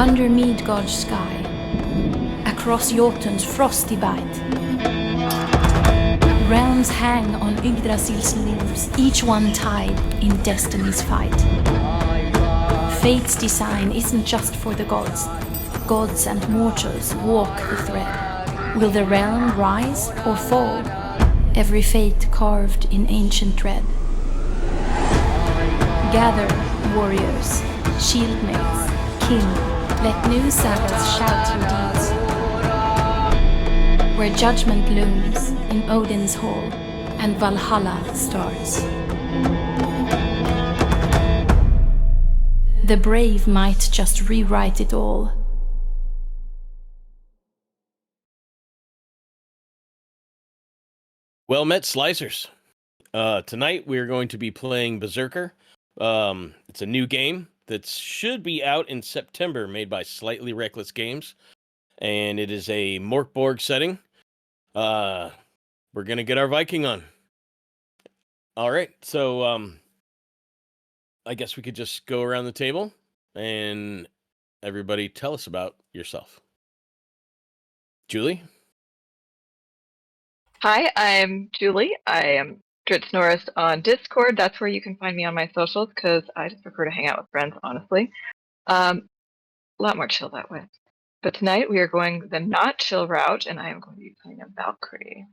under Midgard's sky, across Jotun's frosty bite. Realms hang on Yggdrasil's limbs, each one tied in destiny's fight. Fate's design isn't just for the gods. Gods and mortals walk the thread. Will the realm rise or fall? Every fate carved in ancient dread. Gather, warriors, shieldmates, kin, let new sagas shout your deeds. Where judgment looms in Odin's hall and Valhalla starts. The brave might just rewrite it all. Well met, Slicers. Tonight we're going to be playing BERZERKR. It's a new game that should be out in September, made by Slightly Reckless Games. And it is a MORK BORG setting. We're going to get our Viking on. All right, so I guess we could just go around the table and everybody tell us about yourself. Julie? Hi, I'm Julie. I am Dritsnorist on Discord. That's where you can find me on my socials because I just prefer to hang out with friends, honestly. A lot more chill that way. But tonight we are going the not chill route, and I am going to be playing a Valkyrie.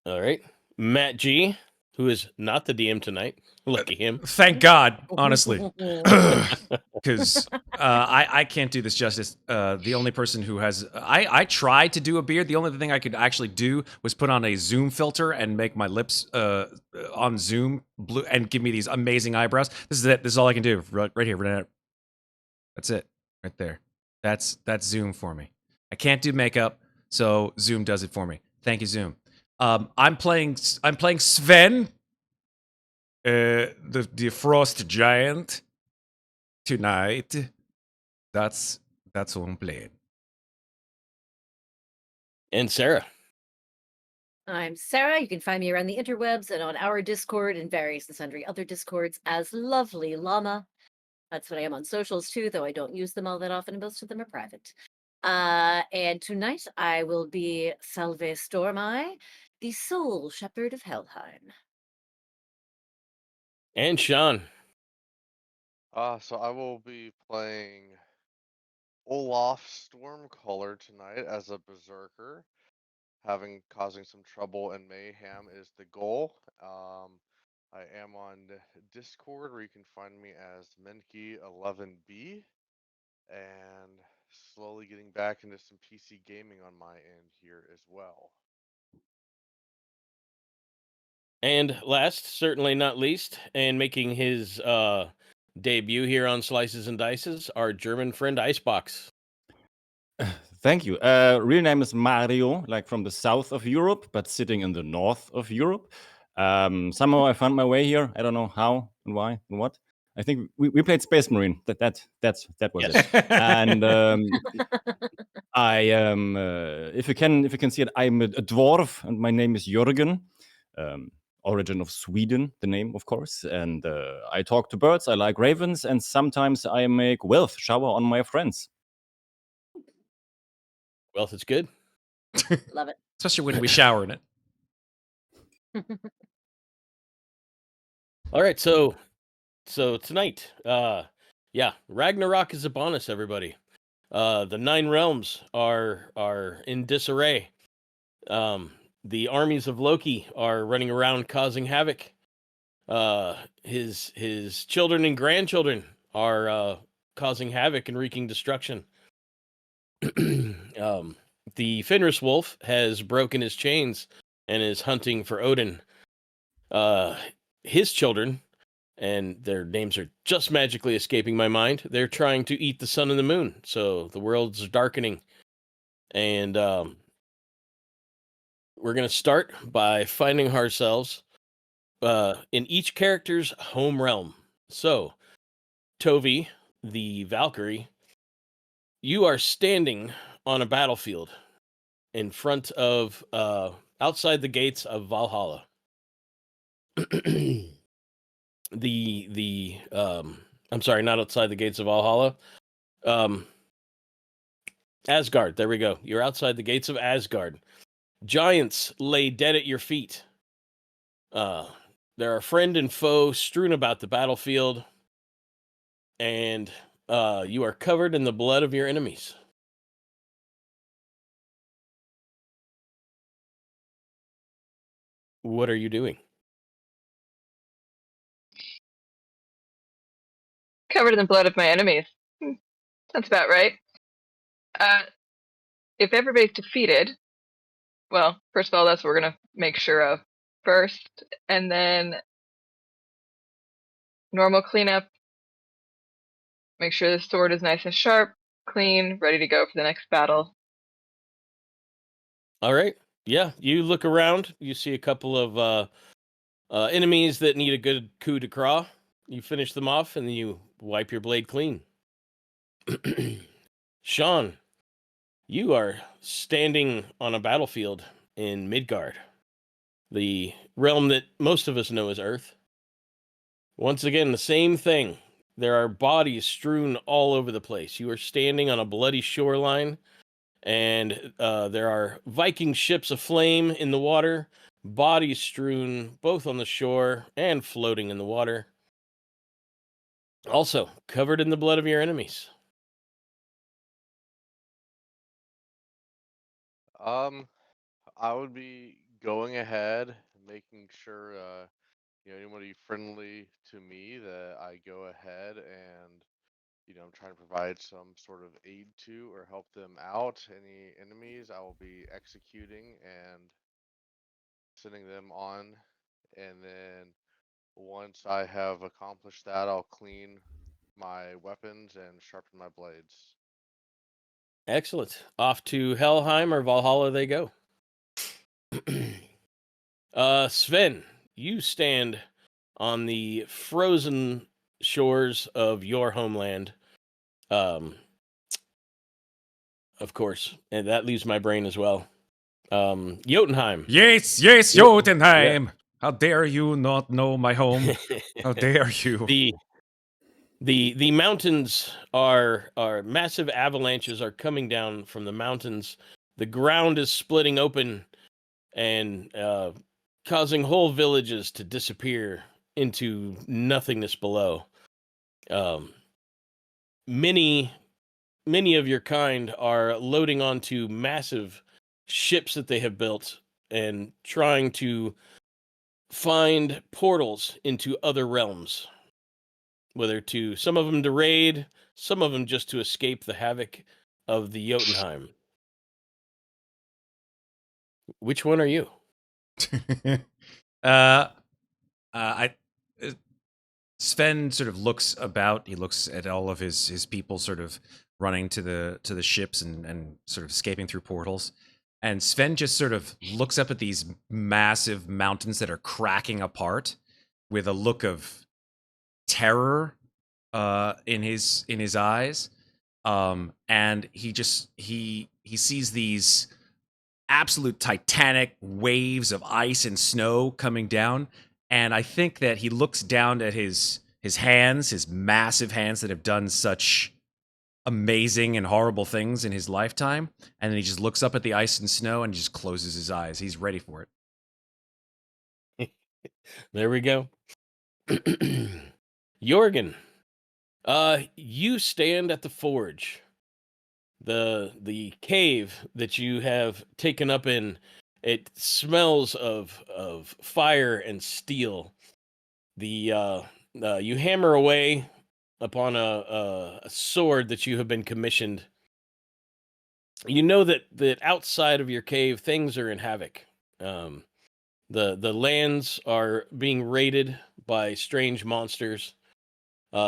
All right. Matt G, who is not the DM tonight. Lucky him. Thank God, honestly. Because I can't do this justice. The only person who has... I tried to do a beard. The only thing I could actually do was put on a Zoom filter and make my lips on Zoom blue and give me these amazing eyebrows. This is it. This is all I can do. Right here. Right. That's it. Right there. That's Zoom for me. I can't do makeup, so Zoom does it for me. Thank you, Zoom. I'm playing Sven, the Frost Giant, tonight. That's what I'm playing. And Sarah. I'm Sarah. You can find me around the interwebs and on our Discord and various and sundry other Discords as Lovely Llama. That's what I am on socials too, though I don't use them all that often, and most of them are private. And tonight I will be Salve Stormeye, the Soul Shepherd of Helheim. And Sean. So I will be playing Olaf Stormcaller tonight as a Berserker. Causing some trouble and mayhem is the goal. I am on Discord where you can find me as Menki11B, and slowly getting back into some PC gaming on my end here as well. And last, certainly not least, and making his debut here on Slices and Dices, our German friend Icebox. Thank you. Real name is Mario, like from the south of Europe, but sitting in the north of Europe. Somehow I found my way here. I don't know how and why and what. I think we played Space Marine. That was Yes. it. And I am, if you can see it, I'm a dwarf, and my name is Jorgen. Origin of Sweden, the name, of course. And I talk to birds. I like ravens, and sometimes I make wealth shower on my friends. Wealth is good. Love it. Especially when we shower in it. All right, so tonight, Ragnarok is upon us, everybody. The 9 realms are in disarray. The armies of Loki are running around causing havoc. His children and grandchildren are causing havoc and wreaking destruction. The Fenris wolf has broken his chains and is hunting for Odin. His children, and their names are just magically escaping my mind, they're trying to eat the sun and the moon, so the world's darkening. And we're going to start by finding ourselves in each character's home realm. So, Tove, the Valkyrie, you are standing on a battlefield in front of, outside the gates of Valhalla. The I'm sorry, not outside the gates of Valhalla. Asgard. There we go. You're outside the gates of Asgard. Giants lay dead at your feet. There are friend and foe strewn about the battlefield, and you are covered in the blood of your enemies. What are you doing? Covered in the blood of my enemies. That's about right. If everybody's defeated, well, first of all, that's what we're gonna make sure of first, and then normal cleanup. Make sure the sword is nice and sharp, clean, ready to go for the next battle. All right. Yeah, you look around. You see a couple of enemies that need a good coup de grace. You finish them off, and then you wipe your blade clean. Sean, you are standing on a battlefield in Midgard, the realm that most of us know as Earth. Once again, the same thing. There are bodies strewn all over the place. You are standing on a bloody shoreline, and there are Viking ships aflame in the water, bodies strewn both on the shore and floating in the water. Also, covered in the blood of your enemies. I would be going ahead, making sure, anybody friendly to me that I go ahead and, I'm trying to provide some sort of aid to or help them out. Any enemies, I will be executing and sending them on. And then once I have accomplished that, I'll clean my weapons and sharpen my blades. Excellent. Off to Helheim or Valhalla they go. Sven, you stand on the frozen shores of your homeland. Of course, and that leaves my brain as well. Jotunheim. Yes, Yep. Jotunheim. How dare you not know my home? How dare you? The mountains are massive avalanches are coming down from the mountains. The ground is splitting open and causing whole villages to disappear into nothingness below. Many of your kind are loading onto massive ships that they have built and trying to find portals into other realms. Whether to some of them to raid, some of them just to escape the havoc of the Jotunheim. Which one are you? Sven sort of looks about. He looks at all of his people sort of running to the ships and sort of escaping through portals. And Sven just sort of looks up at these massive mountains that are cracking apart with a look of terror in his eyes. And he sees these absolute titanic waves of ice and snow coming down. And I think that he looks down at his hands, his massive hands that have done such amazing and horrible things in his lifetime. And then he just looks up at the ice and snow and just closes his eyes. He's ready for it. There we go. Jorgen, you stand at the forge. The cave that you have taken up in, it smells of fire and steel. You hammer away upon a sword that you have been commissioned. You know that outside of your cave things are in havoc. The lands are being raided by strange monsters.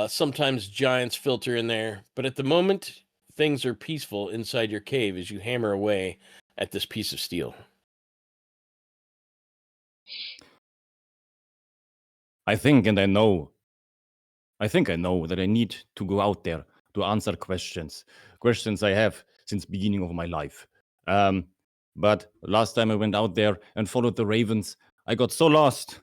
Sometimes giants filter in there, but at the moment things are peaceful inside your cave as you hammer away at this piece of steel. I think I know that I need to go out there to answer questions I have since beginning of my life. But last time I went out there and followed the ravens, I got so lost.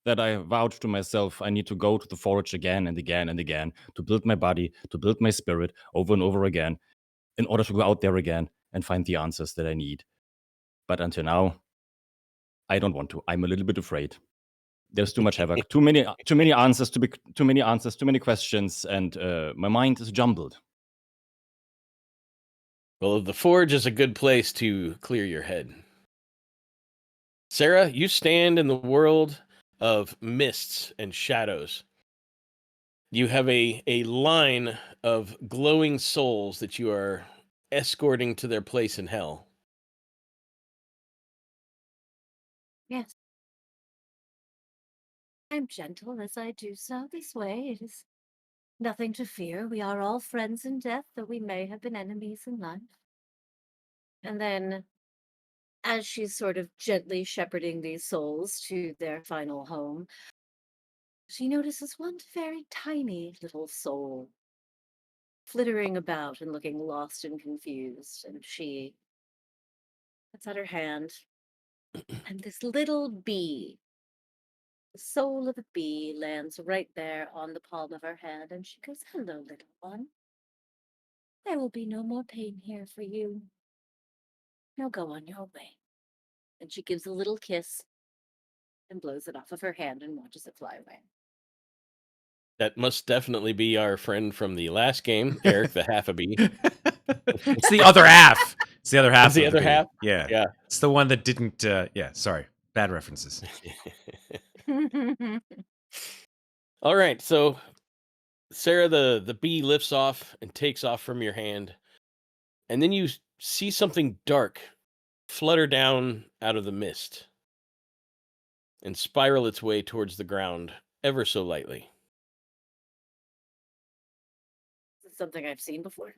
that I vowed to myself I need to go to the forge again and again and again to build my body, to build my spirit over and over again in order to go out there again and find the answers that I need. But until now, I don't want to. I'm a little bit afraid. There's too much havoc, too many answers, too many questions, and my mind is jumbled. Well, the forge is a good place to clear your head. Sarah, you stand in the world of mists and shadows. You have a line of glowing souls that you are escorting to their place in hell. Yes. I'm gentle as I do so this way. It is nothing to fear. We are all friends in death, though we may have been enemies in life. And then, as she's sort of gently shepherding these souls to their final home, she notices one very tiny little soul flittering about and looking lost and confused. And she puts out her hand, and this little bee, the soul of a bee, lands right there on the palm of her hand. And she goes, "Hello, little one. There will be no more pain here for you. Now go on your way." And she gives a little kiss and blows it off of her hand and watches it fly away. That must definitely be our friend from the last game, Eric the half a bee. It's the other half. It's the other half. It's the of other bee. half? Yeah. Yeah. It's the one that didn't. Yeah. Sorry. Bad references. All right, so Sarah, the bee lifts off and takes off from your hand, and then you see something dark flutter down out of the mist and spiral its way towards the ground ever so lightly. Is it something I've seen before?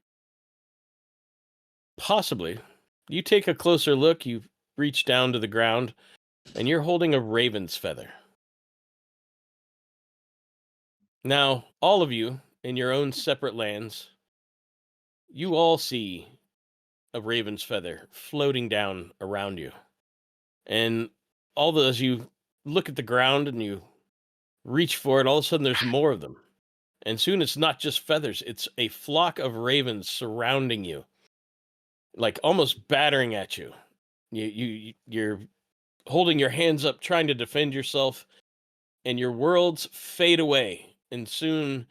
Possibly. You take a closer look, you reach down to the ground, and you're holding a raven's feather. Now, all of you, in your own separate lands, you all see a raven's feather floating down around you. And as you look at the ground and you reach for it, all of a sudden there's more of them. And soon it's not just feathers, it's a flock of ravens surrounding you, like almost battering at you. You're holding your hands up, trying to defend yourself, and your worlds fade away. And soon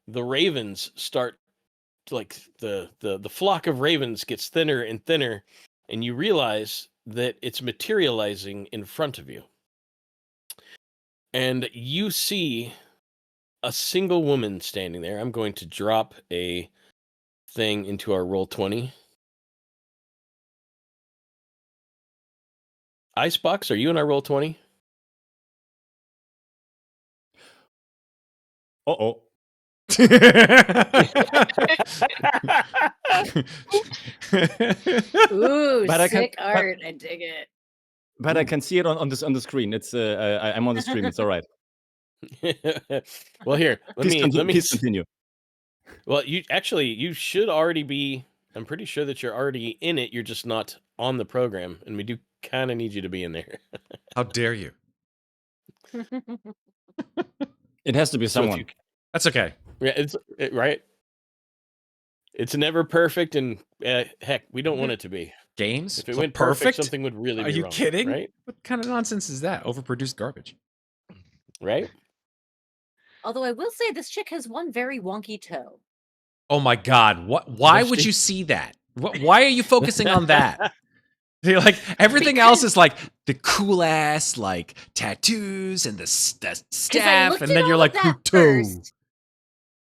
the ravens start, like the flock of ravens gets thinner and thinner, and you realize that it's materializing in front of you. And you see a single woman standing there. I'm going to drop a thing into our Roll20. Icebox, are you in our Roll20? Uh-oh. Ooh, But I can- sick art. I dig it. But I can see it on the screen. It's I'm on the stream. It's all right. Well, here, Please continue. Well, you should already be. I'm pretty sure that you're already in it. You're just not on the program, and we do kind of need you to be in there. How dare you? It has to be So if someone. That's okay. Yeah, right. It's never perfect, and heck, we don't want it to be. Games? If it So went perfect, perfect, something would really Are be you wrong, kidding? right? What kind of nonsense is that? Overproduced garbage. Right? Although I will say this chick has one very wonky toe. Oh my God! What? Why Does would she? you see that? Why are you focusing on that? You're like everything else is like the cool ass like tattoos and the staff, and then you're like her toe.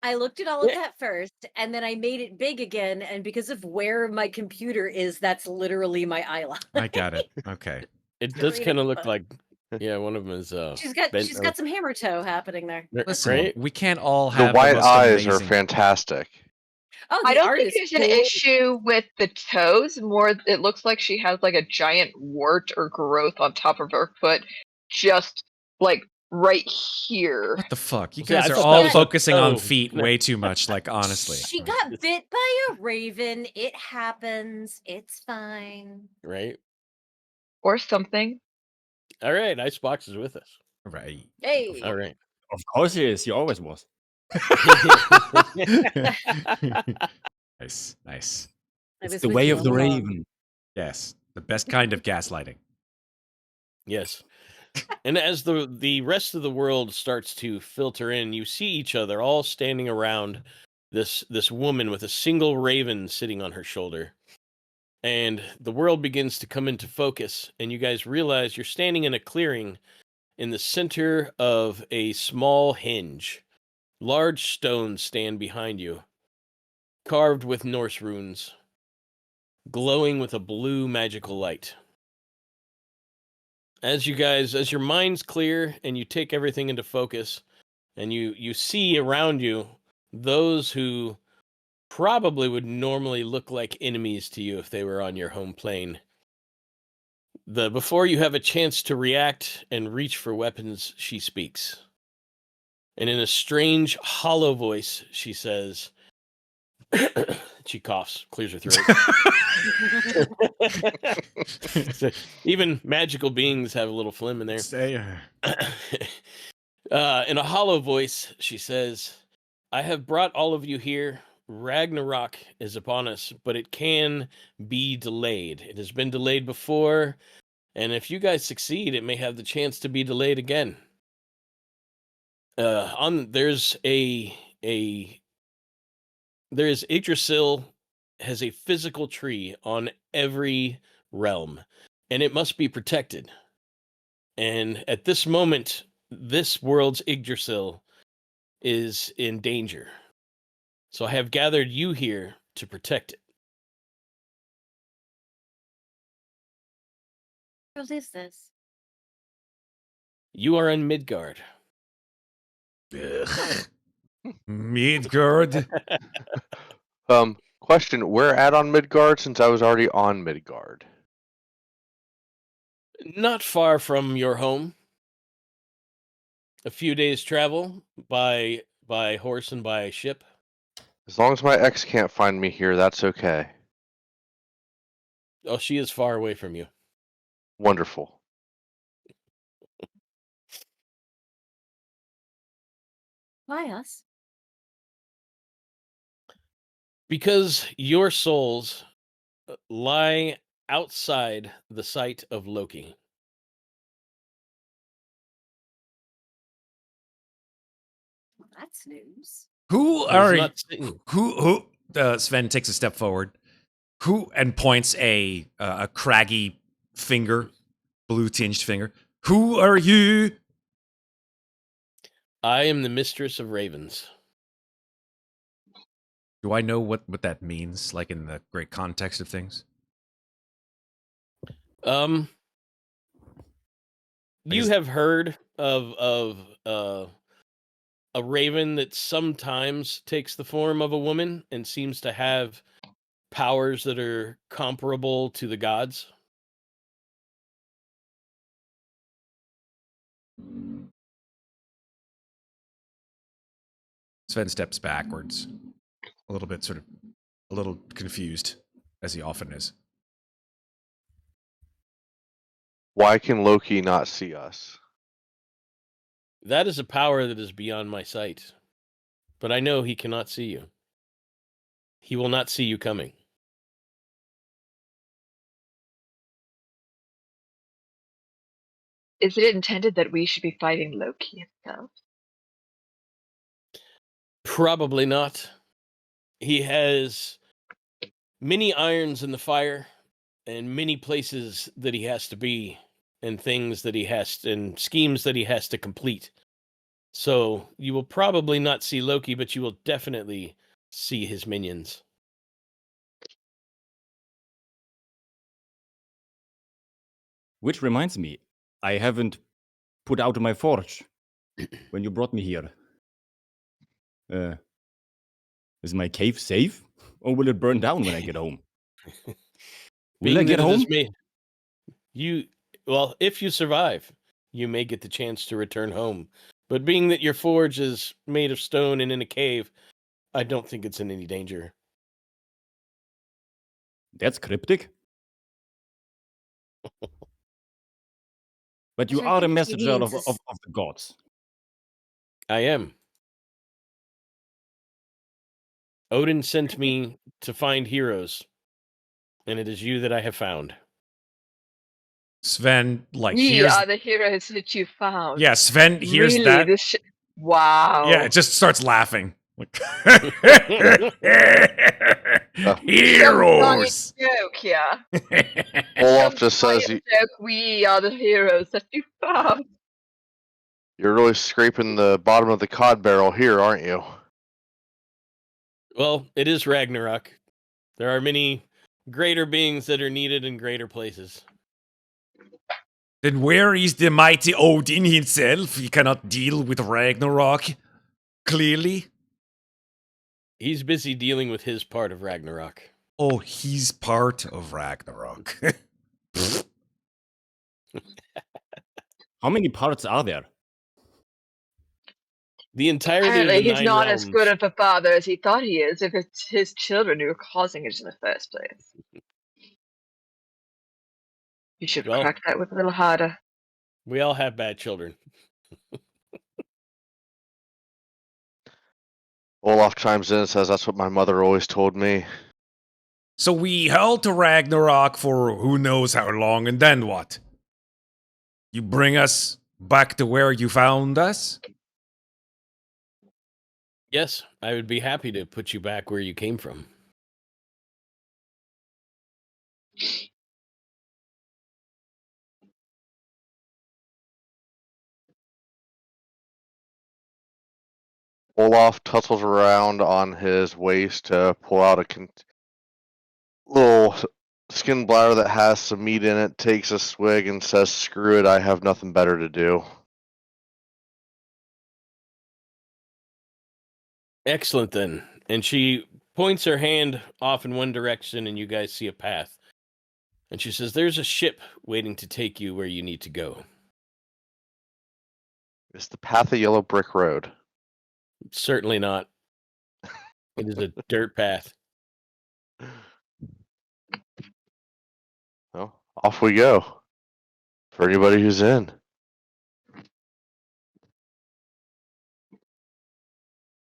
I looked at all of that first, and then I made it big again. And because of where my computer is, that's literally my eyeline. I got it. Okay. It does Straight kind of look up. like, yeah, one of them is. She's bent got some hammer toe happening there. Listen, right? we can't all The have white most eyes are amazing... fantastic. Oh, I the don't art think is there's an cool. issue with the toes. More, it looks like she has like a giant wart or growth on top of her foot, just like right here. What the fuck? You See, I guys are thought all that was a focusing on toe. feet way too much. Like honestly. She got bit by a raven. It happens. It's fine. Right? Or something. All right, Icebox is with us. Right. Hey, All right. Of course he is. He always was. Nice, nice. I It's was the with way you of all the along. raven. Yes, the best kind of gaslighting. Yes. And as the rest of the world starts to filter in, you see each other all standing around this woman with a single raven sitting on her shoulder. And the world begins to come into focus, and you guys realize you're standing in a clearing in the center of a small henge. Large stones stand behind you, carved with Norse runes, glowing with a blue magical light. As your minds clear and you take everything into focus, and you see around you those who probably would normally look like enemies to you if they were on your home plane. Before you have a chance to react and reach for weapons, she speaks. And in a strange, hollow voice, she says, she coughs, clears her throat. So even magical beings have a little phlegm in there. Say, In a hollow voice, she says, I have brought all of you here. Ragnarok is upon us, but it can be delayed. It has been delayed before, and if you guys succeed, it may have the chance to be delayed again. There's Yggdrasil has a physical tree on every realm, and it must be protected. And at this moment, this world's Yggdrasil is in danger. So I have gathered you here to protect it. What is this? You are in Midgard. Midgard. Question: where at on Midgard? Since I was already on Midgard. Not far from your home. A few days' travel by horse and by ship. As long as my ex can't find me here, that's okay. Oh, she is far away from you. Wonderful. Why us? Because your souls lie outside the site of Loki. Well, that's news. Who It is are not sitting- who? Sven takes a step forward. Who and points a craggy finger, blue tinged finger. Who are you? I am the mistress of ravens. Do I know what that means, like in the great context of things? You have heard of a raven that sometimes takes the form of a woman and seems to have powers that are comparable to the gods. Sven steps backwards, a little bit, a little confused, as he often is. Why can Loki not see us? That is a power that is beyond my sight. But I know he cannot see you. He will not see you coming. Is it intended that we should be fighting Loki himself? Probably not. He has many irons in the fire and many places that he has to be and things that he has and schemes that he has to complete. So you will probably not see Loki, but you will definitely see his minions. Which reminds me, I haven't put out my forge when you brought me here. Is my cave safe? Or will it burn down when I get home? Will I Being get that it home? is made, if you survive, you may get the chance to return home. But being that your forge is made of stone and in a cave, I don't think it's in any danger. That's cryptic. But you Which I are a think he messenger means of is- the gods. I am. Odin sent me to find heroes, and it is you that I have found. Sven, like, We hears. are the heroes that you found. Yeah, Sven hears Really, that. this wow. Yeah, it just starts laughing. Like, heroes. Joke, yeah. Olaf just says Joke, we are the heroes that you found. you're really scraping the bottom of the cod barrel here, aren't you? Well, it is Ragnarok. There are many greater beings that are needed in greater places. Then where is the mighty Odin himself? He cannot deal with Ragnarok. Clearly. He's busy dealing with his part of Ragnarok. Oh, he's part of Ragnarok. How many parts are there? The entirety Apparently, of the he's Nine not Realms. as good of a father as he thought he is if it's his children who are causing it in the first place. You should Well- crack that whip a little harder. We all have bad children. Olaf chimes in and says, that's what my mother always told me. So we held to Ragnarok for who knows how long, and then what? You bring us back to where you found us? Yes, I would be happy to put you back where you came from. Olaf tussles around on his waist to pull out a little skin bladder that has some meat in it, takes a swig and says, screw it, I have nothing better to do. Excellent, then. And she points her hand off in one direction, and you guys see a path. And she says, there's a ship waiting to take you where you need to go. It's the path of yellow brick road. Certainly not. It is a dirt path. Well, off we go. For anybody who's in.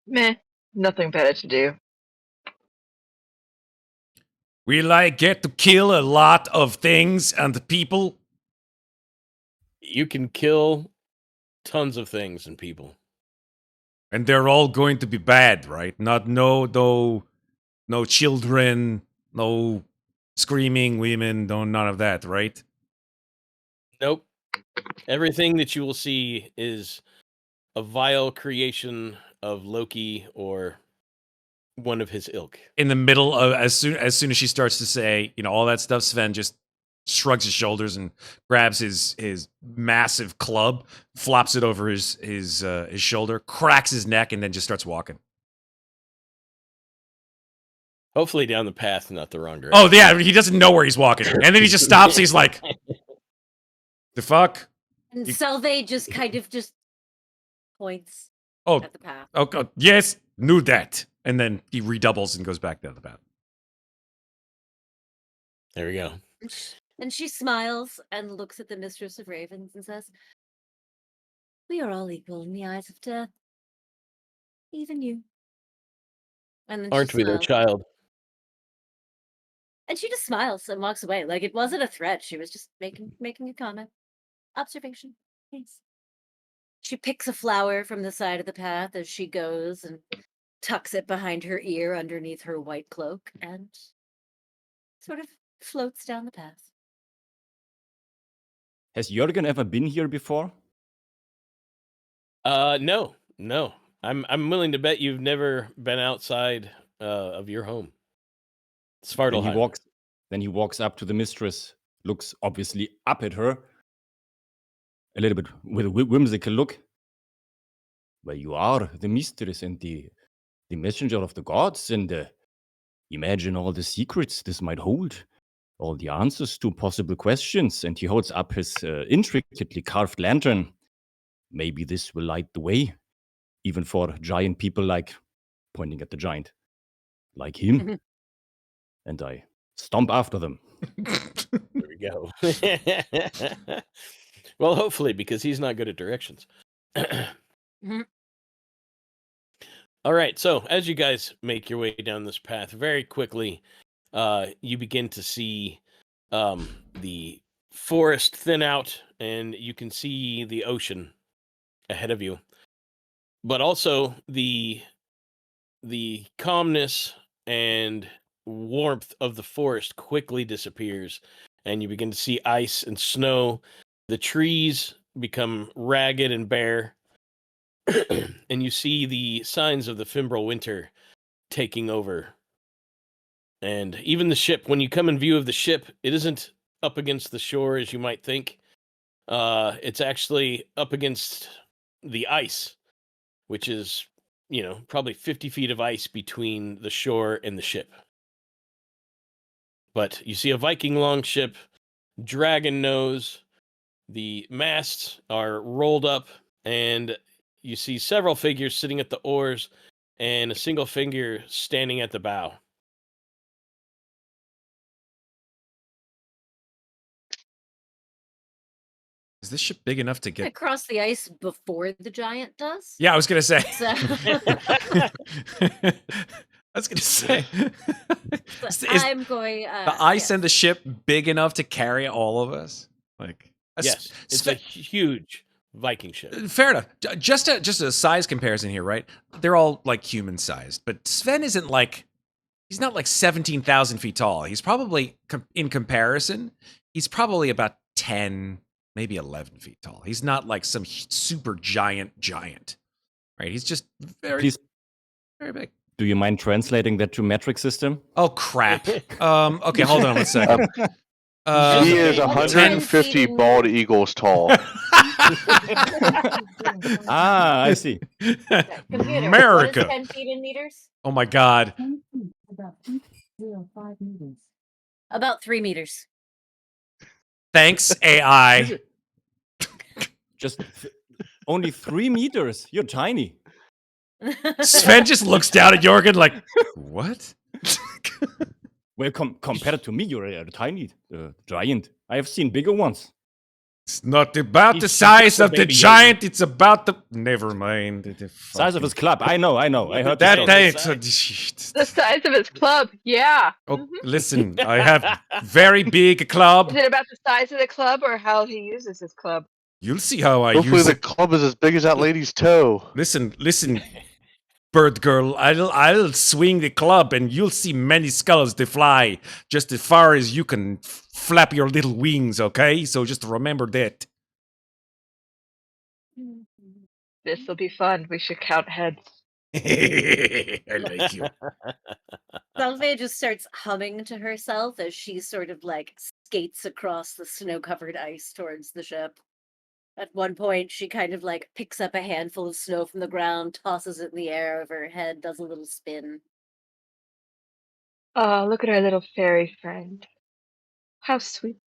Meh, nothing better to do. Will I get to kill a lot of things and people? You can kill tons of things and people. And they're all going to be bad, right? No children, no screaming women, no none of that, right? Nope. Everything that you will see is a vile creation of Loki or one of his ilk. In the middle of as soon as she starts to say, all that stuff, Sven just shrugs his shoulders and grabs his massive club, flops it over his shoulder, cracks his neck, and then just starts walking. Hopefully down the path, not the wrong direction. Oh yeah, he doesn't know where he's walking, and then he just stops. He's like, "The fuck." And Solveig just kind of just points Oh, at the path. okay, yes, knew that. And then he redoubles and goes back down the path. There we go. And she smiles and looks at the Mistress of Ravens and says, we are all equal in the eyes of death. Even you. And then Aren't she we their smiles. child? And she just smiles and walks away. Like it wasn't a threat. She was just making a comment. Observation. Yes. She picks a flower from the side of the path as she goes and tucks it behind her ear underneath her white cloak and sort of floats down the path. Has Jorgen ever been here before? No. I'm willing to bet you've never been outside of your home. Svartalheim. Then he walks up to the mistress, looks obviously up at her, a little bit with a whimsical look. Well, you are the mistress and the messenger of the gods, and imagine all the secrets this might hold, all the answers to possible questions. And he holds up his intricately carved lantern. Maybe this will light the way, even for giant people pointing at the giant, like him. And I stomp after them. There we go. Well, hopefully, because he's not good at directions. Mhm. All right, so as you guys make your way down this path, very quickly, you begin to see the forest thin out, and you can see the ocean ahead of you. But also the calmness and warmth of the forest quickly disappears, and you begin to see ice and snow. The trees become ragged and bare, and you see the signs of the Fimbral winter taking over. And even the ship, when you come in view of the ship, it isn't up against the shore as you might think. It's actually up against the ice, which is, probably 50 feet of ice between the shore and the ship. But you see a Viking longship, dragon nose, the masts are rolled up, and you see several figures sitting at the oars and a single figure standing at the bow. Is this ship big enough to Gonna get? cross the ice before the giant does. Yeah, I was gonna say. So, I was gonna say. so Is I'm going. the ice yes. and the ship big enough to carry all of us? Like, Yes, it's a huge Viking ship. fair enough. Just a size comparison here, right? They're all like human sized, but Sven isn't like, he's not like 17,000 feet tall. He's probably in comparison, he's probably about 10, maybe 11 feet tall. He's not like some super giant, right? He's just very, Please, very big. do you mind translating that to metric system? Oh crap. Okay, hold on one second. He is Okay, 150 10 bald eagles tall. Ah, I see. Computer, what is America. 10 feet in meters? Oh my god. About 3 meters. Thanks, AI. Just only 3 meters. You're tiny. Sven just looks down at Jorgen like, what? Well, compared to me, you're a tiny giant. I have seen bigger ones. It's not about the He's size just a of the baby giant, it's about the... Never mind. Size of his club. I know. I heard That you day, say. The size of his club. Yeah. Oh, listen, I have very big club. Is it about the size of the club or how he uses his club? You'll see how I Hopefully use the it. club is as big as that lady's toe. Listen, bird girl. I'll swing the club, and you'll see many skulls to fly just as far as you can flap your little wings. Okay, so just remember that. This will be fun. We should count heads. I like you. Solveig just starts humming to herself as she sort of like skates across the snow-covered ice towards the ship. At one point, she kind of like picks up a handful of snow from the ground, tosses it in the air over her head, does a little spin. Oh, look at our little fairy friend. How sweet.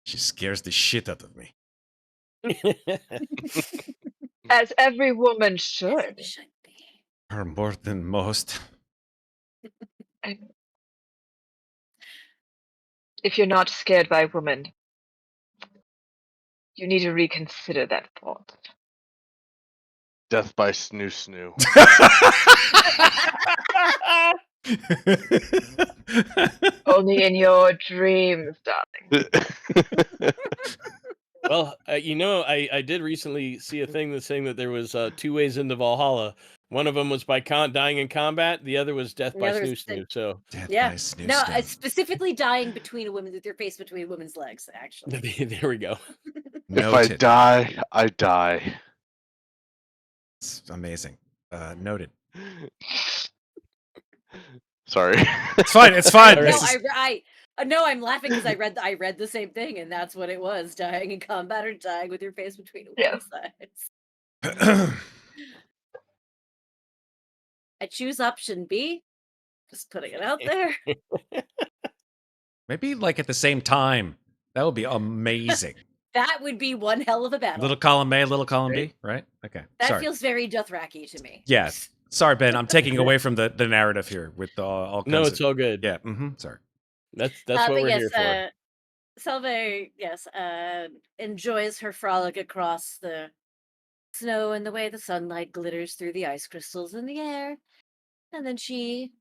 She scares the shit out of me. As every woman should. Should be. Her more than most. If you're not scared by women, you need to reconsider that thought. Death by snoo snoo. Only in your dreams, darling. Well, I did recently see a thing that's saying that there was 2 ways into Valhalla. One of them was by dying in combat. The other was death The by other snoo is snoo. So Death Yeah. by snoo No, snoo. specifically dying between a woman with your face between a woman's legs, actually. there we go. If I Noted. die, I die. It's amazing. Noted. Sorry. It's fine. It's fine. All No, right. no, I'm laughing because I read the same thing, and that's what it was: dying in combat or dying with your face between a Yeah. woman's legs. I choose option B. Just putting it out there. Maybe like at the same time. That would be amazing. That would be one hell of a battle. Little column A, little column B, right? Okay. that Sorry. feels very Dothraki to me. Yeah. Sorry, Ben. I'm taking away from the narrative here with all kinds No, it's of... all good. Yeah. Sorry. That's But what we're yes, here for. Solveig, yes, enjoys her frolic across the snow and the way the sunlight glitters through the ice crystals in the air. And then she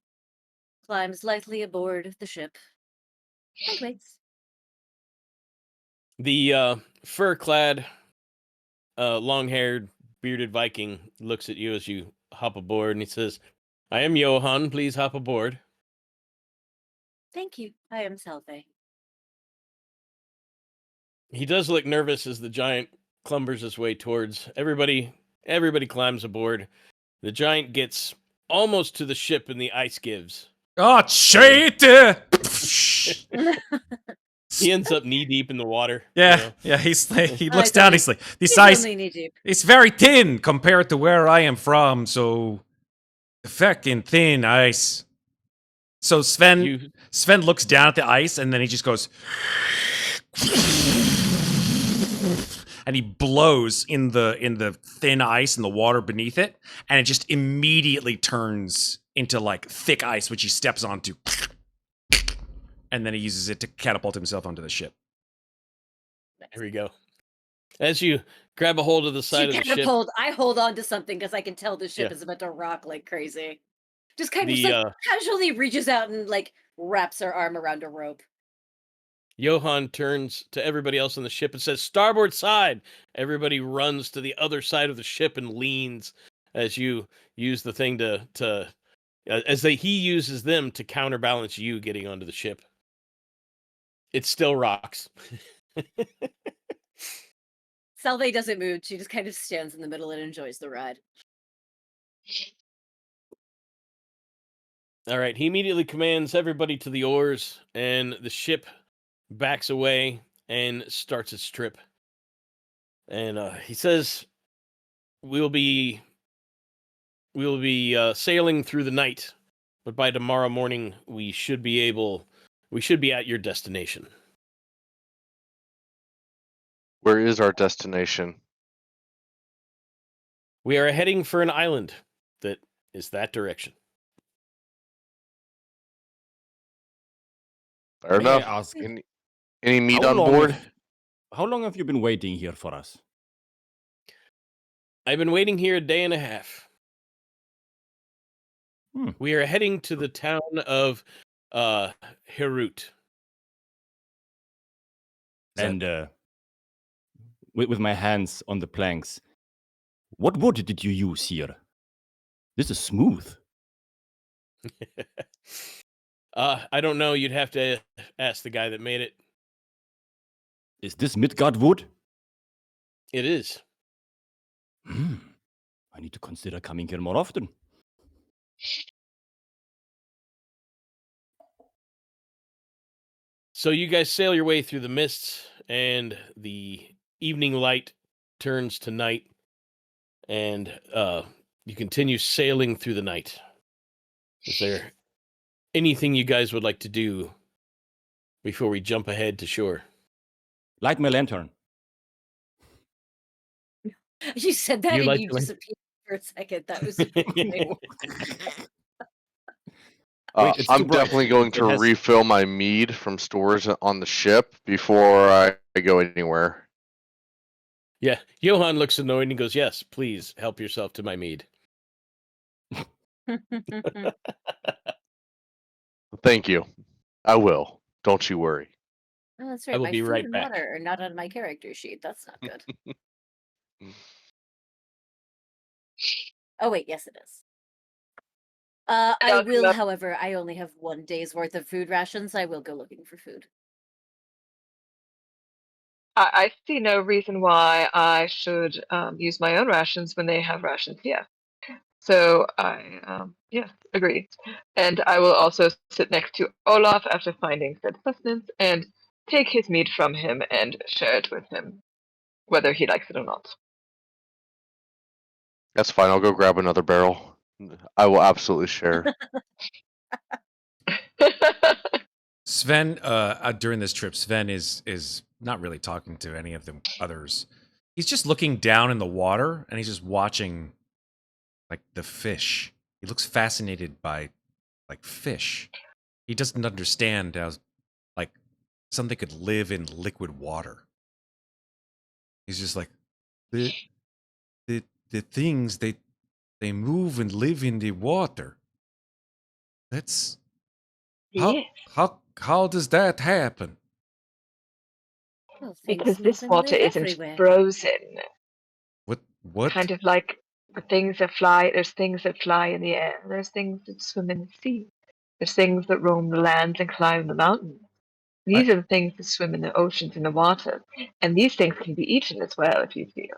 climbs lightly aboard the ship and waits. The fur-clad, long-haired, bearded Viking looks at you as you hop aboard, and he says, "I am Johan. Please hop aboard." Thank you. I am Solveig. He does look nervous as the giant clumbers his way towards everybody. Everybody climbs aboard. The giant gets almost to the ship, and the ice gives. Oh, shit! He ends up knee deep in the water. Yeah, yeah. He's like, he looks He's down. only- He's like, this He's ice. only knee deep. It's very thin compared to where I am from. So, fucking thin ice. So Sven looks down at the ice and then he just goes, and he blows in the thin ice and the water beneath it, and it just immediately turns into like thick ice, which he steps onto, and then he uses it to catapult himself onto the ship. There we go. As you grab a hold of the side of the ship, I hold on to something because I can tell the ship Yeah. is about to rock like crazy. Just kind of The, just, like, casually reaches out and like wraps her arm around a rope. Johan turns to everybody else on the ship and says, "Starboard side!" Everybody runs to the other side of the ship and leans as you use the thing he uses them to counterbalance you getting onto the ship. It still rocks. Solveig doesn't move. She just kind of stands in the middle and enjoys the ride. All right, he immediately commands everybody to the oars, and the ship backs away and starts its trip. And he says, "We'll be sailing through the night, but by tomorrow morning we should be at your destination." Where is our destination? We are heading for an island that is that direction. Fair May I enough. ask, Any meat how on long board? how long have you been waiting here for us? I've been waiting here a day and a half. We are heading to the town of Herut. And with my hands on the planks, what wood did you use here? This is smooth. I don't know. You'd have to ask the guy that made it. Is this Midgard wood? It is. I need to consider coming here more often. So you guys sail your way through the mists, and the evening light turns to night, and you continue sailing through the night. Is there anything you guys would like to do before we jump ahead to shore? Light my lantern. You said that You and like you to, like- disappeared for a second. That was Wait, it's too I'm bright. definitely going to It has- refill my mead from stores on the ship before I go anywhere. Yeah, Johan looks annoyed and he goes, "Yes, please help yourself to my mead." Thank you. I will. Don't you worry. Oh, that's I right. will My be food right and back. water are not on my character sheet. That's not good. Oh wait, yes it is. I don't will, know. however, I only have 1 day's worth of food rations. I will go looking for food. I see no reason why I should use my own rations when they have rations. Yeah. So I, agree. And I will also sit next to Olaf after finding said sustenance and take his meat from him and share it with him, whether he likes it or not. That's fine. I'll go grab another barrel. I will absolutely share. Sven, during this trip, Sven is not really talking to any of the others. He's just looking down in the water and he's just watching like the fish. He looks fascinated by like fish. He doesn't understand how like something could live in liquid water. He's just like, the things, they move and live in the water. That's Yes, how does that happen? Well, because things move this and water live isn't everywhere. frozen. What? Kind of like the things that fly. There's things that fly in the air. There's things that swim in the sea. There's things that roam the lands and climb the mountains. These are the things that swim in the oceans and the water. And these things can be eaten as well if you feel.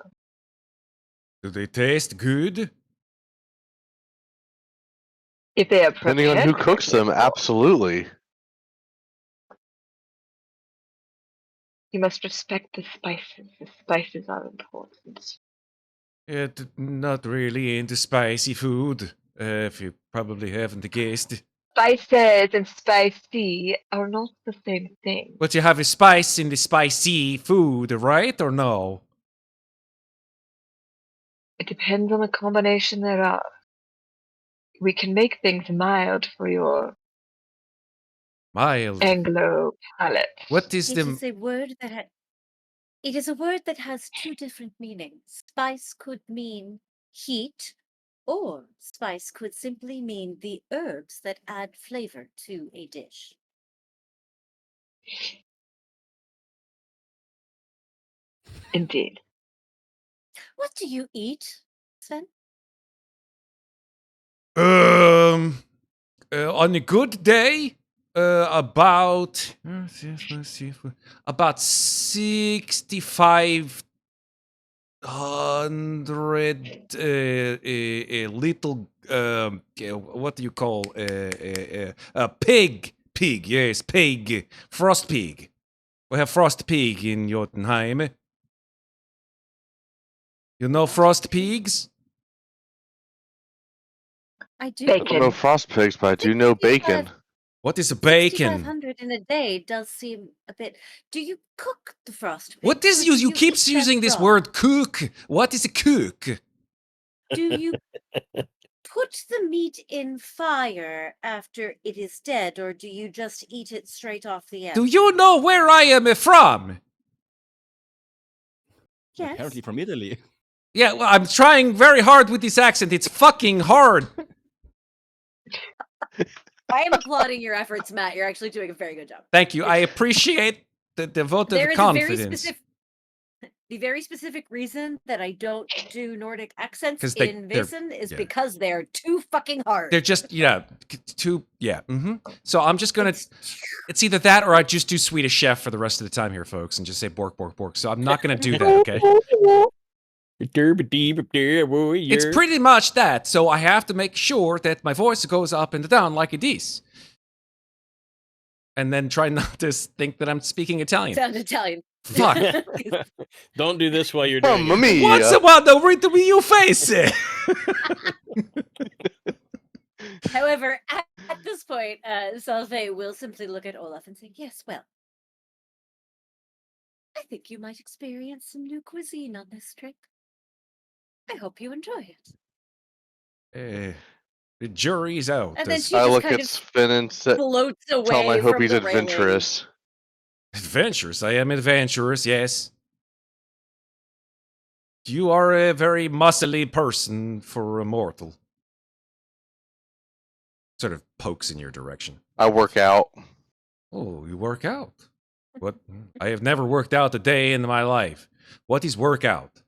Do they taste good? If they are Depending on prepared who cooks them, correctly, of course. absolutely. You must respect the spices. The spices are important. Not really into spicy food, if you probably haven't guessed. Spices and spicy are not the same thing. But you have a spice in the spicy food, right, or no? It depends on the combination thereof. We can make things mild for your Mild. Anglo palate. What is It the... is a word that it is a word that has two different meanings. Spice could mean heat, or spice could simply mean the herbs that add flavor to a dish. Indeed. What do you eat, Sven? On a good day, about 6,500 little what do you call pig? Yes, pig, frost pig. We have frost pig in Jotunheim. You know frost pigs? I do. I don't know Bacon. frost pigs, but I do know bacon. What is a bacon? 6,500 in a day does seem a bit. Do you cook the frost pigs? What is or you? do You keep eat them using this raw? word cook. What is a cook? Do you put the meat in fire after it is dead, or do you just eat it straight off the end? Do you know where I am from? Yes. Apparently from Italy. Yeah, well, I'm trying very hard with this accent. It's fucking hard. I am applauding your efforts, Matt. You're actually doing a very good job. Thank you. I appreciate the vote There of is confidence. the very specific reason that I don't do Nordic accents 'Cause in they're- Vaesen is yeah. because they're too fucking hard. They're just, too, So I'm just gonna, It's- it's either that or I just do Swedish Chef for the rest of the time here, folks, and just say bork, bork, bork. So I'm not gonna do that, okay? It's pretty much that. So I have to make sure that my voice goes up and down like it is. And then try not to think that I'm speaking Italian. Sound Italian. Fuck. Don't do this while you're doing Mamma it. mia! Once a while, don't read me you face it. However, at this point, Solveig will simply look at Olaf and say, "Yes, well, I think you might experience some new cuisine on this trip. I hope you enjoy it." The jury's out. And then as- she I just look kind at of Sven and floats away. tell him I hope from he's the railing. adventurous. Adventurous. I am adventurous, yes. You are a very muscly person for a mortal. Sort of pokes in your direction. I work out. Oh, you work out. What? I have never worked out a day in my life. What is workout?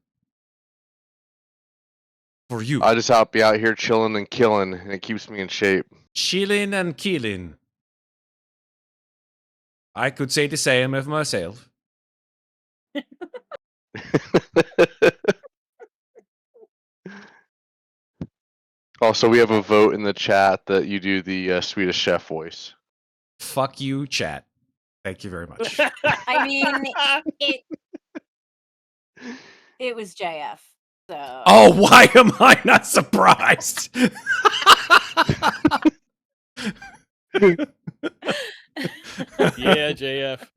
For you. I just be out here chilling and killing, and it keeps me in shape. Chilling and killing. I could say the same of myself. Also, we have a vote in the chat that you do the Swedish Chef voice. Fuck you, chat. Thank you very much. I mean, it was JF. So. Oh, why am I not surprised? Yeah, JF.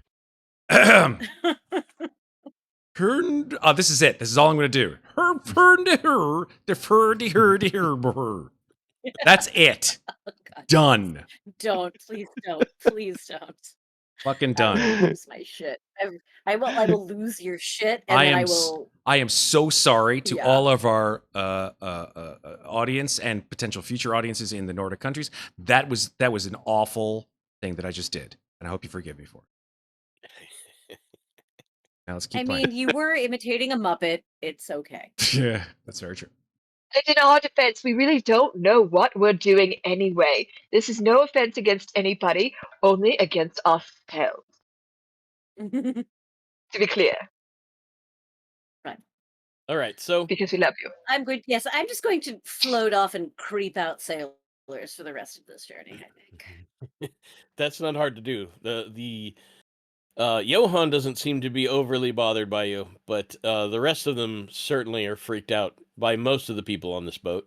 Oh, this is it. This is all I'm going to do. That's it. Oh, God. Done. Don't, please don't, please don't. Fucking I done. will lose my shit. I will lose your shit, and then I will. I am so sorry to Yeah. all of our audience and potential future audiences in the Nordic countries. That was an awful thing that I just did, and I hope you forgive me for it. Now let's keep I playing. mean, you were imitating a Muppet. It's okay. Yeah, that's very true. And in our defense, we really don't know what we're doing anyway. This is no offense against anybody, only against ourselves. To be clear, All right, so because we love you. I'm just going to float off and creep out sailors for the rest of this journey, I think. that's not hard to do. The Johan doesn't seem to be overly bothered by you, but the rest of them certainly are freaked out by most of the people on this boat.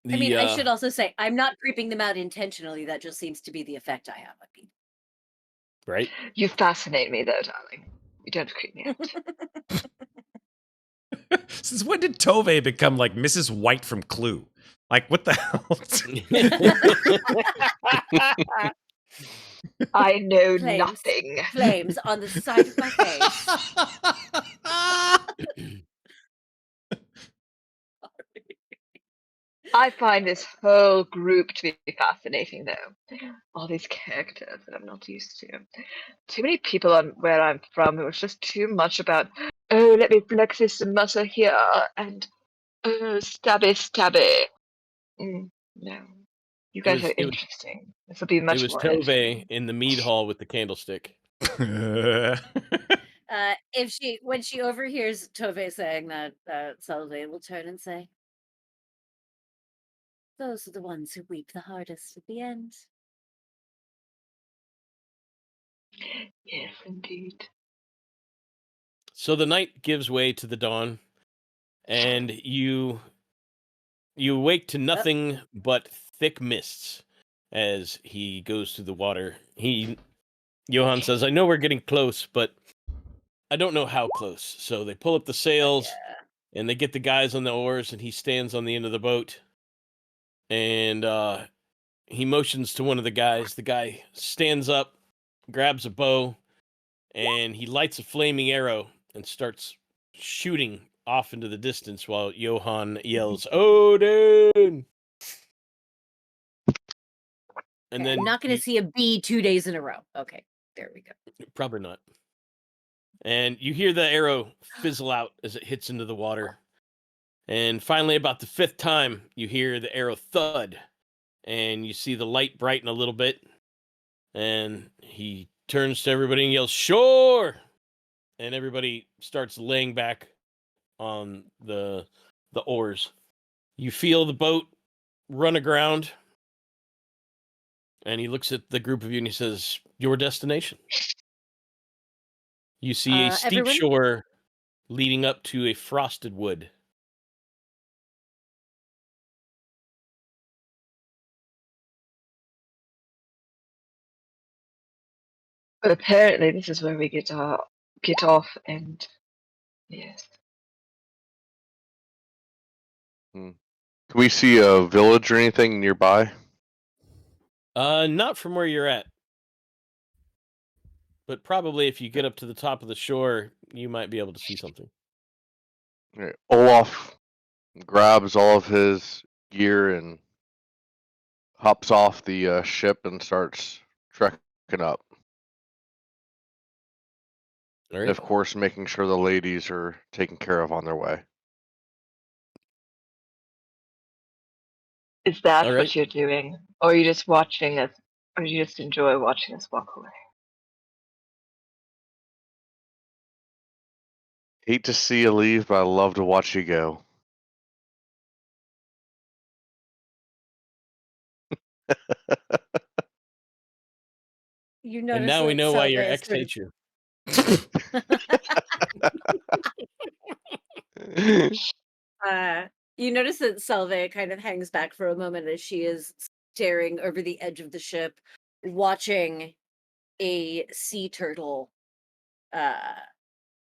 I mean, I should also say, I'm not creeping them out intentionally. That just seems to be the effect I have on people. Right? You fascinate me, though, darling. You don't creep me out. Since when did Tove become like Mrs. White from Clue? Like, what the hell? I know Flames. nothing. Flames on the side of my face. I find this whole group to be fascinating, though. All these characters that I'm not used to. Too many people on where I'm from. It was just too much about, oh, let me flex this muscle here, and oh, stabby. No. You guys are interesting. This will be much It was more Tove interesting. in the mead hall with the candlestick. When she overhears Tove saying that, Solveig will turn and say, "Those are the ones who weep the hardest at the end." Yes, indeed. So the night gives way to the dawn, and you awake to nothing but thick mists as he goes through the water. Johan says, "I know we're getting close, but I don't know how close." So they pull up the sails and they get the guys on the oars, and he stands on the end of the boat, and he motions to one of the guys. The guy stands up, grabs a bow, and he lights a flaming arrow and starts shooting off into the distance while Johan yells, "Odin!" And then I'm not going to see a bee 2 days in a row. Okay, there we go. probably not. And you hear the arrow fizzle out as it hits into the water. And finally, about the fifth time, you hear the arrow thud, and you see the light brighten a little bit. And he turns to everybody and yells, "Shore!" And everybody starts laying back on the oars. You feel the boat run aground, and he looks at the group of you and he says, "Your destination." You see a steep Everyone? shore leading up to a frosted wood. But apparently this is where we get off and yes. Can we see a village or anything nearby? Not from where you're at. But probably if you get up to the top of the shore, you might be able to see something. Right. Olaf grabs all of his gear and hops off the ship and starts trekking up. All And right. of course, making sure the ladies are taken care of on their way. Is that All right. what you're doing? Or are you just watching us, or you just enjoy watching us walk away? Hate to see you leave, but I love to watch you go. You And notice now we that know why your Solveig ex sort of- hates you. You notice that Solveig kind of hangs back for a moment as she is staring over the edge of the ship, watching a sea turtle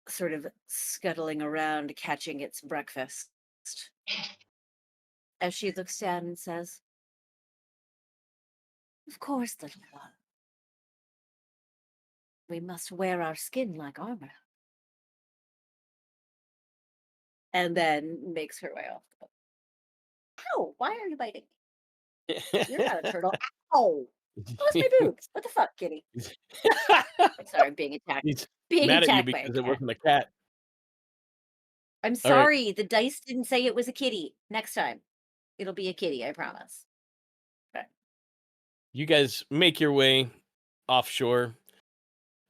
sort of scuttling around, catching its breakfast. As she looks down and says, "Of course, little one. We must wear our skin like armor. And then makes her way off the boat. Ow! Why are you biting me? You're not a turtle. Ow! Oh, it's my boobs. What the fuck, kitty? Sorry, I'm being attacked. He's Being mad at you attacked by a because it cat. wasn't a cat. I'm All right. sorry. The dice didn't say it was a kitty. Next time, it'll be a kitty. I promise. You guys make your way offshore,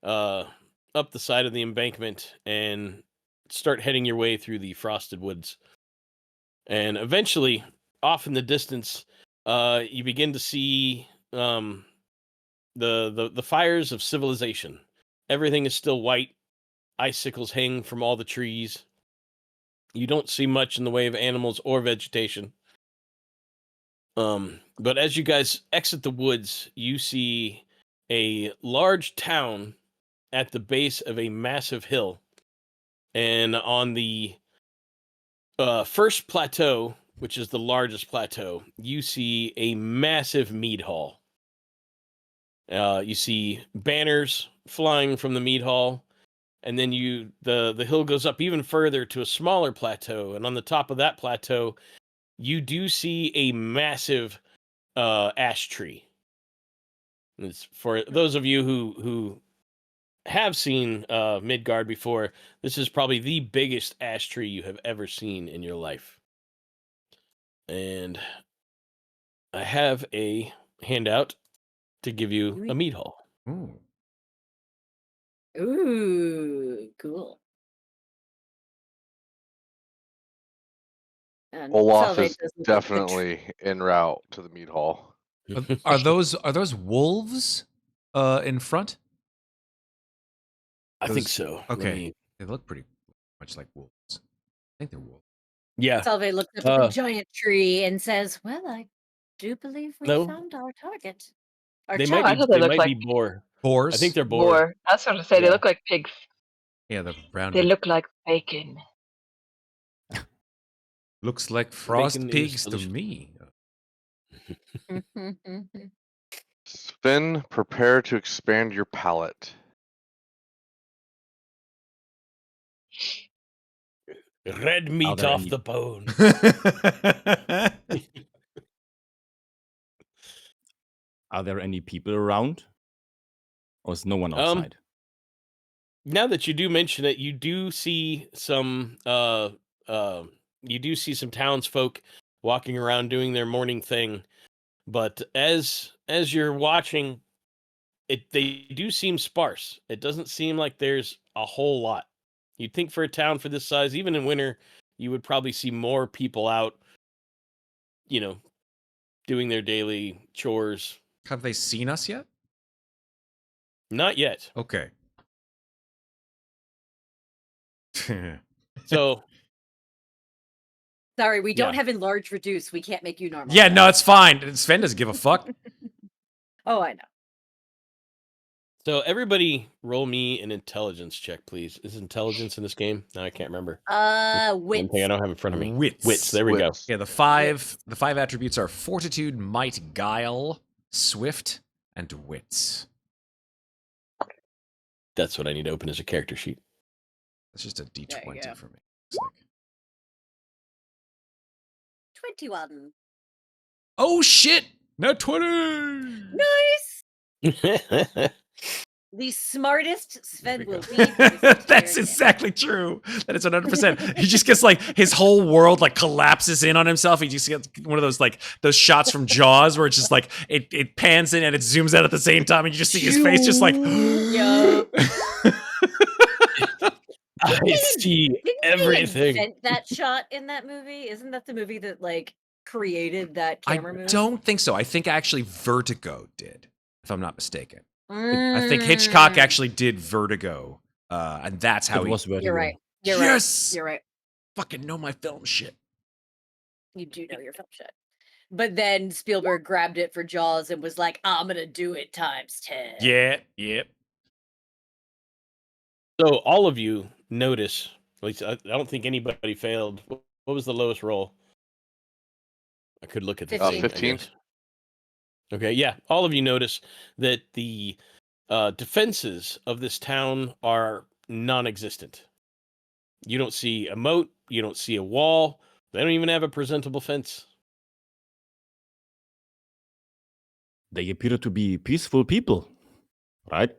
up the side of the embankment, and start heading your way through the frosted woods. And eventually, off in the distance, you begin to see the fires of civilization. Everything is still white. Icicles hang from all the trees. You don't see much in the way of animals or vegetation. But as you guys exit the woods, you see a large town at the base of a massive hill. And on the first plateau, which is the largest plateau, you see a massive mead hall. You see banners flying from the mead hall, and then the hill goes up even further to a smaller plateau, and on the top of that plateau, you do see a massive ash tree. And it's for those of you who have seen Midgard before, this is probably the biggest ash tree you have ever seen in your life. And I have a handout to give you a mead hall. Ooh. Ooh, cool. And Olaf Solveig is does look like the definitely en route to the meat hall. Are those wolves in front? I think so. Let Okay. me- They look pretty much like wolves. I think they're wolves. Yeah. Solveig looks up at the giant tree and says, "Well, I do believe we No. found our target." Our They child. might I be. thought they They looked might like be boar. Boars? I think they're boar. boar. I was going to say Yeah. they look like pigs. Yeah, the brown. They look like bacon. Looks like frost Bacon is pigs to delicious. me. Sven, prepare to expand your palate. Red meat there off any- the bone. Are there any people around? Or is no one outside? Now that you do mention it, you do see some townsfolk walking around doing their morning thing. But as you're watching it, they do seem sparse. It doesn't seem like there's a whole lot. You'd think for a town for this size, even in winter, you would probably see more people out, doing their daily chores. Have they seen us yet? Not yet. Okay. So Sorry, we don't Yeah. have enlarge reduce. We can't make you normal. Yeah, no, it's fine. Sven doesn't give a fuck. Oh, I know. So everybody roll me an intelligence check, please. Is intelligence in this game? No, I can't remember. One Wits. thing I don't have in front of me. Wits. There we Wits. Yeah, the five attributes are fortitude, might, guile, swift, and wits. go. That's what I need to open as a character sheet. That's just a There you D20 go. for me. It's like, 21. oh shit! No 20! Nice. The smartest There Sven we will go. be. for this entire That's game. exactly true. That is 100%. He just gets like his whole world like collapses in on himself. He just gets one of those like those shots from Jaws where it's just like it pans in and it zooms out at the same time, and you just see his face just like. Yeah. I see Didn't they everything. invent that shot in that movie? Isn't that the movie that like created that camera I move? don't think so. I think actually Vertigo did, if I'm not mistaken. I think Hitchcock actually did Vertigo, and that's how It he was very You're well. right. You're Yes! right. You're right. fucking know my film shit. You do know your film shit. But then Spielberg grabbed it for Jaws and was like, "I'm gonna do it times 10." Yeah, yep. So all of you notice, at least I don't think anybody failed. What was the lowest roll? I could look at the 15. thing, I 15. guess. Okay, yeah. All of you notice that the defenses of this town are non-existent. You don't see a moat. You don't see a wall. They don't even have a presentable fence. They appear to be peaceful people, right?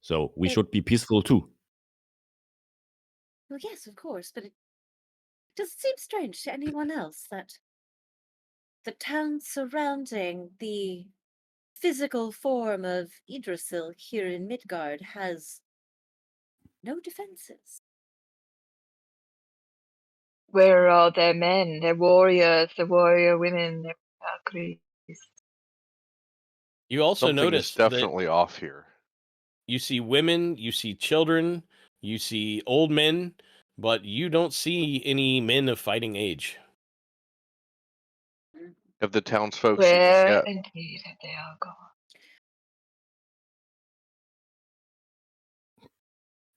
So we They- should be peaceful too. Well, yes, of course, but it does it seem strange to anyone else that the town surrounding the physical form of Yggdrasil here in Midgard has no defenses? Where are all their men, their warriors, their warrior women, their Valkyries? You also Something is notice that definitely off here. you see women, you see children, you see old men, but you don't see any men of fighting age. Have the townsfolk seen this Where yet? indeed have they all gone?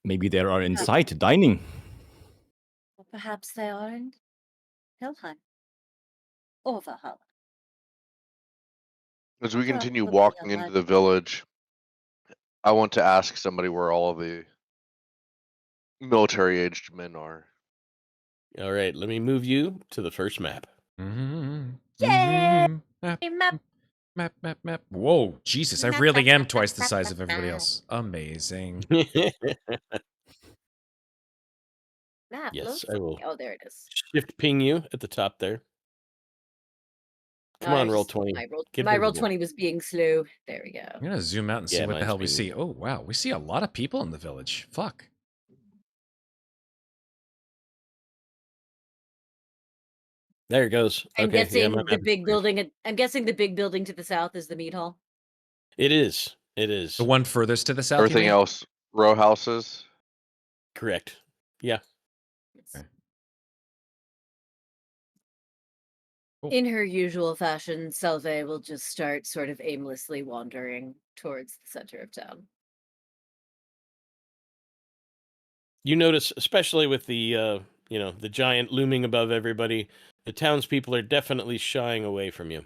Maybe they are inside dining. Or perhaps they are in Helheim or Valhalla. As we continue Probably walking into alive. the village, I want to ask somebody where all of the military-aged men are. All right, let me move you to the first map. Yay! Map, Map. map, map, map. Whoa, Jesus, I Map, really map, am map, twice the map, size map, of everybody map. else. Amazing. Map Yes, loads I for will. me. Oh, there it is. Shift ping you at the top there. Come No, I on, roll just- 20. My roll, Get my roll visible. 20 was being slow. There we go. I'm gonna zoom out and see Yeah, what the mine's hell we being- see. Oh wow, we see a lot of people in the village. Fuck. There it goes. I'm Okay, yeah, guessing my the map is big clear. building. I'm guessing the big building to the south is the meat hall. It is. It is. The one furthest to the south. you Everything mean? else, row houses. Correct. Yeah. Okay. Cool. In her usual fashion, Solveig will just start sort of aimlessly wandering towards the center of town. You notice, especially with the the giant looming above everybody, the townspeople are definitely shying away from you.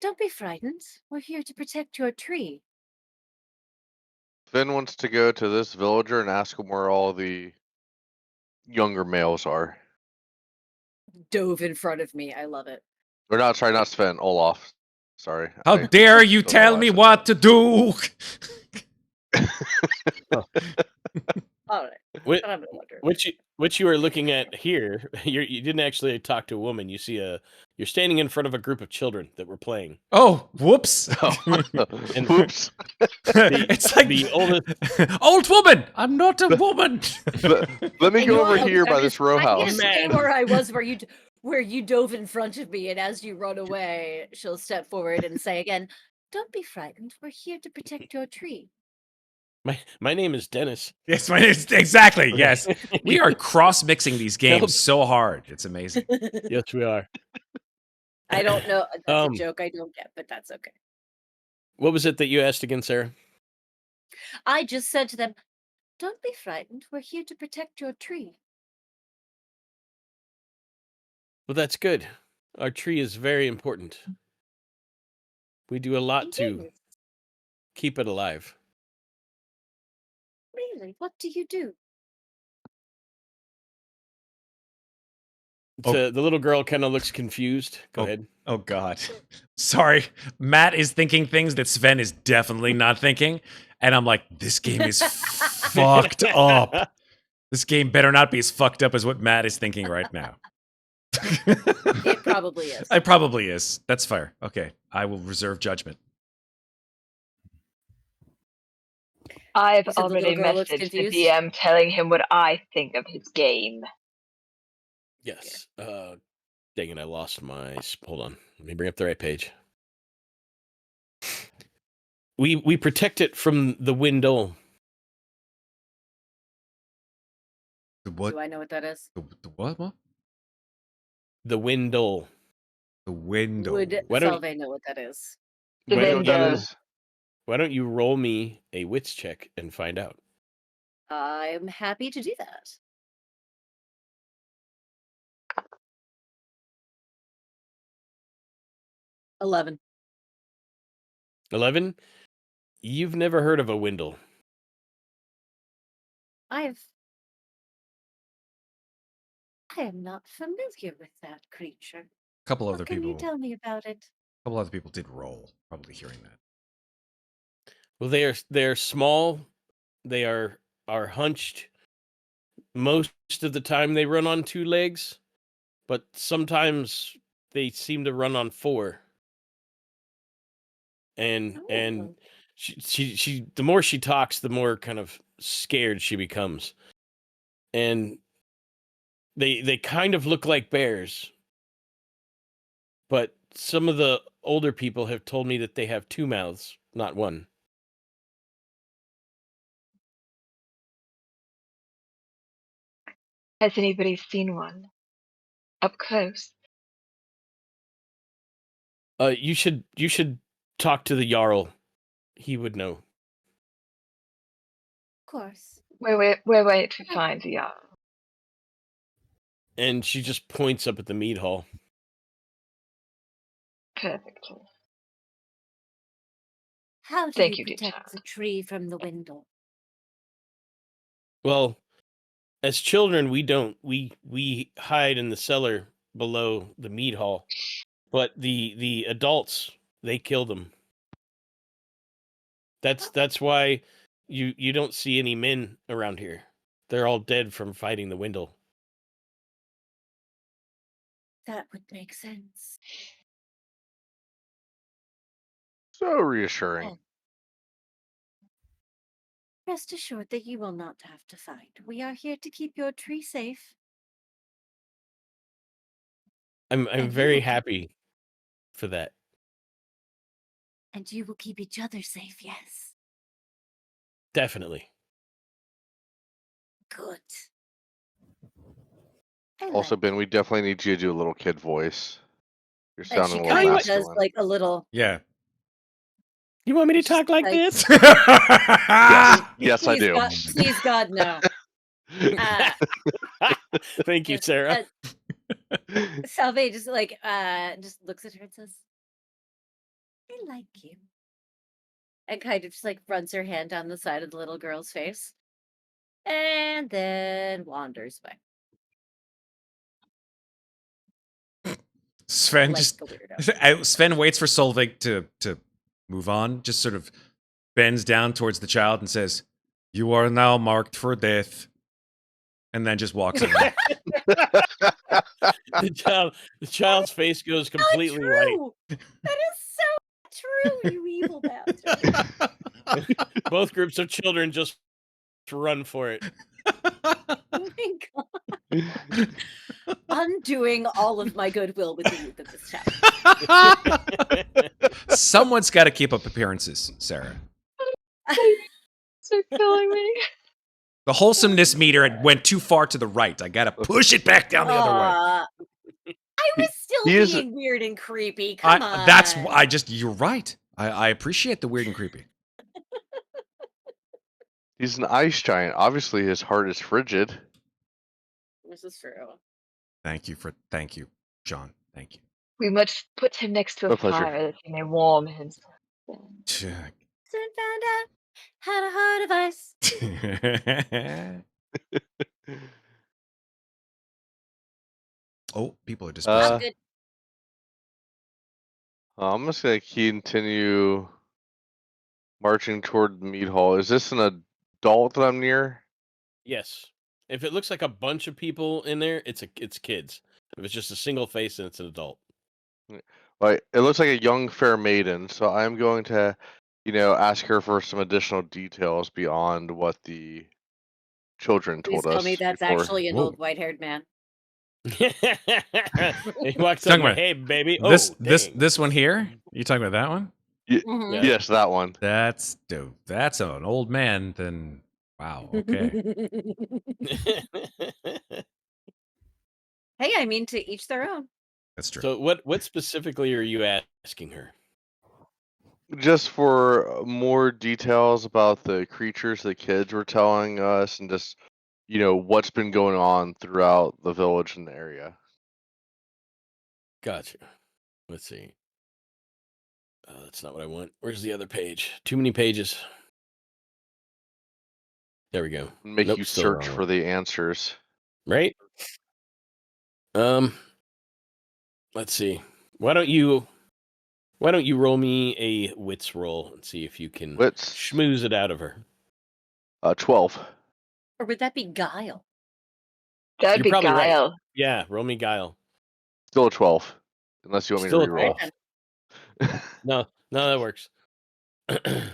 Don't be frightened. We're here to protect your tree. Sven wants to go to this villager and ask him where all the younger males are. Dove in front of me. I love it. Or not, sorry, not Sven, Olaf. Sorry. How I dare you don't know tell why I me said what to do? All right. What, But I'm gonna wonder. what you are looking at here, you didn't actually talk to a woman. You see you're standing in front of a group of children that were playing. Oh, whoops. And- Whoops. It's like the oldest. old woman. I'm not a woman. Let me And go you over all- here I'm by this just- row I'm gonna house. stay Man. where I was, where you dove in front of me, and as you run away, she'll step forward and say again, "Don't be frightened. We're here to protect your tree." My name is Dennis. Yes, exactly. Yes, we are cross mixing these games Nope. so hard. It's amazing. Yes, we are. I don't know. That's a Um, joke I don't get, but that's okay. What was it that you asked again, Sarah? I just said to them, "Don't be frightened. We're here to protect your tree." Well, that's good. Our tree is very important. We do a lot to Indeed. keep it alive. Really? What do you do? Oh. The little girl kind of looks confused. Go Oh. ahead. Oh God, sorry. Matt is thinking things that Sven is definitely not thinking, and I'm like, this game is fucked up. This game better not be as fucked up as what Matt is thinking right now. It probably is. It probably is. That's fair. Okay, I will reserve judgment. I've You said the little already girl looks messaged the confused? DM telling him what I think of his game. Yes. Dang it, I lost my. Hold on. Let me bring up the right page. We protect it from the window. The what? Do I know what that is? The what? What? The window. The window. Would Why don't- Solveig know what that is? The You know what that window. is? Why don't you roll me a wits check and find out? I'm happy to do that. 11. 11. You've never heard of a Windle. I am not familiar with that creature. A couple What other can you people. tell me about it? A couple other people did roll, probably hearing that. Well, they're small. They are hunched. Most of the time they run on 2 legs, but sometimes they seem to run on 4. And Oh, she the more she talks, the more kind of scared she becomes. And they kind of look like bears. But some of the older people have told me that they have 2 mouths, not 1. Has anybody seen one up close? You should talk to the Jarl. He would know. of course. Where to find the Jarl? And she just points up at the mead hall. Perfectly. How do Thank you you, dear protect the child. tree from the window? Well, as children, we hide in the cellar below the mead hall, but the adults, they kill them. That's why you don't see any men around here. They're all dead from fighting the Windle. That would make sense. So reassuring. Oh. Rest assured that you will not have to fight. We are here to keep your tree safe. I'm And you very will keep- happy for that. And you will keep each other safe, yes. Definitely. Good. I Also, like Ben, we definitely need you to do a little kid voice. You're And she sounding a little kind of does masculine. like a little. Yeah. You want me to It's just talk like like- this? Yes, I do. Please God, no. Thank you, Sarah. Solveig just like just looks at her and says, "I like you," and kind of just like runs her hand down the side of the little girl's face, and then wanders away Sven like just a weirdo. Sven waits for Solveig to move on, just sort of bends down towards the child and says, "You are now marked for death," and then just walks away. The child's face goes completely Not white. true. That is so true, you evil bastard. Both groups of children just run for it. Oh my God. Undoing all of my goodwill with the youth of this town. Someone's got to keep up appearances, Sarah. So killing me. The wholesomeness meter went too far to the right. I got to push it back down the other way. I was still He is- being weird and creepy. Come on. That's you're right. I appreciate the weird and creepy. He's an ice giant. Obviously, his heart is frigid. This is true. Thank you, John. Thank you. We must put him next to My a pleasure. fire that he may warm himself. Soon found out had a heart of ice. Oh, people are just. I'm good. I'm just gonna continue marching toward the meat hall. Is this an adult that I'm near? Yes. If it looks like a bunch of people in there, it's kids. If it's just a single face, then it's an adult. Like, it looks like a young fair maiden, so I'm going to, ask her for some additional details beyond what the children Please told us. tell me that's before. actually an Whoa. old white-haired man. He walks Talking up, about hey baby. this one here. You talking about that one? Mhm. Yeah. Yes, that one. That's dope. That's an old man. Then wow. Okay. Hey, I mean, to each their own. That's true. So what specifically are you asking her? Just for more details about the creatures the kids were telling us, and just what's been going on throughout the village and the area. Gotcha. Let's see. That's not what I want. Where's the other page? Too many pages. There we go. Make Nope, you still the search wrong for one. the answers. Right? Let's see. Why don't you roll me a wits roll and see if you can Wits. schmooze it out of her? 12. Or would that be guile? That'd You're be probably right. guile. Yeah, roll me guile. Still a 12. Unless you want me Still a to reroll. 12. No, that works. I try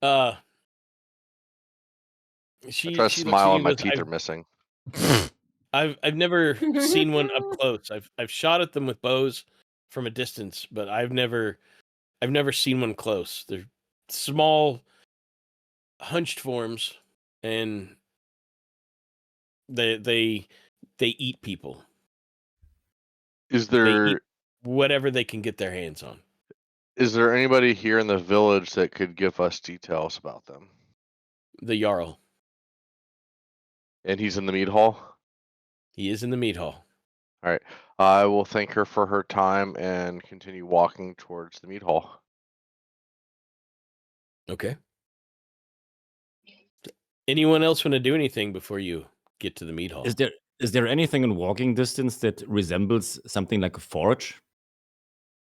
to she looks at smile you and my and goes, teeth are missing. I've never seen one up close. I've shot at them with bows from a distance, but I've never seen one close. They're small, hunched forms, and they eat people. Is They there eat whatever they can get their hands on. is there anybody here in the village that could give us details about them? The Jarl. And he's in the mead hall? He is in the meat hall. All right. I will thank her for her time and continue walking towards the mead hall. Okay. Anyone else want to do anything before you get to the meat hall? Is there anything in walking distance that resembles something like a forge?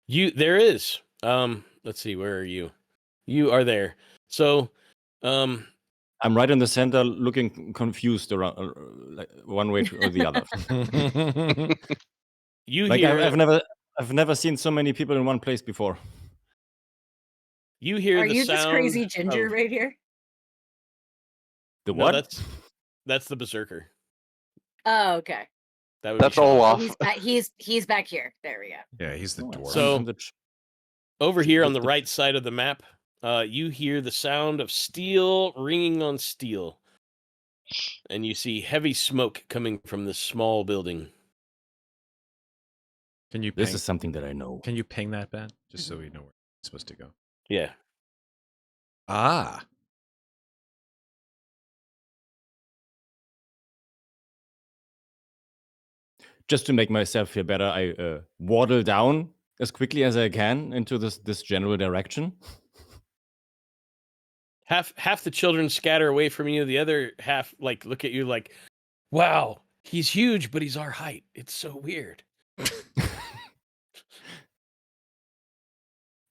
There is. Let's see, where are you? You are there. So, I'm right in the center, looking confused around, like one way or the other. you Like hear I've never seen so many people in one place before. you hear Are the you sound this crazy ginger of- right here? The No, what? that's the berserker. Oh, okay. That would That's be Sean. Olaf. He's back here. There we go. Yeah, he's the dwarf. So- I'm the Over here on the the- right side of the map, you hear the sound of steel ringing on steel. And you see heavy smoke coming from this small building. Can you This ping, is something that I know. can you ping that, Ben? Just so we know where it's supposed to go. Yeah. Ah. Just to make myself feel better, I waddle down as quickly as I can into this general direction. Half the children scatter away from you. The other half look at you like, wow, he's huge, but he's our height. It's so weird.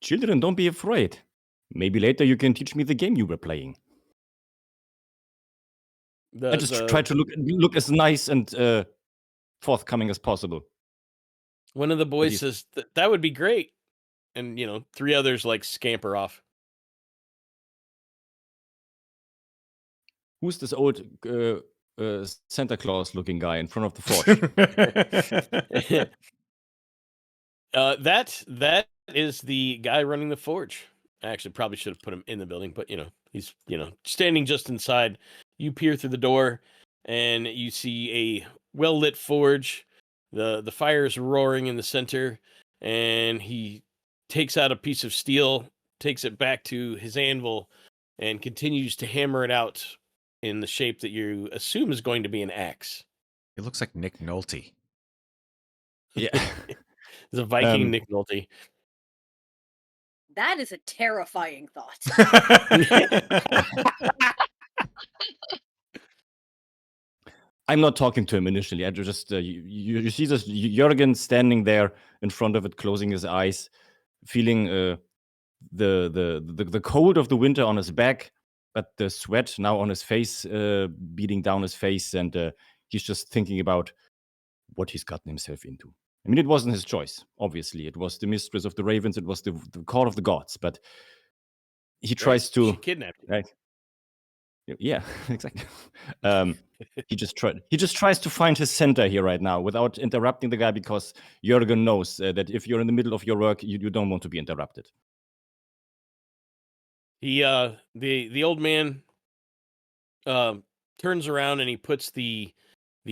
Children, don't be afraid. Maybe later you can teach me the game you were playing. I just try to look as nice and forthcoming as possible. One of the boys he's- says that would be great, and three others scamper off. Who's this old Santa Claus looking guy in front of the forge? That is the guy running the forge. I actually probably should have put him in the building, but he's standing just inside. You peer through the door, and you see a well lit forge. The fire is roaring in the center, and he takes out a piece of steel, takes it back to his anvil, and continues to hammer it out in the shape that you assume is going to be an axe. It looks like Nick Nolte. Yeah. It's a Viking Nick Nolte. That is a terrifying thought. I'm not talking to him initially. I just you see this Jorgen standing there in front of it, closing his eyes, feeling the cold of the winter on his back, but the sweat now on his face, beating down his face, and he's just thinking about what he's gotten himself into. I mean, it wasn't his choice. Obviously, it was the mistress of the ravens. It was the court of the gods. But he tries She to. kidnapped you. Right. Yeah, exactly. He just tries to find his center here right now without interrupting the guy, because Jorgen knows that if you're in the middle of your work, you don't want to be interrupted. He the old man turns around and he puts the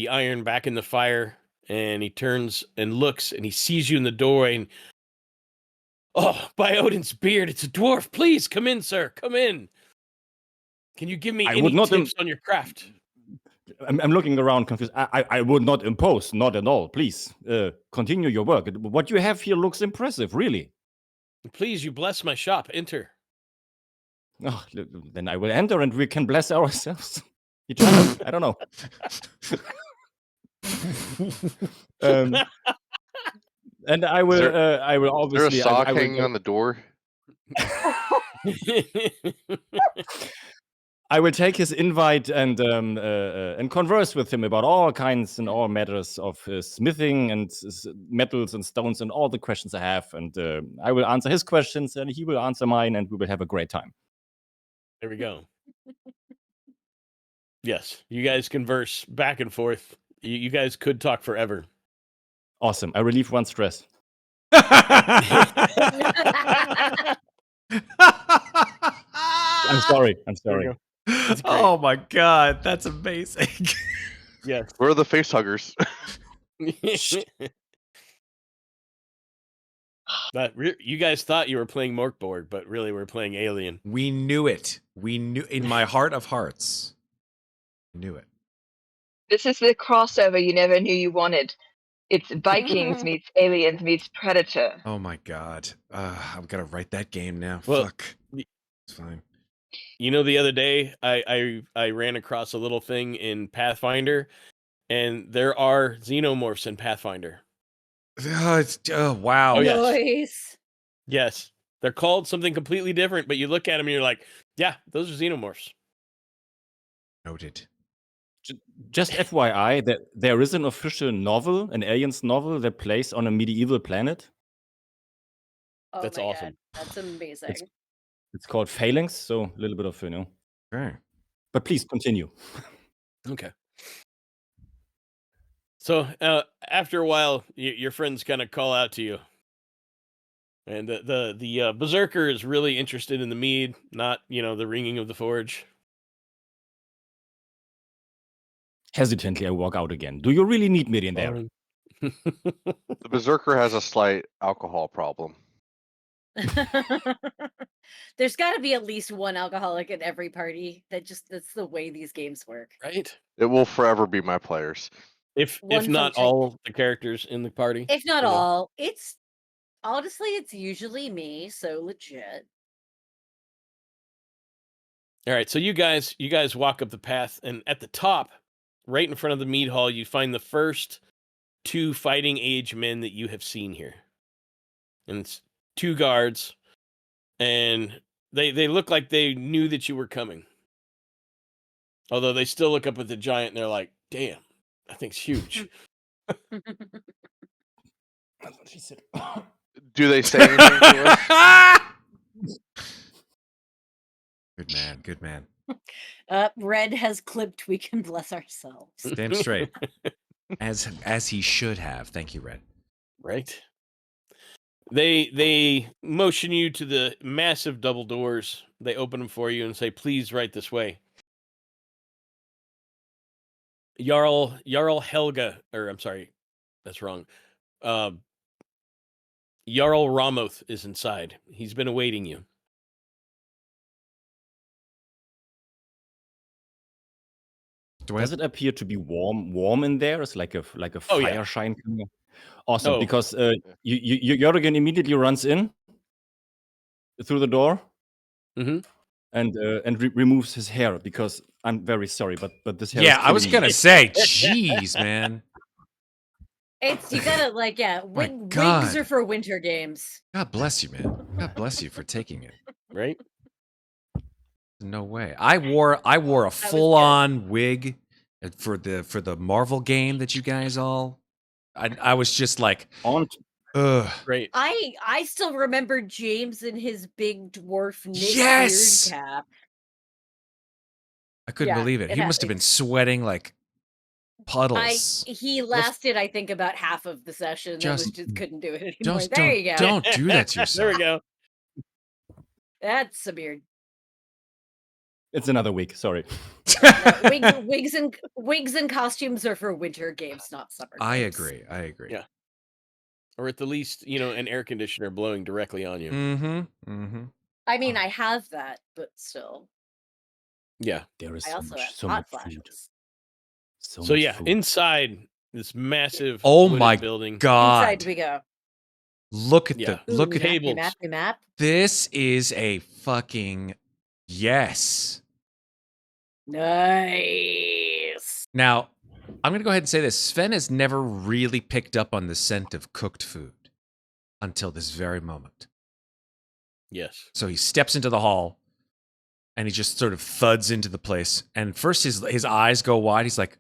iron back in the fire, and he turns and looks, and he sees you in the doorway, and oh, by Odin's beard, it's a dwarf. Please come in, sir. Come in. Can you give me any tips on your craft? I'm looking around confused. I would not impose, not at all. Please continue your work. What you have here looks impressive, really. Please, you bless my shop. Enter. Oh, then I will enter and we can bless ourselves. Each other. I don't know. And I will. I will Is there a obviously. sock I will hanging go, on the door? I will take his invite and converse with him about all kinds and all matters of smithing and metals and stones and all the questions I have. And I will answer his questions and he will answer mine, and we will have a great time. There we go. Yes, you guys converse back and forth. You guys could talk forever. Awesome. I relieve one stress. I'm sorry. I'm There we sorry. go. That's great. Oh my god, that's amazing. Yes. Where are the face huggers? You guys thought you were playing BORG, but really we're playing Alien. We knew it. We knew in my heart of hearts. Knew it. This is the crossover you never knew you wanted. It's Vikings meets Aliens meets Predator. Oh my god. I'm gonna write that game now. Well, Fuck. It's fine. You know, the other day I ran across a little thing in Pathfinder, and there are xenomorphs in Pathfinder. Wow. Oh, yes. Nice. Yes. They're called something completely different, but you look at them and you're like, yeah, those are xenomorphs. Noted. Just FYI, there is an official novel, an aliens novel that plays on a medieval planet. Oh That's my awesome. God. That's amazing. It's called Phalanx, so a little bit of, Okay. But please continue. Okay. So after a while, your friends kind of call out to you. And the Berserker is really interested in the mead, not, the ringing of the forge. Hesitantly, I walk out again. Do you really need me in there? The Berserker has a slight alcohol problem. There's got to be at least one alcoholic in every party. That's the way these games work. Right? It will forever be my players. If One not function- all the characters in the party. If not you know? all, it's honestly it's usually me, so legit. All right, so you guys walk up the path, and at the top, right in front of the mead hall, you find the first 2 fighting age men that you have seen here. And it's 2 guards, and they look like they knew that you were coming. Although they still look up at the giant and they're like, damn, that thing's huge. That's what she said. Do they say anything to us? Good man. Red has clipped. We can bless ourselves. Damn straight. As he should have. Thank you, Red. Right? They motion you to the massive double doors. They open them for you and say, please, right this way. Jarl Helga, or I'm sorry, that's wrong. Jarl Ramoth is inside. He's been awaiting you. Does it appear to be warm in there? It's like a Oh, yeah. fire shine coming up? Awesome, Oh. because Jorgen immediately runs in through the door Mhm. and removes his hair, because I'm very sorry, but this hair is Yeah, I was killing me. gonna say, jeez, man. It's you gotta My wigs God. are for winter games. God bless you, man. God bless you for taking it. Right? No way. I wore a full on wig for the Marvel game that you guys all. I was just like, On ugh. Great. I still remember James in his big dwarf knit Yes! beard cap. I couldn't Yeah, believe it. it He must have been sweating like puddles. He lasted, I think, about half of the session. Just- Just couldn't do it anymore. Just There you go. don't do that to There yourself. we go. That's a beard. It's another week. Sorry. No, wigs and costumes are for winter games, not summer. I games. agree. Yeah. Or at the least, an air conditioner blowing directly on you. Mm-hmm. Mm-hmm. I mean, I have that, but still, Yeah. There is I so also much, have so hot much food. flashes. So So much yeah, food. inside this massive Oh wooden my building. God. Inside we go. Look at Yeah. the look Ooh, at tables. New map. this is a fucking yes. Nice. Now, I'm gonna go ahead and say this. Sven has never really picked up on the scent of cooked food until this very moment. Yes. So he steps into the hall and he just sort of thuds into the place. And first his eyes go wide. He's like,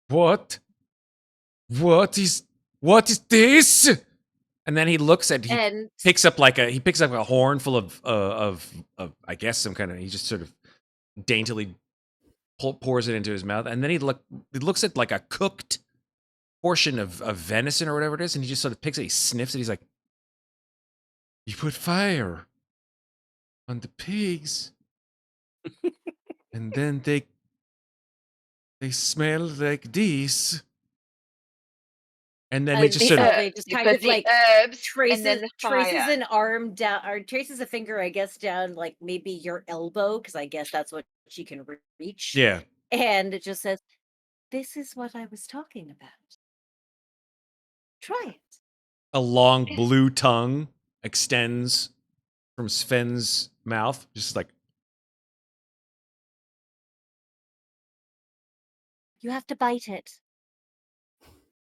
What? What is this? And then he looks at And picks up like a horn full of I guess some kind of, he just sort of daintily pours it into his mouth, and then he looks at like a cooked portion of venison or whatever it is, and he just sort of picks it, he sniffs it, he's like, you put fire on the pigs and then they smell like this. And then he just sort of Solveig just You kind put of the like herbs and traces then the traces fire. an arm down, or traces a finger, I guess, down like maybe your elbow, because I guess that's what she can reach. yeah. And it just says, "This is what I was talking about. Try it." A long blue tongue extends from Sven's mouth, just like, You have to bite it.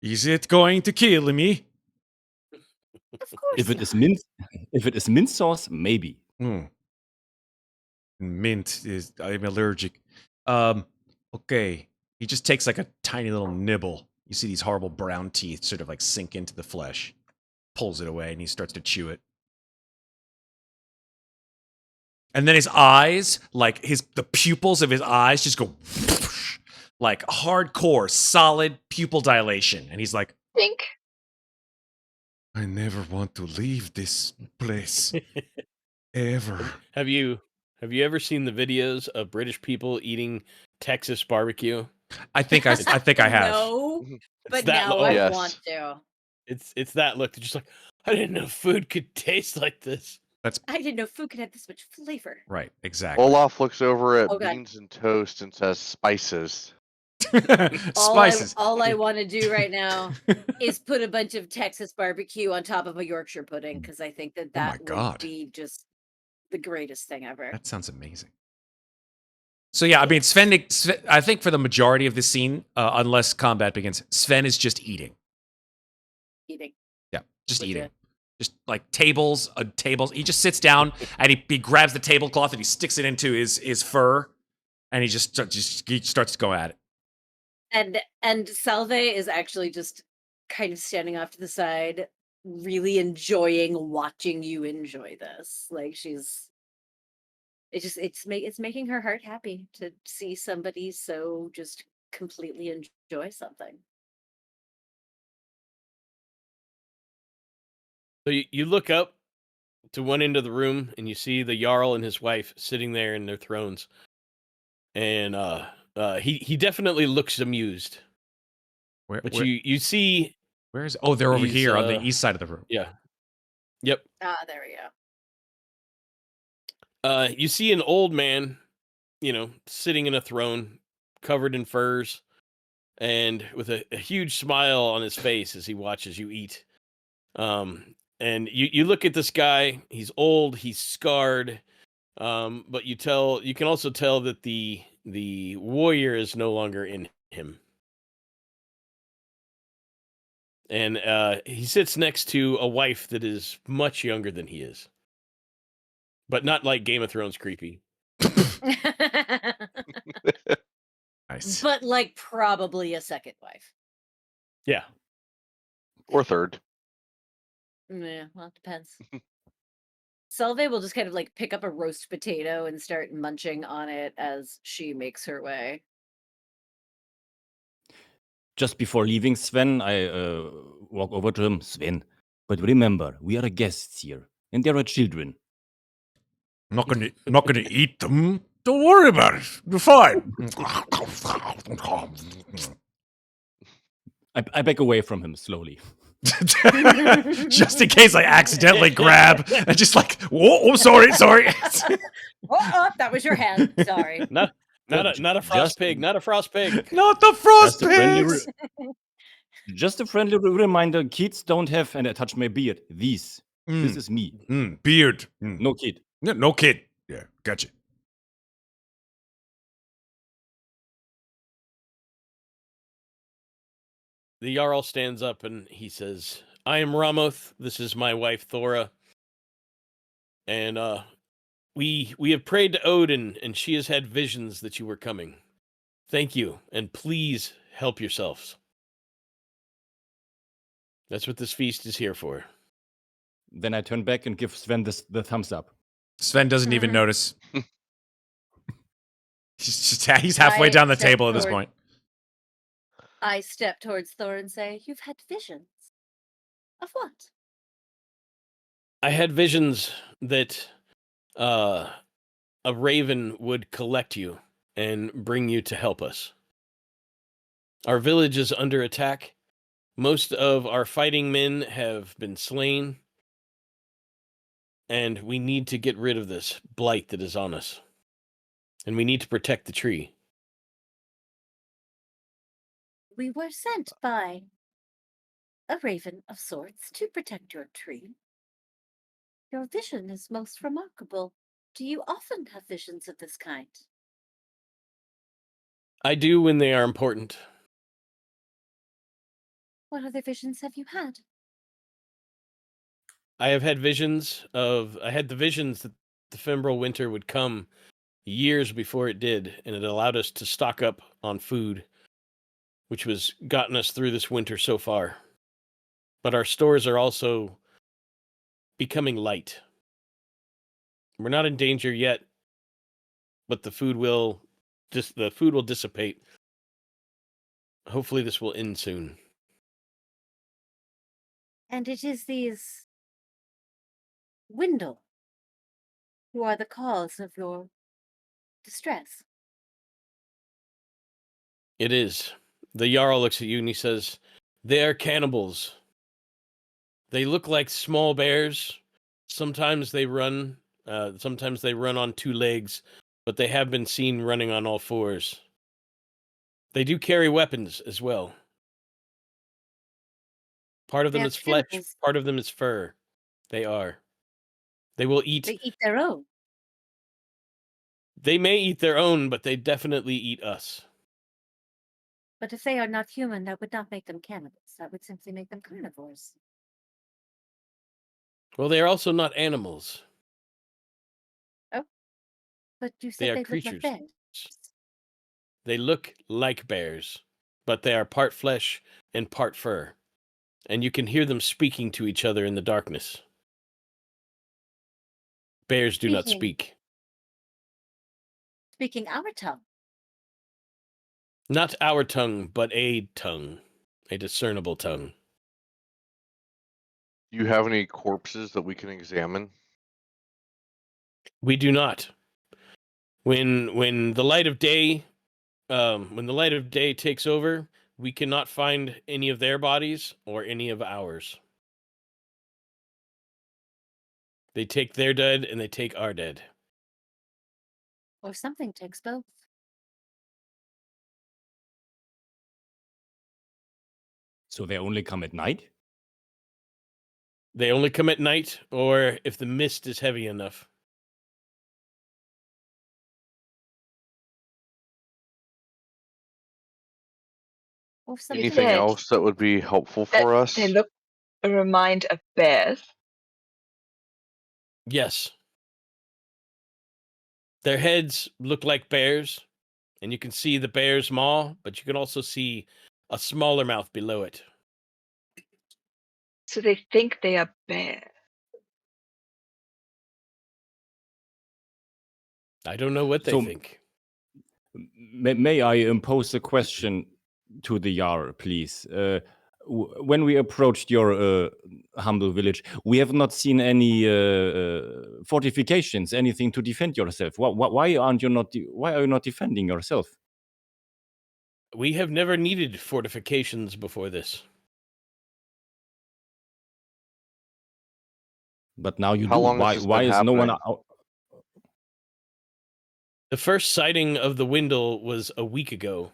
is it going to kill me? Of course. If it not. is mint, if it is mint sauce, maybe. Mint is, I'm allergic. Okay. He just takes like a tiny little nibble. You see these horrible brown teeth sort of like sink into the flesh. Pulls it away and he starts to chew it. And then his eyes, like the pupils of his eyes just go like hardcore, solid pupil dilation. And he's like, Think. I never want to leave this place. Ever. Have you ever seen the videos of British people eating Texas barbecue? I think I have. No, but that now look. I Yes. want to. It's that look. They're just like, I didn't know food could taste like this. I didn't know food could have this much flavor. Right, exactly. Olaf looks over at Oh, God. beans and toast and says spices. Spices. All I want to do right now is put a bunch of Texas barbecue on top of a Yorkshire pudding, because I think that Oh my that would God. be just the greatest thing ever. That sounds amazing. So yeah, I mean, Sven, I think for the majority of this scene, unless combat begins, Sven is just eating. Eating. Yeah, just eating. Legit. Just like tables. He just sits down and he grabs the tablecloth and he sticks it into his fur, and he starts to go at it. And Solveig is actually just kind of standing off to the side, really enjoying watching you enjoy this. Like it's making her heart happy to see somebody so just completely enjoy something. So you look up to one end of the room and you see the Jarl and his wife sitting there in their thrones, and he definitely looks amused. But you see, where is? Oh, they're over he's, here on the east side of the room. yeah, yep. There we go. You see an old man, sitting in a throne, covered in furs, and with a huge smile on his face as he watches you eat. And you look at this guy. He's old. He's scarred. But you can also tell that the warrior is no longer in him. And he sits next to a wife that is much younger than he is, but not like Game of Thrones creepy. Nice. But like probably a second wife. Yeah. Or third. Yeah, well, it depends. Solveig will just kind of like pick up a roast potato and start munching on it as she makes her way. Just before leaving Sven, I walk over to him. Sven, but remember, we are guests here, and there are children. I'm not gonna eat them. Don't worry about it. You're fine. I back away from him slowly. Just in case I accidentally grab and just like, whoa, sorry. Oh, that was your hand. Sorry. Not a frost pig. Not a frost pig. Not the frost Just a friendly pigs. Just a friendly reminder: kids don't have, and I touch my beard. These. This is me. Beard. No kid. No kid. Yeah, gotcha. The Jarl stands up and he says, I am Ramoth. This is my wife, Thora. And we have prayed to Odin, and she has had visions that you were coming. Thank you, and please help yourselves. That's what this feast is here for. Then I turn back and give Sven the thumbs up. Sven doesn't even notice. He's halfway down the table at this point. I step towards Thor and say, "You've had visions. Of what?" I had visions that a raven would collect you and bring you to help us. Our village is under attack. Most of our fighting men have been slain. And we need to get rid of this blight that is on us. And we need to protect the tree. We were sent by a raven of sorts to protect your tree. Your vision is most remarkable. Do you often have visions of this kind? I do when they are important. What other visions have you had? I have had visions of... I had the visions that the Fimbral winter would come years before it did, and it allowed us to stock up on food, which was gotten us through this winter so far. But our stores are also becoming light. We're not in danger yet, but the food will dissipate. Hopefully this will end soon. And it is these Windle who are the cause of your distress. It is. The Jarl looks at you and he says, they are cannibals. They look like small bears. Sometimes they run on two legs, but they have been seen running on all fours. They do carry weapons as well. Part of them is flesh, part of them is fur. They are. They will eat. They eat their own. They may eat their own, but they definitely eat us. But if they are not human, that would not make them cannibals. That would simply make them carnivores. Well, they are also not animals. Oh, but you said They are they creatures. look like bears. They look like bears, but they are part flesh and part fur. And you can hear them speaking to each other in the darkness. Bears do not speak. Speaking our tongue. Not our tongue, but a tongue. A discernible tongue. Do you have any corpses that we can examine? We do not. When the light of day takes over, we cannot find any of their bodies or any of ours. They take their dead and they take our dead. Or something takes both. So they only come at night? They only come at night, or if the mist is heavy enough. Anything else that would be helpful for us? They look a remind of bears. Yes. Their heads look like bears, and you can see the bear's maw, but you can also see a smaller mouth below it. So they think they are bears. I don't know what they think. May I impose a question to the Jarl, please? When we approached your humble village, we have not seen any fortifications, anything to defend yourself. Why are you not defending yourself? We have never needed fortifications before this. But now you How do. long has this Why been is no one happening? out? The first sighting of the Windle was a week ago.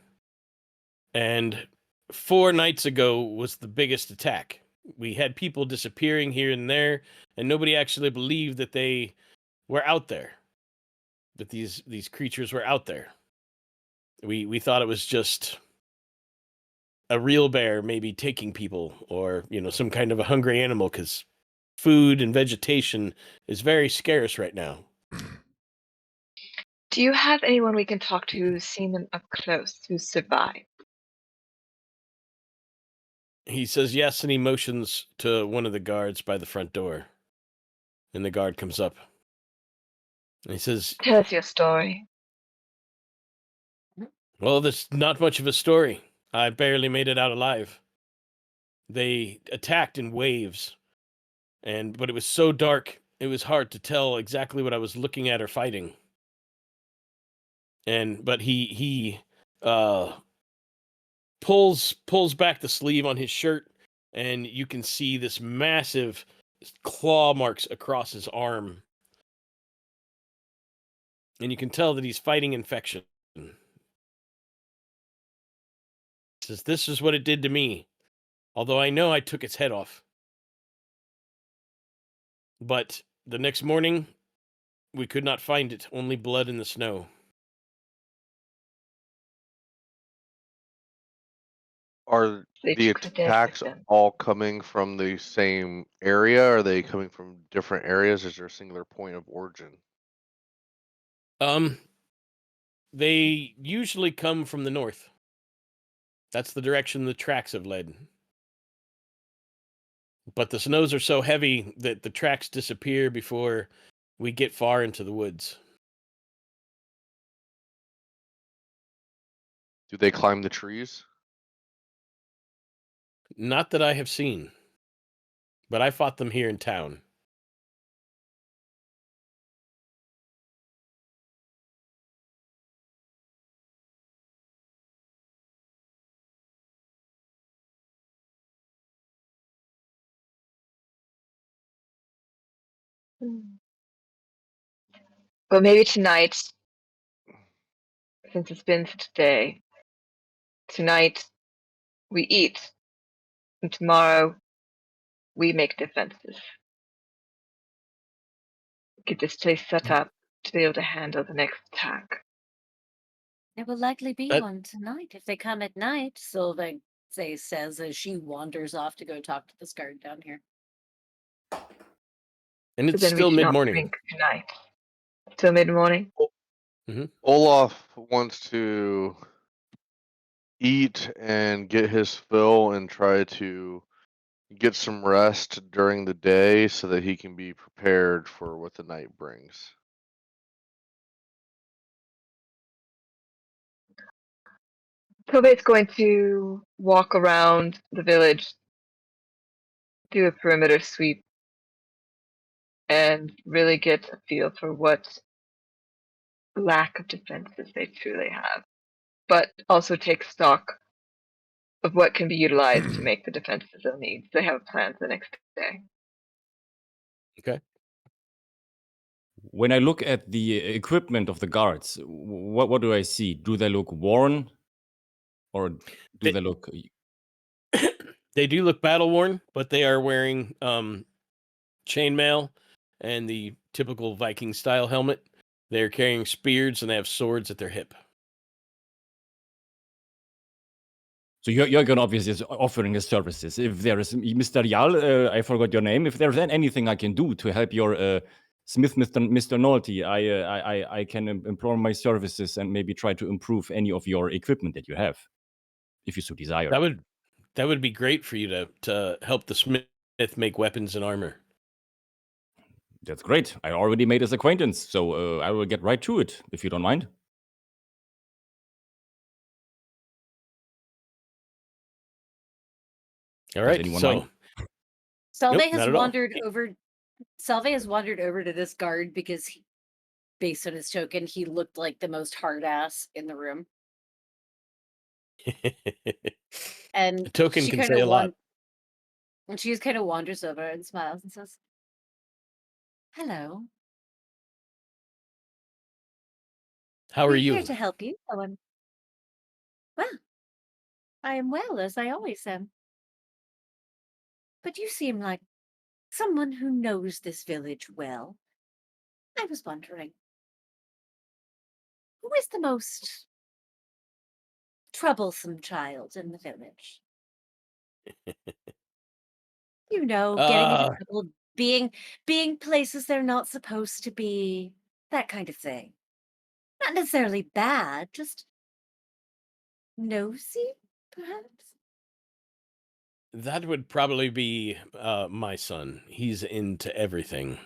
And 4 nights ago was the biggest attack. We had people disappearing here and there, and nobody actually believed that they were out there. That these creatures were out there. We thought it was just a real bear maybe taking people, or some kind of a hungry animal, because food and vegetation is very scarce right now. Do you have anyone we can talk to who's seen them up close, who survived? He says yes, and he motions to one of the guards by the front door. And the guard comes up. And he says, Tell us your story. well, there's not much of a story. I barely made it out alive. They attacked in waves. But it was so dark, it was hard to tell exactly what I was looking at or fighting. But he pulls back the sleeve on his shirt, and you can see this massive claw marks across his arm. And you can tell that he's fighting infection. He says, this is what it did to me. Although I know I took its head off. But the next morning, we could not find it, only blood in the snow. Are They the took the dead attacks with them. all coming from the same area? Are they coming from different areas? Is there a singular point of origin? They usually come from the north. That's the direction the tracks have led. But the snows are so heavy that the tracks disappear before we get far into the woods. Do they climb the trees? Not that I have seen. But I fought them here in town. But maybe tonight, since it's been such a day, tonight we eat, and tomorrow we make defenses. Get this place set up to be able to handle the next attack. There will likely be That- one tonight if they come at night, Solveig says as she wanders off to go talk to this guard down here. And So it's then we still do not mid-morning. drink tonight. Till mid-morning? Olaf wants to eat and get his fill and try to get some rest during the day so that he can be prepared for what the night brings. Tove's going to walk around the village, do a perimeter sweep, and really get a feel for what lack of defenses they truly have, but also take stock of what can be utilized to make the defenses they'll need. They have plans the next day. Okay. When I look at the equipment of the guards, what do I see? Do they look worn, or do They- they look? They do look battle-worn, but they are wearing chainmail and the typical Viking-style helmet. They're carrying spears, and they have swords at their hip. So Jorgen obviously is offering his services. If there is Mr. Jarl, I forgot your name. If there's anything I can do to help your Smith, Mr. Nolte, I can implore my services and maybe try to improve any of your equipment that you have, if you so desire. That would be great for you to help the smith make weapons and armor. That's great. I already made his acquaintance, so I will get right to it, if you don't mind. All Does right, anyone so mind? Salve Nope, not at all. Salve has wandered over to this guard because based on his token, he looked like the most hard ass in the room. And a token she can kinda say a lot. And she just kind of wanders over and smiles and says, "Hello. How are We're you? here to help you. Well, I am well, as I always am. But you seem like someone who knows this village well. I was wondering, who is the most troublesome child in the village? You know, getting into Uh, trouble, being places they're not supposed to be, that kind of thing. Not necessarily bad, just nosy, perhaps? that would probably be my son. He's into everything.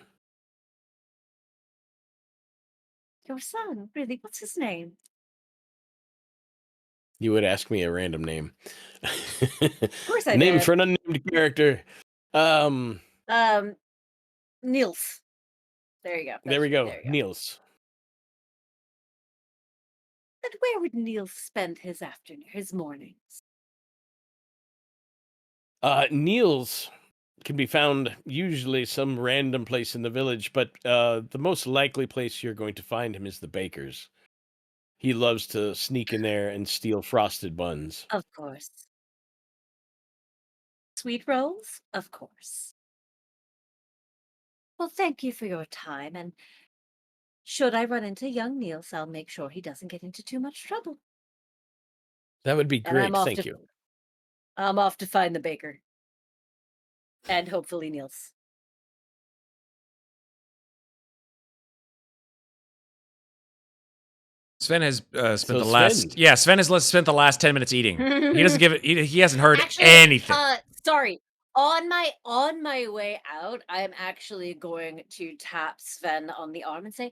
Your son, really? What's his name? You would ask me a random name. Of course I Name did. for an unnamed character. Niels. There you go. There we go. There you go. Niels. And where would Niels spend his mornings? Niels can be found usually some random place in the village, but the most likely place you're going to find him is the baker's. He loves to sneak in there and steal frosted buns. Of course. Sweet rolls? Of course. Well, thank you for your time, and should I run into young Niels, I'll make sure he doesn't get into too much trouble. That would be And great. Thank you. I'm off to find the baker. And hopefully Niels. Sven has spent So the last. Sven- Yeah, Sven has spent the last 10 minutes eating. He doesn't give it. He hasn't heard Actually, anything. Sorry. On my way out, I am actually going to tap Sven on the arm and say,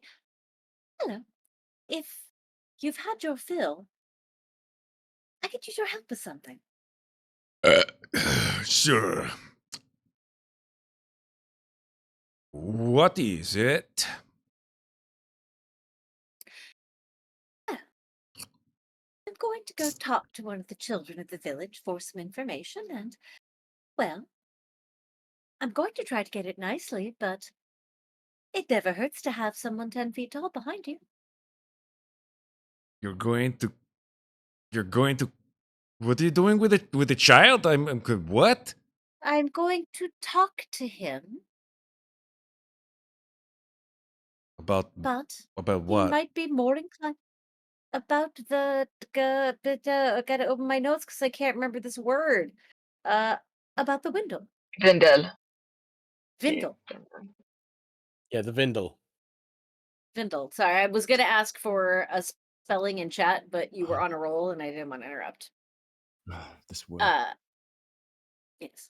"Hello. If you've had your fill, I could use your help with something." Sure. What is it? I'm going to go talk to one of the children of the village for some information, and, well, I'm going to try to get it nicely, but it never hurts to have someone 10 feet tall behind you. You're going to. What are you doing with the child? I'm good. What? I'm going to talk to him, About but about he what? might be more inclined about I gotta open my notes because I can't remember this word. About the window. Vindel. Vindel. Yeah, the Vindel. Vindel. Sorry, I was gonna ask for a spelling in chat, but you were on a roll and I didn't want to interrupt. This word. Yes.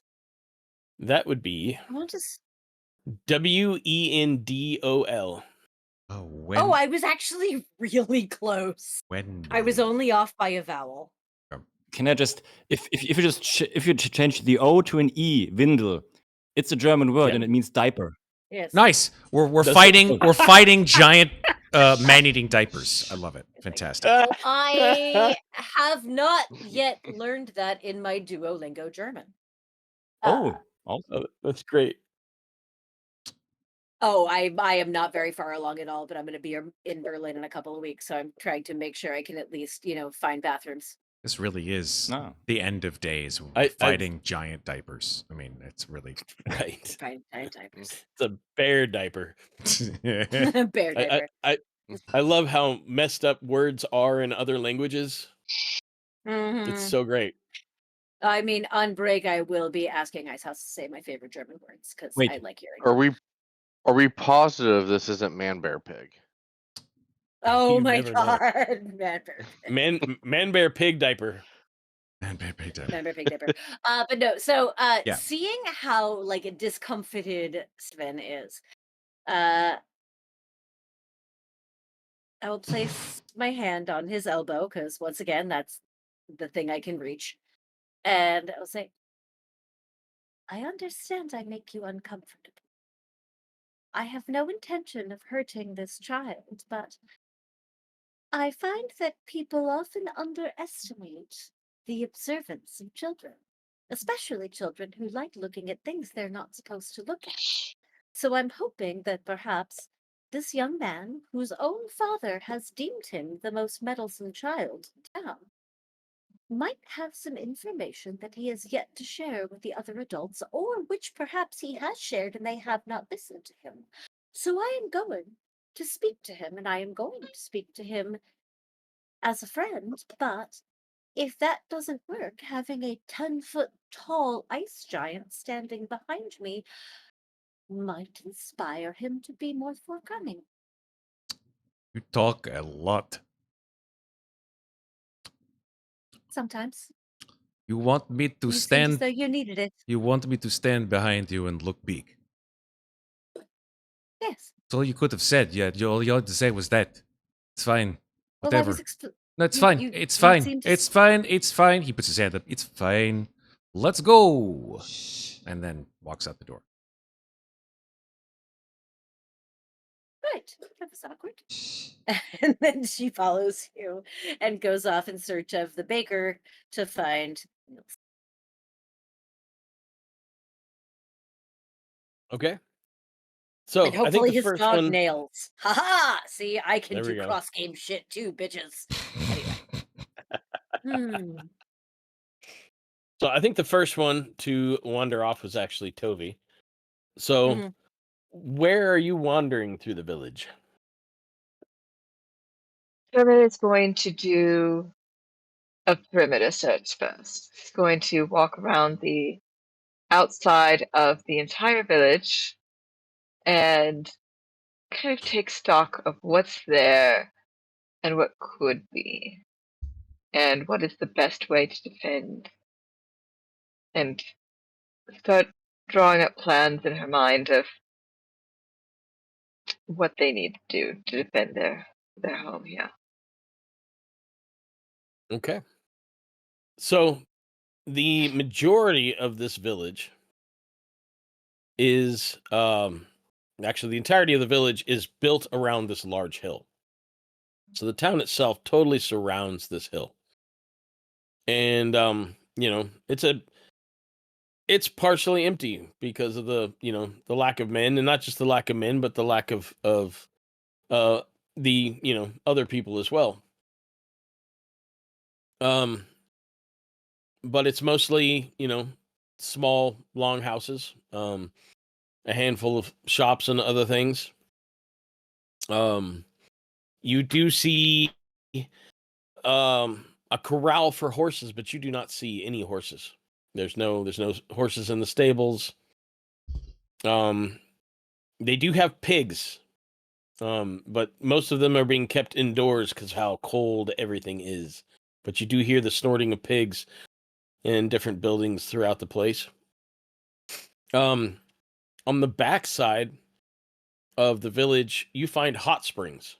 That would be I want to. Wendol. Oh, when? Oh, I was actually really close. When? I was only off by a vowel. Can I just if you change the O to an E, Windel, it's a German word Yeah. and it means diaper. Yes. Nice. We're That's fighting. what- We're fighting giant man-eating diapers. I love it. Fantastic. I have not yet learned that in my Duolingo German. Also. Oh, that's great. I am not very far along at all, but I'm going to be in Berlin in a couple of weeks, so I'm trying to make sure I can at least, find bathrooms. This really is Ah. the end of days. I've- Fighting giant diapers. I mean, it's really. Right. Find diapers. It's a bear diaper. Bear diaper. I love how messed up words are in other languages. Mhm. It's so great. I mean, on break, I will be asking Ice House to say my favorite German words because Wait. I like hearing. Are we positive this isn't man bear pig? Oh You my never know. god, Man bear pig diaper. Man, big diaper. Remember Big Dipper. But no, so Yeah. seeing how like discomfited Sven is, I will place my hand on his elbow because once again, that's the thing I can reach, and I'll say, "I understand I make you uncomfortable. I have no intention of hurting this child, but I find that people often underestimate the observance of children, especially children who like looking at things they're not supposed to look at. So I'm hoping that perhaps this young man, whose own father has deemed him the most meddlesome child in town, might have some information that he has yet to share with the other adults, or which perhaps he has shared and they have not listened to him. So I am going to speak to him, and I am going to speak to him as a friend, but if that doesn't work, having a 10-foot tall ice giant standing behind me might inspire him to be more forthcoming. You talk a lot. Sometimes. You want me to You seemed as stand. though you needed it. You want me to stand behind you and look big. Yes. That's all you could have said. Yeah, all you had to say was that. It's fine. Well, I Whatever. was No, it's you, fine. you, It's you fine. seemed to It's fine. It's fine. He puts his hand up. It's fine. Let's go. And then walks out the door. Right. That was awkward. And then she follows you and goes off in search of the baker to find meals. Okay. So And I think hopefully the his first dog one. nails. Ha! See, I can There we do go. cross game shit too, bitches. Anyway. So I think the first one to wander off was actually Tove. So Mhm. where are you wandering through the village? Sherman is going to do a perimeter search first. He's going to walk around the outside of the entire village and kind of take stock of what's there and what could be, and what is the best way to defend, and start drawing up plans in her mind of what they need to do to defend their home here. Okay. So the majority of this village is actually the entirety of the village is built around this large hill. So the town itself totally surrounds this hill. And it's partially empty because of the lack of men, and not just the lack of men, but the lack of uh the other people as well. But it's mostly small long houses, a handful of shops and other things. You do see a corral for horses, but you do not see any horses. There's no horses in the stables. They do have pigs, but most of them are being kept indoors because how cold everything is. But you do hear the snorting of pigs in different buildings throughout the place. On the backside of the village, you find hot springs,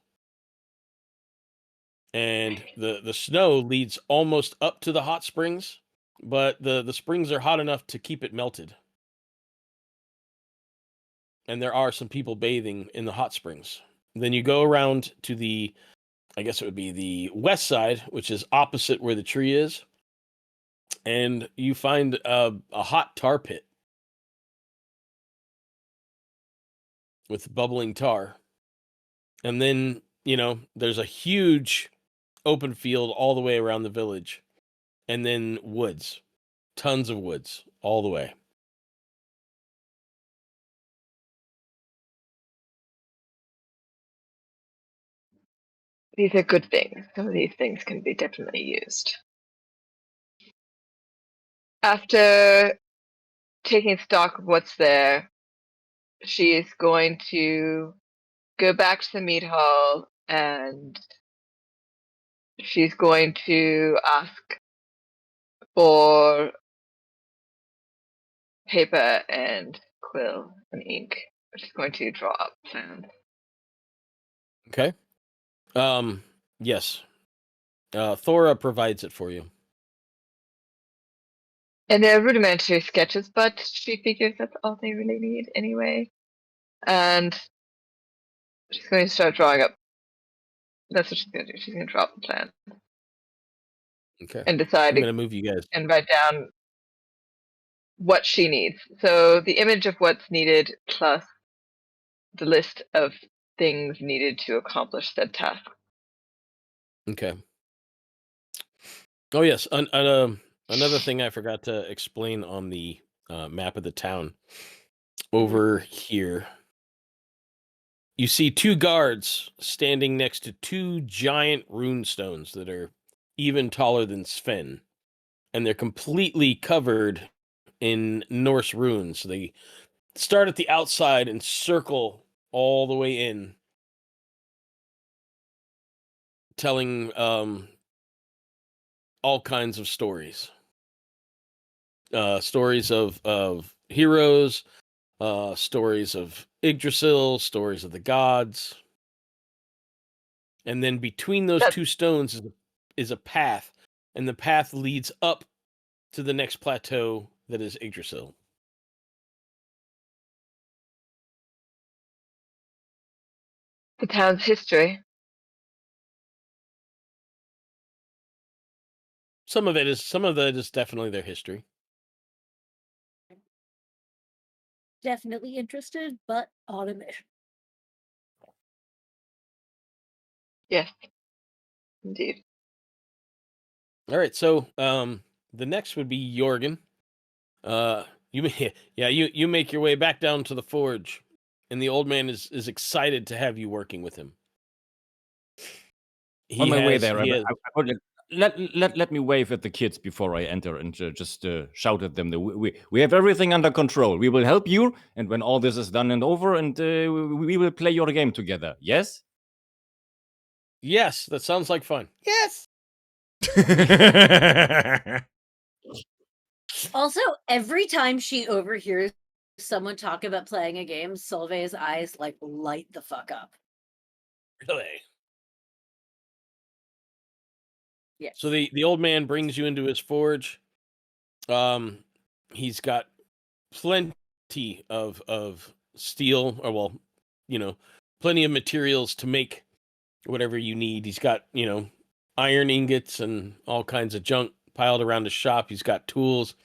and the snow leads almost up to the hot springs, but the springs are hot enough to keep it melted. And there are some people bathing in the hot springs. Then you go around to the, I guess it would be the west side, which is opposite where the tree is, and you find a hot tar pit with bubbling tar. And then, there's a huge open field all the way around the village, and then woods, tons of woods all the way. These are good things. Some of these things can be definitely used. After taking stock of what's there, she is going to go back to the meat hall, and she's going to ask for paper and quill and ink. She's going to draw up plans. Okay. Yes. Thora provides it for you. And they're rudimentary sketches, but she figures that's all they really need anyway. And she's going to start drawing up. That's what she's going to do. She's going to draw up the plan Okay. and I'm decide going to move you guys. and write down what she needs. So the image of what's needed plus the list of things needed to accomplish said task. Okay. Oh yes, another thing I forgot to explain on the map of the town. Over here, you see two guards standing next to two giant rune stones that are even taller than Sven, and they're completely covered in Norse runes. They start at the outside and circle all the way in, telling all kinds of stories. Stories of heroes, stories of Yggdrasil, stories of the gods. And then between those That- two stones is a path, and the path leads up to the next plateau that is Yggdrasil. The town's history. Some of that is definitely their history. Definitely interested, but on a mission. Yes, indeed. All right, so the next would be Jorgen. You make your way back down to the forge, and the old man is excited to have you working with him. On my way there, he I has- would let me wave at the kids before I enter and just shout at them that we have everything under control. We will help you, and when all this is done and over, and we will play your game together. Yes. Yes, that sounds like fun. Yes. Also, every time she overhears someone talk about playing a game, Solveig's eyes like light the fuck up. Really? Yeah. So the old man brings you into his forge. He's got plenty of steel, or well, plenty of materials to make whatever you need. He's got, iron ingots and all kinds of junk piled around his shop. He's got tools.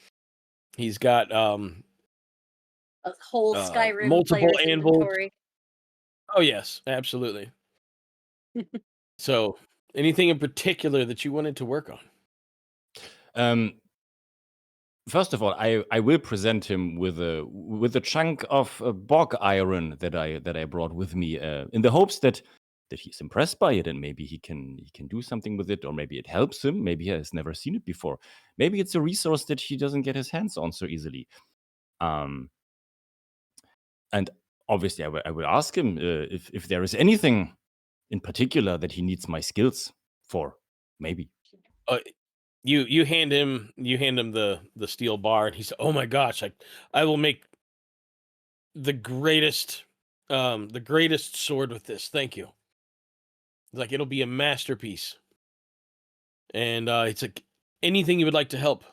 He's got A whole Skyrim multiple player's anvils. inventory. Oh yes, absolutely. So, anything in particular that you wanted to work on? First of all, I will present him with a chunk of BORG iron that I brought with me, in the hopes that he's impressed by it and maybe he can do something with it, or maybe it helps him. Maybe he has never seen it before. Maybe it's a resource that he doesn't get his hands on so easily. And obviously, I will ask him if there is anything in particular that he needs my skills for. Maybe. You hand him the steel bar, and he said, "Oh my gosh, I will make the greatest sword with this. Thank you." Like, it'll be a masterpiece. And it's like, anything you would like to help.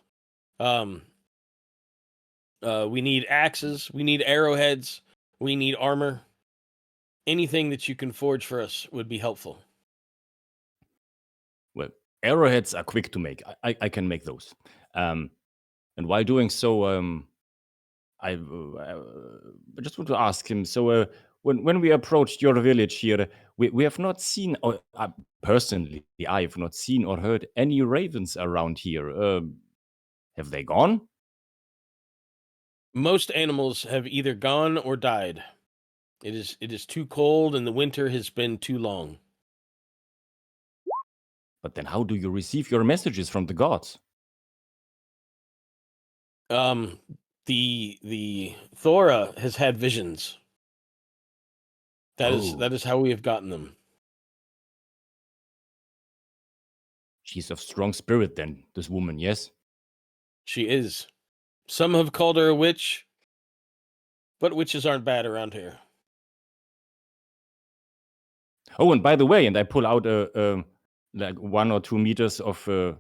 We need axes, we need arrowheads, we need armor. Anything that you can forge for us would be helpful. Well, arrowheads are quick to make. I can make those. And while doing so, I just want to ask him. So, when we approached your village here, we have not seen, or personally, I have not seen or heard any ravens around here. Have they gone? Most animals have either gone or died. It is too cold, and the winter has been too long. But then, how do you receive your messages from the gods? The Thora has had visions. That is how we have gotten them. She's of strong spirit, then, this woman, yes? She is. Some have called her a witch, but witches aren't bad around here. Oh, and by the way, and I pull out like 1 or 2 meters of the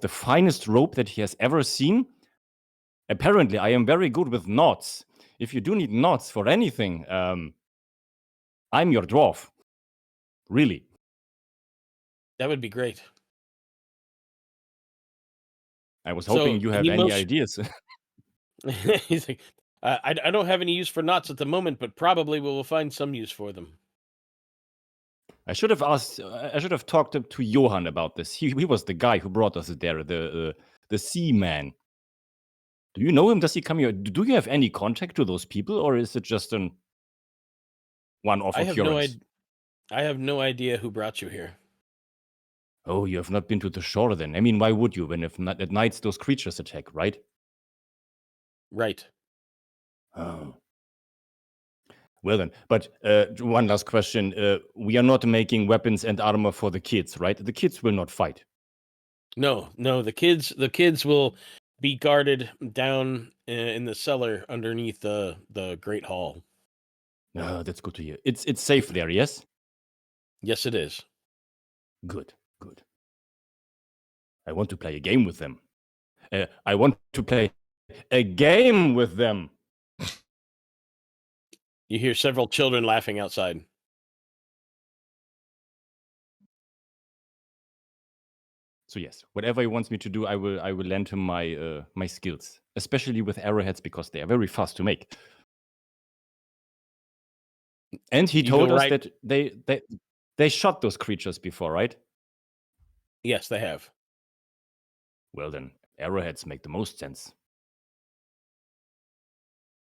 finest rope that he has ever seen. Apparently, I am very good with knots. If you do need knots for anything, I'm your dwarf. Really. That would be great. I was hoping you have he any most- ideas. He's like, I don't have any use for knots at the moment, but probably we will find some use for them. I should have asked. I should have talked to Johan about this. He was the guy who brought us there, the sea man. Do you know him? Does he come here? Do you have any contact to those people, or is it just an one-off I have no occurrence? I have no idea who brought you here. Oh, you have not been to the shore then. I mean, why would you when if not, at nights those creatures attack, right? Right. Oh. Well then, but one last question. We are not making weapons and armor for the kids, right? The kids will not fight. No, the kids will be guarded down in the cellar underneath the Great Hall. Oh, that's good to hear. It's safe there, yes? Yes, it is. Good, good. I want to play a game with them. I want to play a game with them. You hear several children laughing outside. So yes, whatever he wants me to do, I will lend him my my skills, especially with arrowheads because they are very fast to make. And he You told go us right- that they shot those creatures before, right? Yes, they have. Well then, arrowheads make the most sense.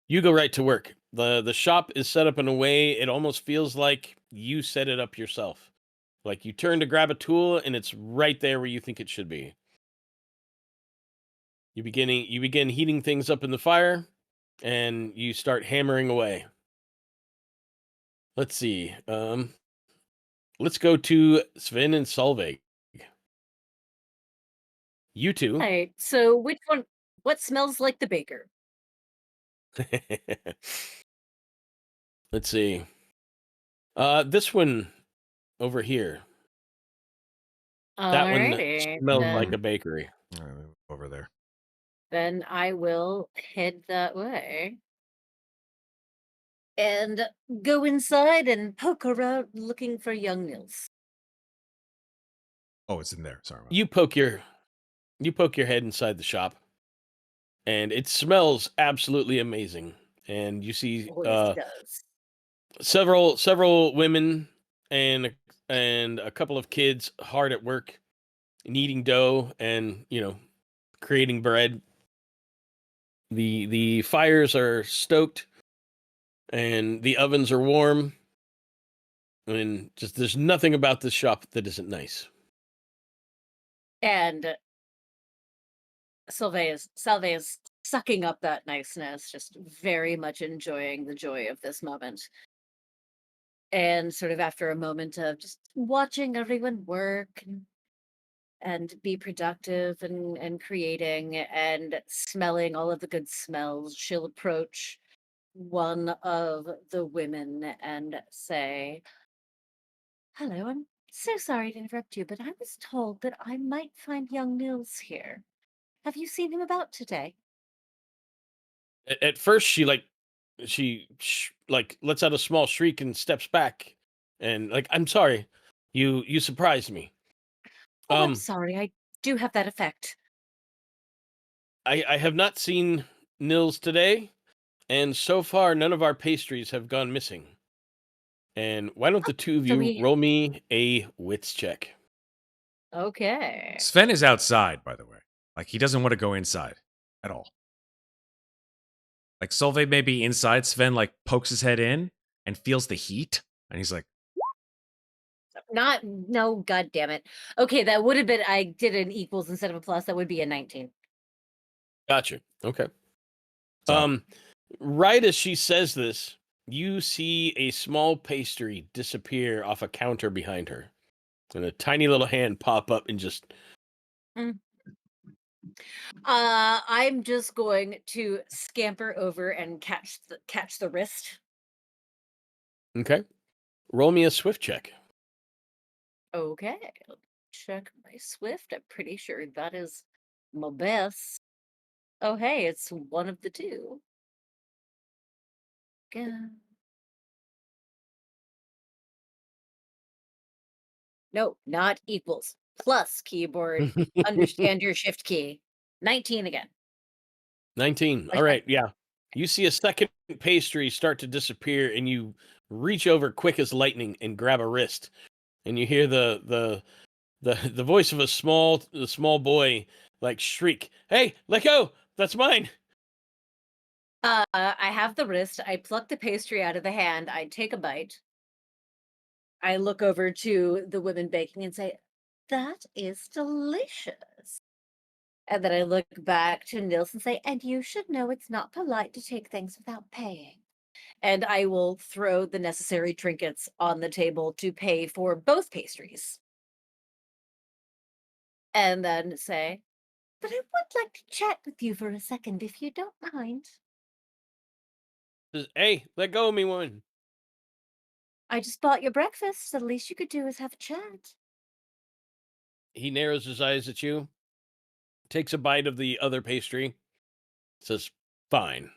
You go right to work. The shop is set up in a way it almost feels like you set it up yourself. Like you turn to grab a tool and it's right there where you think it should be. You begin heating things up in the fire and you start hammering away. Let's see. Let's go to Sven and Solveig. You two. All right. So which one? What smells like the baker? Let's see. This one over here. That Alrighty, one smells like then- a bakery. Over there. Then I will head that way and go inside and poke around looking for young Nils. Oh, it's in there. Sorry. About You poke your head inside the shop, and it smells absolutely amazing. And you see Oh, yes, it does. several women and a couple of kids hard at work, kneading dough and creating bread. The fires are stoked, and the ovens are warm, and just there's nothing about this shop that isn't nice. And Solveig is sucking up that niceness, just very much enjoying the joy of this moment. And sort of after a moment of just watching everyone work and be productive and creating and smelling all of the good smells, she'll approach one of the women and say, "Hello, I'm so sorry to interrupt you, but I was told that I might find young Nils here. Have you seen him about today?" At first, she lets out a small shriek and steps back, and I'm sorry, you surprised me. Oh, I'm sorry, I do have that effect. I have not seen Nils today, and so far none of our pastries have gone missing. And why don't the two of so you we- roll me a wits check? Okay. Sven is outside, by the way. Like he doesn't want to go inside at all. Like Solveig may be inside. Sven like pokes his head in and feels the heat, and he's like, No, god damn it. Okay, that would have been, I did an equals instead of a plus, that would be a 19. Gotcha. Okay. Sorry. Right as she says this, you see a small pastry disappear off a counter behind her, and a tiny little hand pop up and just. I'm just going to scamper over and catch the wrist. Okay. Roll me a swift check. Okay, let me check my Swift. I'm pretty sure that is my best. Oh, hey, it's one of the two. Yeah. No, not equals. Plus keyboard. Understand your shift key. 19 again. 19. Like All that. right. Yeah. You see a second pastry start to disappear, and you reach over quick as lightning and grab a wrist. and you hear the voice of a small boy like shriek, "Hey, let go! That's mine!" I have the wrist. I pluck the pastry out of the hand. I take a bite. I look over to the women baking and say, "That is delicious." And then I look back to Nils and say, "And you should know it's not polite to take things without paying." And I will throw the necessary trinkets on the table to pay for both pastries. And then say, "But I would like to chat with you for a second if you don't mind." Says, "Hey, let go of me, woman." "I just bought your breakfast, so the least you could do is have a chat." He narrows his eyes at you, takes a bite of the other pastry, says, "Fine."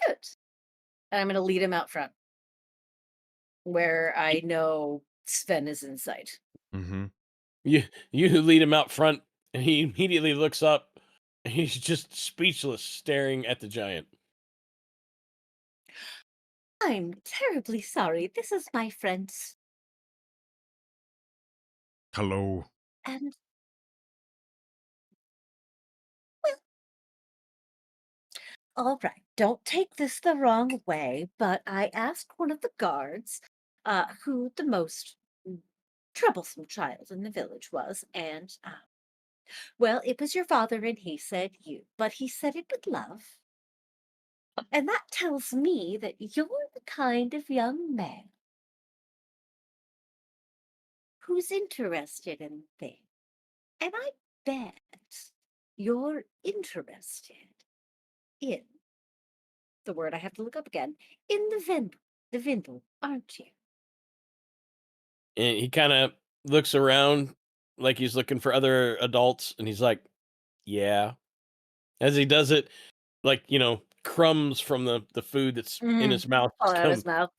Good. And I'm going to lead him out front where I know Sven is in sight. Mm-hmm. You lead him out front, and he immediately looks up, and he's just speechless, staring at the giant. "I'm terribly sorry. This is my friend. Hello. And, all right, don't take this the wrong way, but I asked one of the guards who the most troublesome child in the village was, and, well, it was your father, and he said you, but he said it with love. And that tells me that you're the kind of young man who's interested in things. And I bet you're interested in the word I have to look up again, in the Vindel, aren't you?" And he kind of looks around like he's looking for other adults, and he's like, "Yeah." As he does it, like, crumbs from the food that's in his mouth Fall out of his come. mouth.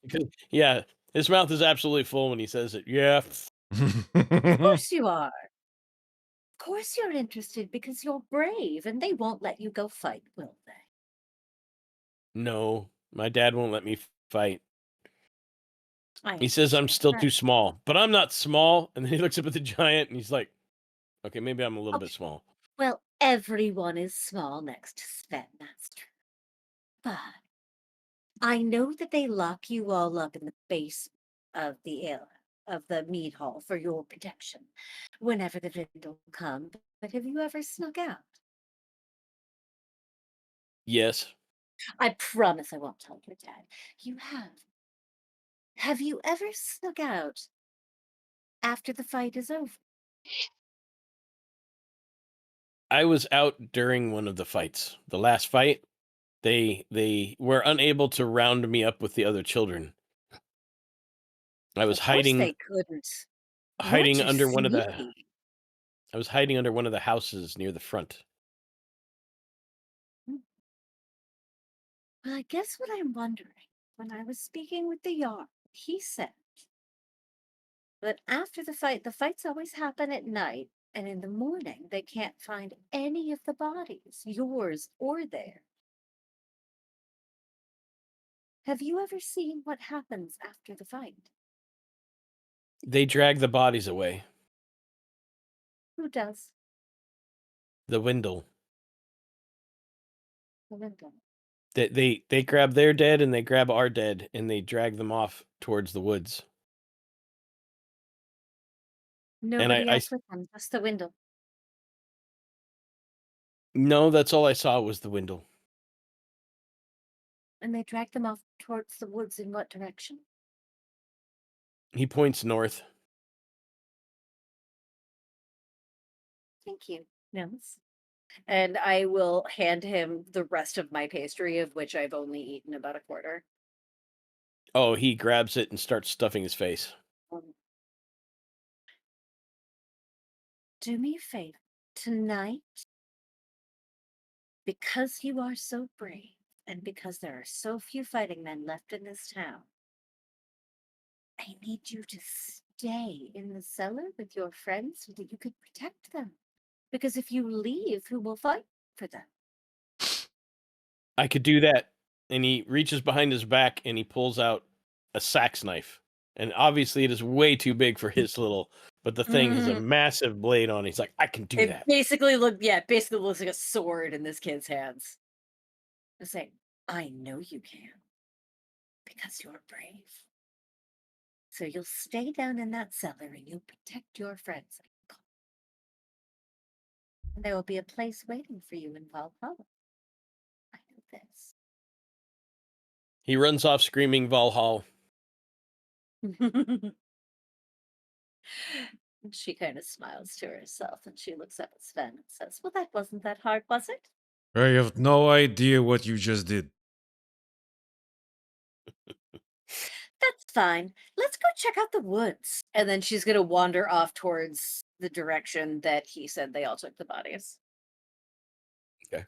Yeah, his mouth is absolutely full when he says it. Yeah. Of course you are. Of course you're interested because you're brave and they won't let you go fight, will they? No, my dad won't let me fight. I He says I'm understand still that. too small, but I'm not small. And then he looks up at the giant and he's like, "Okay, maybe I'm a little bit Okay. small." Well, everyone is small next to Sven, that's true. But I know that they lock you all up in the basement of the mead hall for your protection whenever the Vindel come. But have you ever snuck out? Yes. I promise I won't tell your dad. You have. Have you ever snuck out after the fight is over? I was out during one of the fights. The last fight, they were unable to round me up with the other children. I was Of course they hiding couldn't. You're hiding too under one of the sneaky. I was hiding under one of the houses near the front. Hmm. Well, I guess what I'm wondering, when I was speaking with the Jarl, he said that after the fights always happen at night, and in the morning they can't find any of the bodies, yours or theirs. Have you ever seen what happens after the fight? They drag the bodies away. Who does? The Windle. The window. They grab their dead and they grab our dead and they drag them off towards the woods. Nobody I else with them, just the window. no, that's all I saw was the Windle. And they drag them off towards the woods in what direction? He points north. Thank you, Nils. And I will hand him the rest of my pastry, of which I've only eaten about a quarter. Oh, he grabs it and starts stuffing his face. Do me a favor. Tonight, because you are so brave, and because there are so few fighting men left in this town, I need you to stay in the cellar with your friends so that you can protect them. Because if you leave, who will fight for them? I could do that. And he reaches behind his back and he pulls out a sax knife And obviously, it is way too big for his little. But the thing has a massive blade on it. He's like, I can do It that. basically looks like a sword in this kid's hands. Just saying, I know you can. Because you're brave. So you'll stay down in that cellar and you'll protect your friends. And there will be a place waiting for you in Valhalla. I know this. He runs off screaming Valhalla. She kind of smiles to herself and she looks up at Sven and says, well, that wasn't that hard, was it? I have no idea what you just did. That's fine. Let's go check out the woods. And then she's going to wander off towards the direction that he said they all took the bodies. Okay.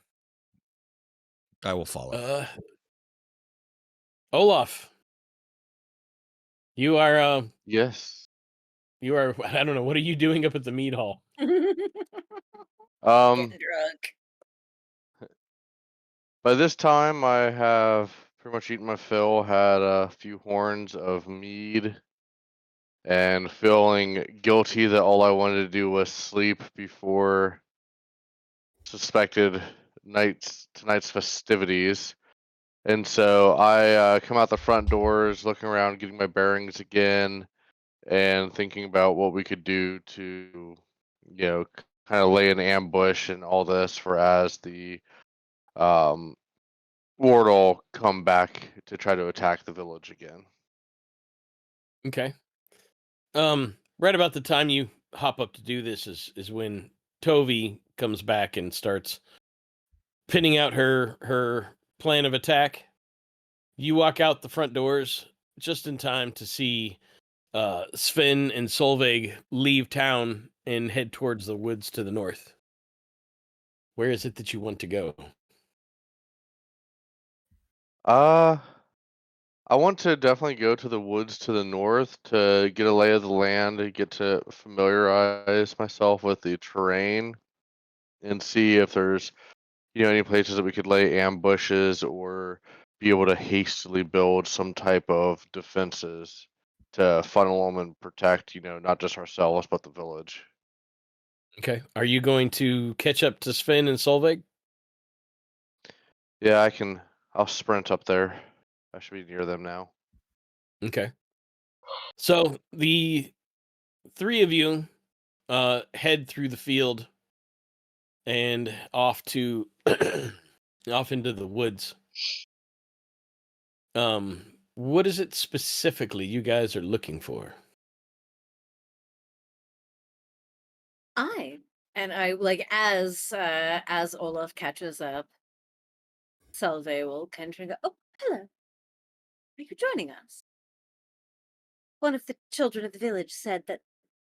I will follow. Olaf, you are Yes. you are. I don't know. What are you doing up at the mead hall? Getting drunk. By this time, I have pretty much eaten my fill, had a few horns of mead, and feeling guilty that all I wanted to do was sleep before suspected tonight's festivities. And so I come out the front doors, looking around, getting my bearings again, and thinking about what we could do to, kind of lay an ambush and all this for as the Ward'll come back to try to attack the village again. Okay. Right about the time you hop up to do this is when Tove comes back and starts pinning out her plan of attack. You walk out the front doors just in time to see Sven and Solveig leave town and head towards the woods to the north. Where is it that you want to go? I want to definitely go to the woods to the north to get a lay of the land, to get to familiarize myself with the terrain and see if there's, any places that we could lay ambushes or be able to hastily build some type of defenses to funnel them and protect, not just ourselves, but the village. Okay. Are you going to catch up to Sven and Solveig? Yeah, I'll sprint up there. I should be near them now. Okay. So the three of you head through the field and off to off into the woods. What is it specifically you guys are looking for? I like as Olaf catches up, Solveig will kind of go, oh, hello. Are you joining us? One of the children of the village said that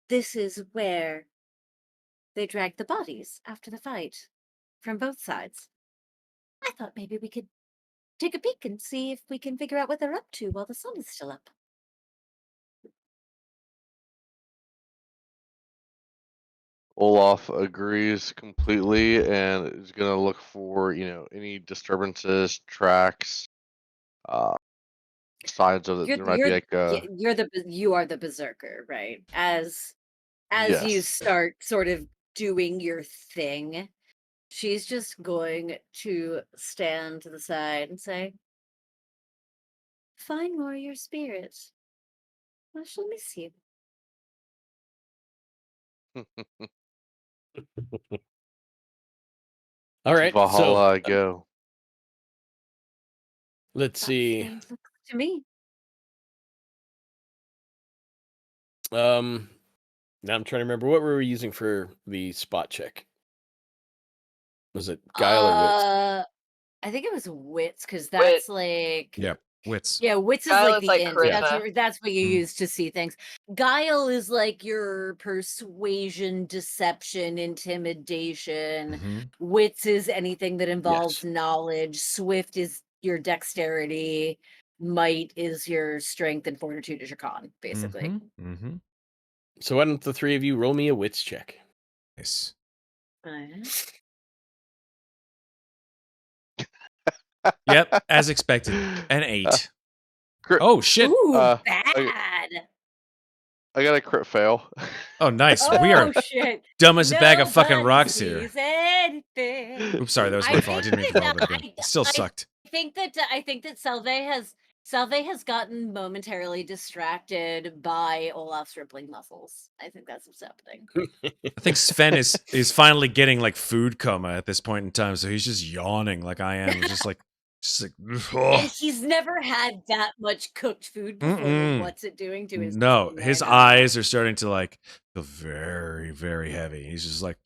this is where they dragged the bodies after the fight from both sides. I thought maybe we could take a peek and see if we can figure out what they're up to while the sun is still up. Olaf agrees completely and is going to look for, any disturbances, tracks, signs of there might be like you are the berserker, right? As you yes. start sort of doing your thing, she's just going to stand to the side and say, fine warrior spirit, I shall miss you. All right. To Valhalla So I go. let's see. To me. Now I'm trying to remember what were we using for the spot check. Was it guile or wits? I think it was wits because that's like Yep. Wits. Yeah, wits is Guile like is the like int. charisma. That's what you Mm. use to see things. Guile is like your persuasion, deception, intimidation. Mhm. Wits is anything that involves Yes. knowledge. Swift is your dexterity. Might is your strength, and fortitude is your con, basically. Mhm. So why don't the three of you roll me a wits check? Nice. Yep, as expected. An 8. Oh shit! Ooh, I, bad. I got a crit fail. Oh nice. We Oh are shit. dumb as a bag of fucking Nobody rocks here. sees anything. Oops, sorry, that was I my fault. I think didn't mean to that, follow that again. It still sucked. I think that Solveig has gotten momentarily distracted by Olaf's rippling muscles. I think that's what's happening. I think Sven is finally getting like food coma at this point in time, so he's just yawning like I am. He's just like, And ugh. he's never had that much cooked food before. Mm-mm. But what's it doing to his No, skin his right now? eyes are starting to like feel very, very heavy. He's just like,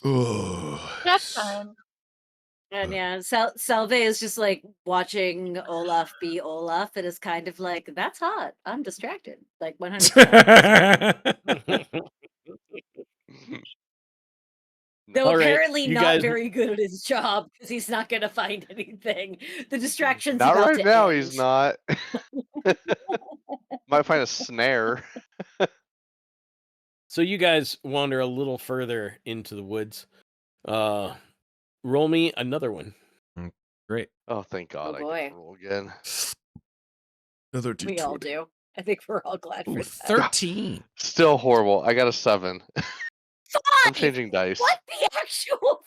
oh, That's fine. And yeah, Solveig is just like watching Olaf be Olaf. It is kind of like, that's hot. I'm distracted. Like 100%. Though All right, apparently you not guys- very good at his job because he's not going to find anything. The distraction's Not about right to now, end. he's not. Might find a snare. So you guys wander a little further into the woods. Roll me another one. great. Oh, thank God, I get boy. to roll again. Another We all do. I think we're all glad for Ooh, that. 13. Still horrible. I got a 7. I'm Five! changing dice. What the actual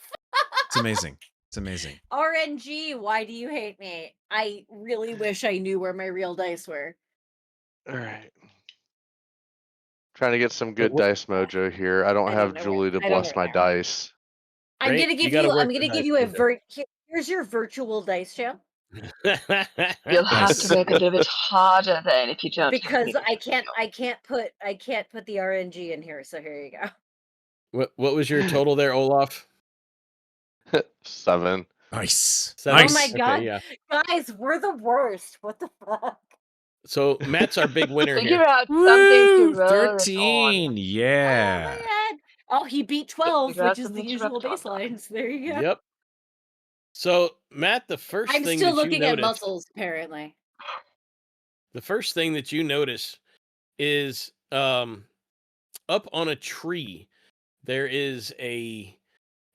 It's amazing. It's amazing. RNG? Why do you hate me? I really wish I knew where my real dice were. All right. Trying to get some good what- dice mojo here. I don't I have don't know Julie to I don't bless know my where. dice. I'm Great, gonna you give gotta you. work I'm the gonna give dice you a mojo. Here's your virtual dice show You'll have Nice. to work a little bit harder then if you don't. have because me. I can't put the RNG in here. So here you go. What was your total there, Olaf? 7. Nice. 7? Oh Nice. my god, Okay, yeah. guys, we're the worst. What the fuck? So Matt's our big winner Figure here. out something to Woo! roll it on. 13. Yeah. Oh man! Oh, he beat 12, Figure out which is the something to usual rub it on. baseline. So there you go. Yep. So Matt, the first I'm thing still that you looking at notice, muscles, apparently. the first thing that you notice is up on a tree there is a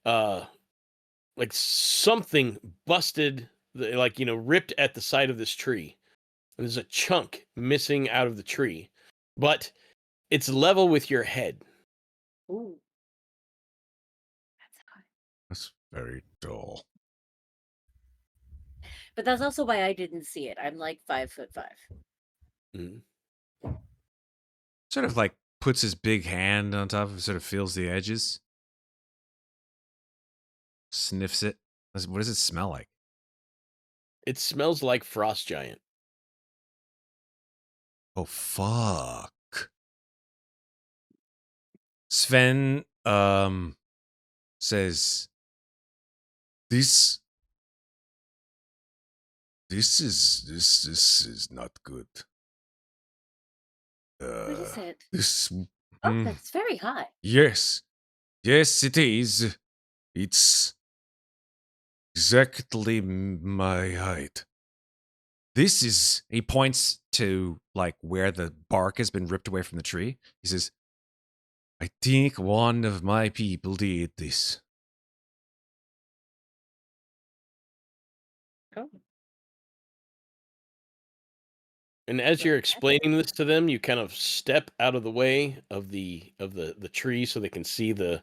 like something busted, like ripped at the side of this tree. And there's a chunk missing out of the tree, but it's level with your head. Ooh. That's hot. That's very dull. But that's also why I didn't see it. I'm like 5'5". Mhm. Sort of like puts his big hand on top of it, sort of feels the edges. Sniffs it. What does it smell like? It smells like frost giant. Oh fuck. Sven says this is not good. What is it? This Oh, that's very hot. yes. Yes, it is. It's exactly my height. This is, he points to like where the bark has been ripped away from the tree. He says, I think one of my people did this. Oh. And as you're Okay. explaining this to them, you kind of step out of the way of the tree so they can see the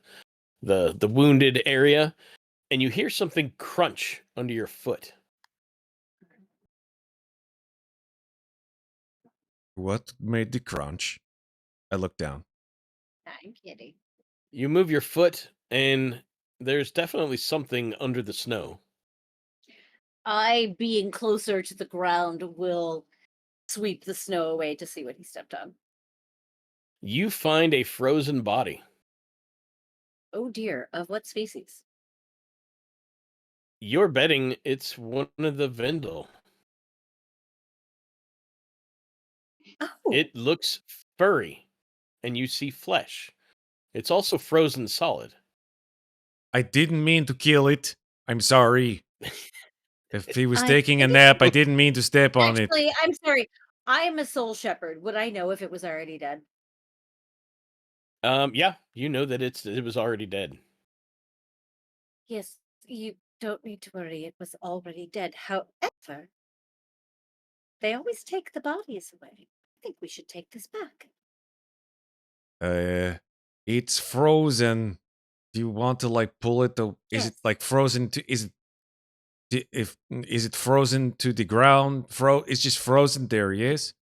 wounded area, and you hear something crunch under your foot. What made the crunch? I look down. I'm kidding. You move your foot, and there's definitely something under the snow. I, being closer to the ground, will sweep the snow away to see what he stepped on. You find a frozen body. Oh dear, of what species? You're betting it's one of the Vendel. Oh, It looks furry, and you see flesh. It's also frozen solid. I didn't mean to kill it. I'm sorry. If he was I taking a think- nap, I didn't mean to step on it. actually, I'm sorry. I am a soul shepherd. Would I know if it was already dead? Yeah, you know that it was already dead. Yes, you don't need to worry. It was already dead. However, They always take the bodies away. I think we should take this back. It's frozen. Do you want to like pull it? Is it Yes. like frozen to? Is it frozen to the ground? It's just frozen there. Yes.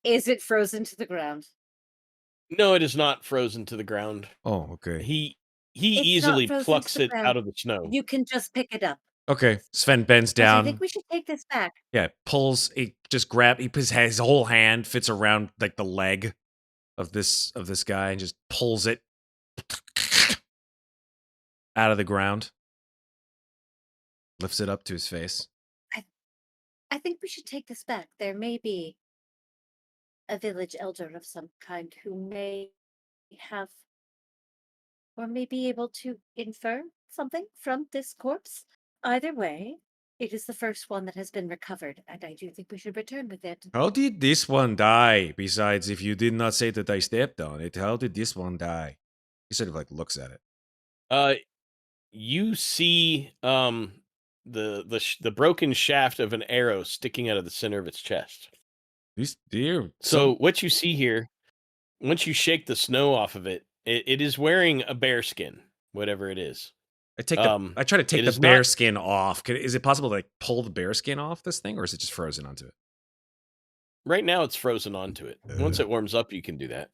Is it frozen to the ground? No, it is not frozen to the ground. Oh, okay. He It's easily not frozen plucks to the it ground. out of the snow. You can just pick it up. Okay. Sven bends Yes, I think down. we should take this back. Yeah, pulls. He just grab. He puts his whole hand fits around like the leg of this guy and just pulls it out of the ground. Lifts it up to his face. I think we should take this back. There may be a village elder of some kind who may have or may be able to infer something from this corpse. Either way, it is the first one that has been recovered, and I do think we should return with it. How did this one die? Besides, if you did not say that I stepped on it, how did this one die? He sort of like looks at it. You see the broken shaft of an arrow sticking out of the center of its chest. These deer. So what you see here, once you shake the snow off of it, it is wearing a bear skin, whatever it is. I try to take it the is bear not- skin off. Is it possible to like pull the bear skin off this thing, or is it just frozen onto it? Right now it's frozen onto it. Once it warms up, you can do that.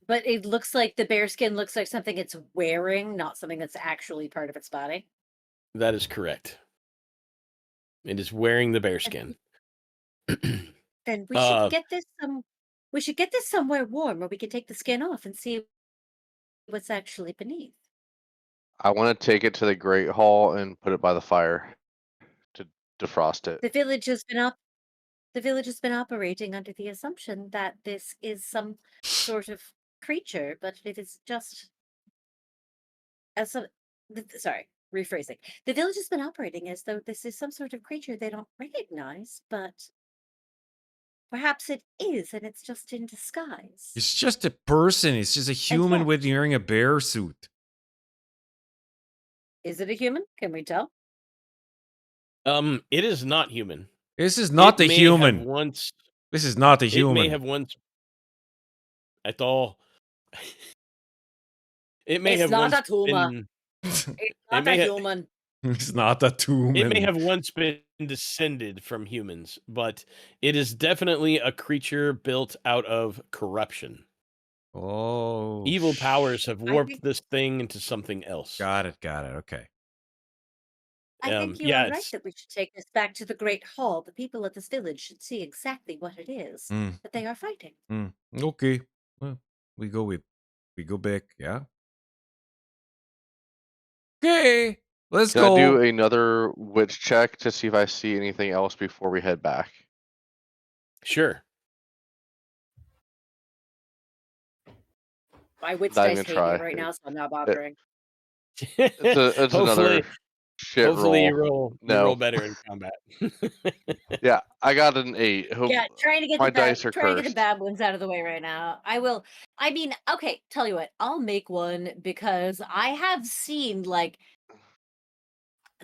But it looks like the bear skin looks like something it's wearing, not something that's actually part of its body. That is correct. It is wearing the bear skin. Then we should get this we should get this somewhere warm where we can take the skin off and see what's actually beneath. I want to take it to the Great Hall and put it by the fire to defrost it. The village has been operating under the assumption that this is some sort of creature, but it is just sorry, rephrasing. The village has been operating as though this is some sort of creature they don't recognize, but perhaps it is, and it's just in disguise. It's just a person. It's just a human yeah. with wearing a bear suit. Is it a human? Can we tell? It is not human. This is not the human. This is not the human. It may have once at all. It may It's have not once a tumor. been. It's It not may a ha- human. It's not a human. It may have once been descended from humans, but it is definitely a creature built out of corruption. Oh. Evil powers have warped think- this thing into something else. Got it. Okay. I think you yeah, are right it's- that we should take this back to the Great Hall. The people of this village should see exactly what it is that they are fighting. Okay. Well, we go back. Yeah. Okay. Let's Can go. I do another witch check to see if I see anything else before we head back? Sure. My witch Not dice even hate me try. right now, so I'm not bothering. It's another shit hopefully roll. you No. roll better in combat. Yeah, I got an 8. Yeah, trying to get my the bad, dice are trying to get the cursed. bad ones out of the way right now. I will. I mean, okay, tell you what, I'll make one because I have seen like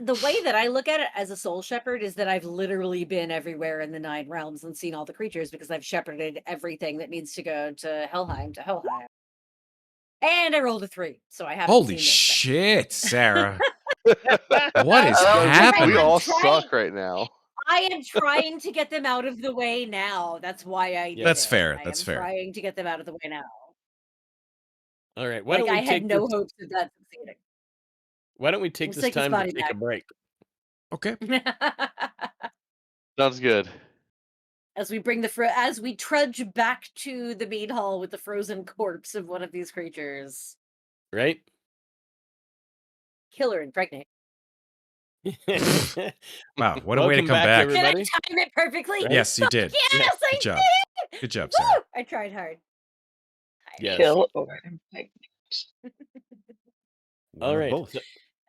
the way that I look at it as a soul shepherd is that I've literally been everywhere in the 9 realms and seen all the creatures because I've shepherded everything that needs to go to Helheim. And I rolled a 3, so I haven't Holy seen this thing. shit, Sarah. What is Oh, happening? We all trying- suck right now. I am trying to get them out of the way now. That's why I did That's it. fair, I that's am fair. trying to get them out of the way now. All right. Why Like don't we I had take no this, hopes of that succeeding. Why don't we take Let's this take this time to body take a back. break? Okay. Sounds good. As we bring as we trudge back to the mead hall with the frozen corpse of one of these creatures, Right? kill her and pregnant. Wow, what a way to Welcome come back, back. Did I everybody. time it perfectly? Right? Yes, you did. Yes, I Good job. did. Good job, Woo! Sarah. I tried hard. Yes. Kill or impact. All right. Both. So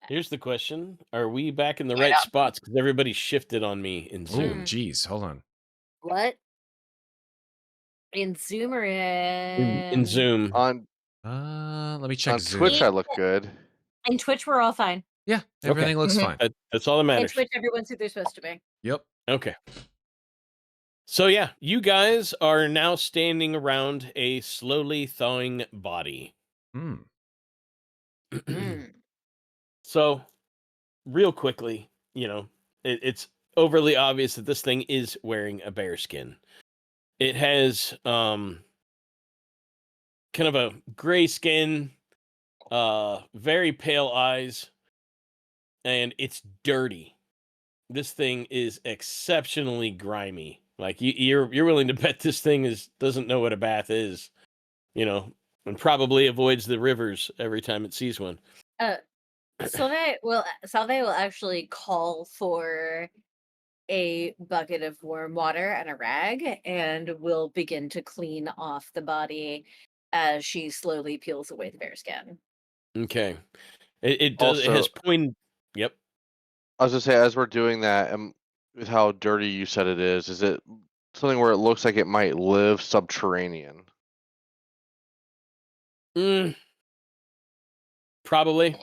here's the question: are we back in the Why right not? spots? Because everybody shifted on me in Oh, Zoom. geez. Hold on. What? In Zoom or in... In Zoom. On Let me check on Zoom. Twitch, I look good. In Twitch, we're all fine. Yeah, everything looks Mhm. fine. That's all that In matters. Twitch, everyone's who they're supposed to be. Yep. Okay. So yeah, you guys are now standing around a slowly thawing body. Hmm. Mm. So, real quickly, it's overly obvious that this thing is wearing a bear skin. It has kind of a gray skin, very pale eyes, and it's dirty. This thing is exceptionally grimy. Like you're willing to bet this thing doesn't know what a bath is, and probably avoids the rivers every time it sees one. Solveig will actually call for a bucket of warm water and a rag, and will begin to clean off the body as she slowly peels away the bear skin. Okay. It does. It has Also, point. Yep. I was gonna say, as we're doing that, and with how dirty you said it is it something where it looks like it might live subterranean? Mm, probably.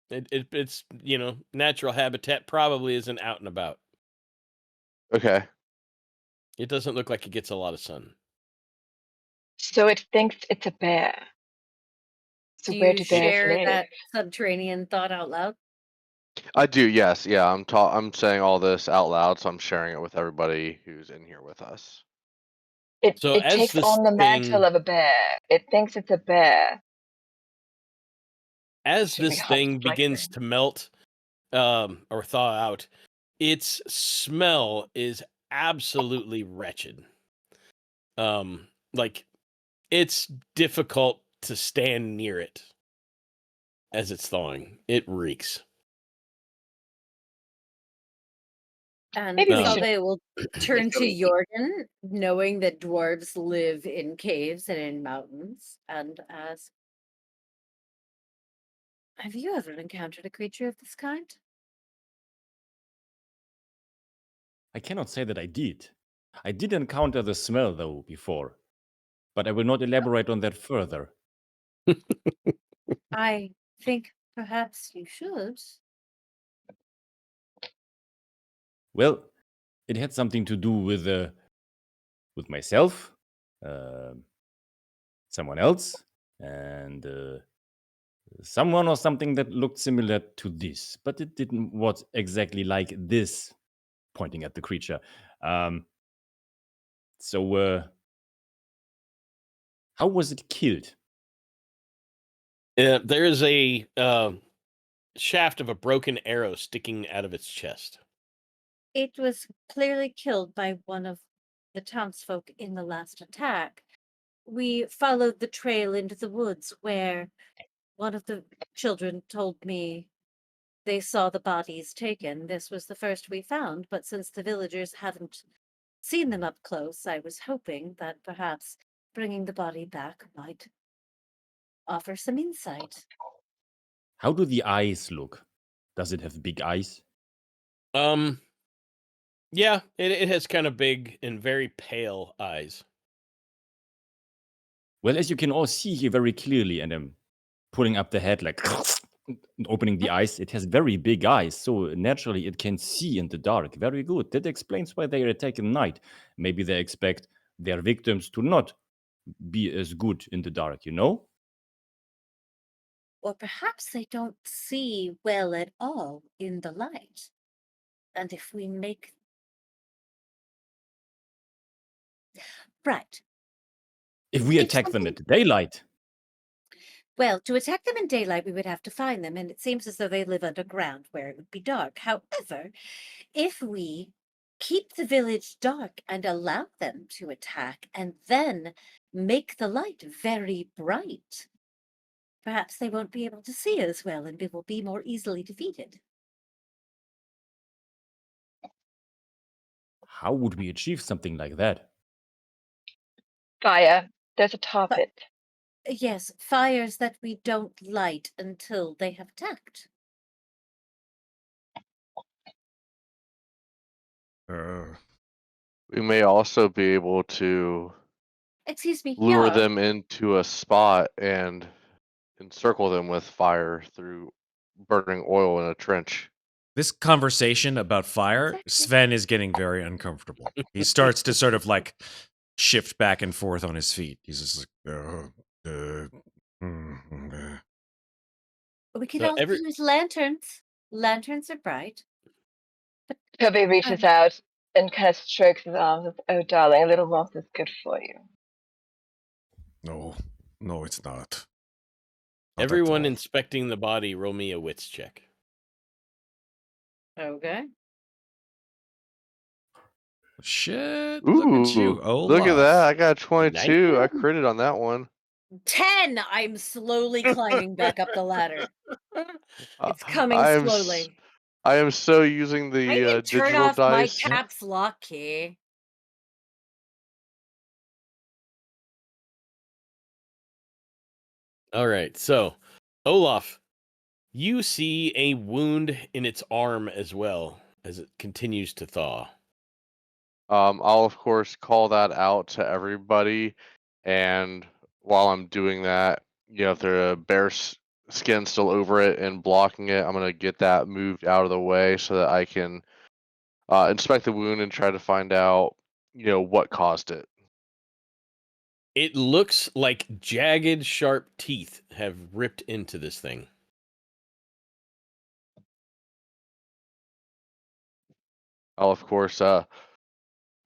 It's natural habitat probably isn't out and about. Okay. It doesn't look like it gets a lot of sun. So it thinks it's a bear. So Do where you do bears share live? that subterranean thought out loud? I do, yes. Yeah, I'm saying all this out loud, so I'm sharing it with everybody who's in here with us. So It as takes this on the thing, mantle of a bear. It thinks it's a bear. as Should we this hop thing like begins to melt, or thaw out, its smell is absolutely wretched. Like it's difficult to stand near it as it's thawing. It reeks. And Maybe we Um, should Solveig will turn to easily- Jorgen, knowing that dwarves live in caves and in mountains, and ask, "Have you ever encountered a creature of this kind?" I cannot say that I did. I did encounter the smell, though, before. But I will not elaborate on that further. I think perhaps you should. Well, it had something to do with myself, uh, someone else, and someone or something that looked similar to this, but it didn't was exactly like this, pointing at the creature. So, how was it killed? there is a shaft of a broken arrow sticking out of its chest. It was clearly killed by one of the townsfolk in the last attack. We followed the trail into the woods where one of the children told me they saw the bodies taken. This was the first we found, but since the villagers hadn't seen them up close, I was hoping that perhaps bringing the body back might offer some insight. How do the eyes look? Does it have big eyes? Yeah, it has kind of big and very pale eyes. Well, as you can all see here very clearly, and I'm pulling up the head like and opening the eyes, it has very big eyes, so naturally it can see in the dark. Very good. That explains why they attack at night. Maybe they expect their victims to not be as good in the dark, you know? Or perhaps they don't see well at all in the light. And if we make... Right. If we If attack them something- at daylight, Well, to attack them in daylight, we would have to find them, and it seems as though they live underground where it would be dark. However, if we keep the village dark and allow them to attack, and then make the light very bright, perhaps they won't be able to see as well, and we will be more easily defeated. how would we achieve something like that? fire. There's a tar But- pit. Yes, fires that we don't light until they have attacked. We may also be able to Excuse me, lure yeah. them into a spot and encircle them with fire through burning oil in a trench. This conversation about fire, Sven is getting very uncomfortable. He starts to sort of like shift back and forth on his feet. He's just like, We could So also use lanterns. Lanterns are bright. Tove reaches out and kind of strokes his arms. Oh, darling, a little warmth is good for you. No, it's not. Everyone inspecting the body, roll me a wits check. Okay. Shit! Ooh, Look at you, Olaf. Look at that! I got 22. Nice. I critted on that one. 10. I'm slowly climbing back up the ladder. It's coming I am slowly. I am so using I the can turn digital off my dice. caps lock key. All right, so Olaf, you see a wound in its arm as well as it continues to thaw. I'll of course call that out to everybody, and while I'm doing that, if there's a skin still over it and blocking it, I'm gonna get that moved out of the way so that I can inspect the wound and try to find out, what caused it. It looks like jagged, sharp teeth have ripped into this thing. I'll of course tell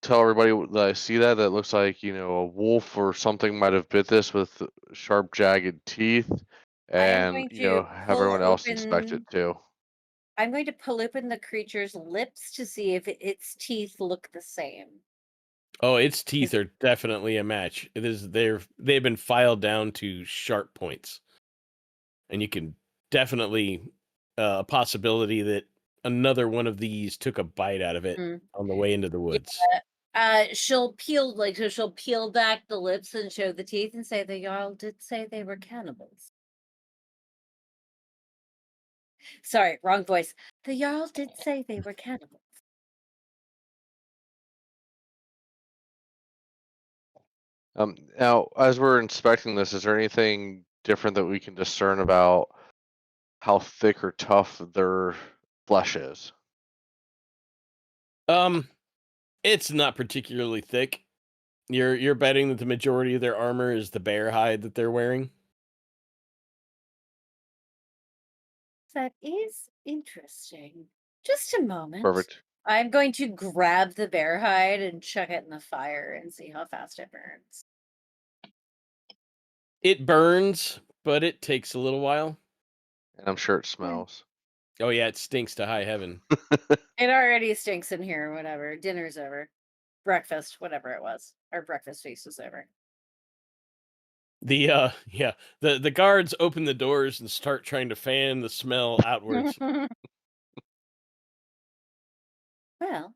everybody that I see that looks like a wolf or something might have bit this with sharp, jagged teeth, I am and going to have pull everyone else inspect it open. too. I'm going to pull open the creature's lips to see if its teeth look the same. Oh, its teeth are definitely a match. They've been filed down to sharp points, and you can definitely a possibility that another one of these took a bite out of it on the way into the woods. She'll peel she'll peel back the lips and show the teeth and say the Jarl did say they were cannibals. Sorry, wrong voice. The Jarl did say they were cannibals. Now, as we're inspecting this, is there anything different that we can discern about how thick or tough their flesh is? It's not particularly thick. You're betting that the majority of their armor is the bear hide that they're wearing? That is interesting. Just a moment. Perfect. I'm going to grab the bear hide and chuck it in the fire and see how fast it burns. It burns, but it takes a little while. And I'm sure it smells. Oh yeah, it stinks to high heaven. It already stinks in here, whatever. Dinner's over. Breakfast, whatever it was. Our breakfast feast was over. The the guards open the doors and start trying to fan the smell outwards. Well,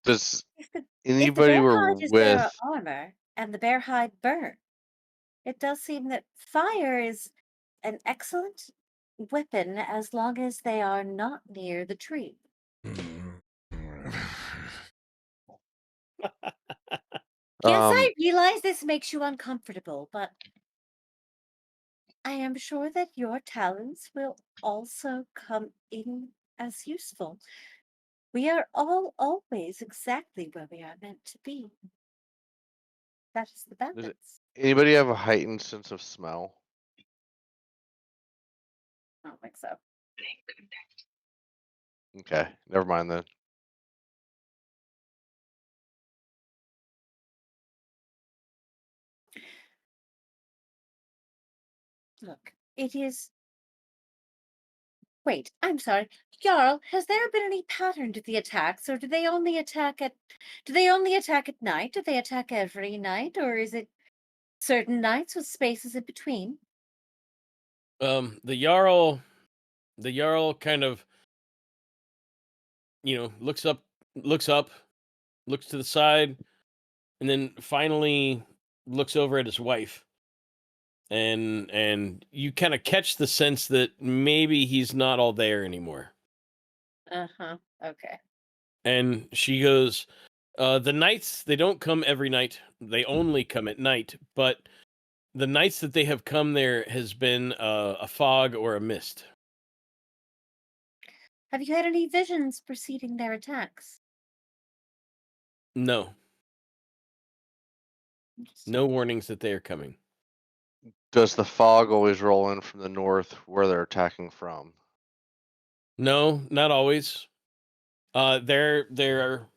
Does if the anybody bear we're hide is their with? armor and the bear hide burn, it does seem that fire is an excellent weapon as long as they are not near the tree. Yes, I realize this makes you uncomfortable, but I am sure that your talents will also come in as useful. We are all always exactly where we are meant to be. That is the Does balance. anybody have a heightened sense of smell? I don't think so. Okay, never mind then. Look, it is. Wait, I'm sorry. Jarl, has there been any pattern to the attacks, or do they only attack at night? Do they attack every night, or is it certain nights with spaces in between? The Jarl kind of looks up, looks to the side, and then finally looks over at his wife. And you kind of catch the sense that maybe he's not all there anymore. Uh-huh. Okay. And she goes, the nights, they don't come every night. They only come at night. But the nights that they have come, there has been a fog or a mist. Have you had any visions preceding their attacks? No, Interesting. no warnings that they are coming. Does the fog always roll in from the north where they're attacking from? No, not always. There are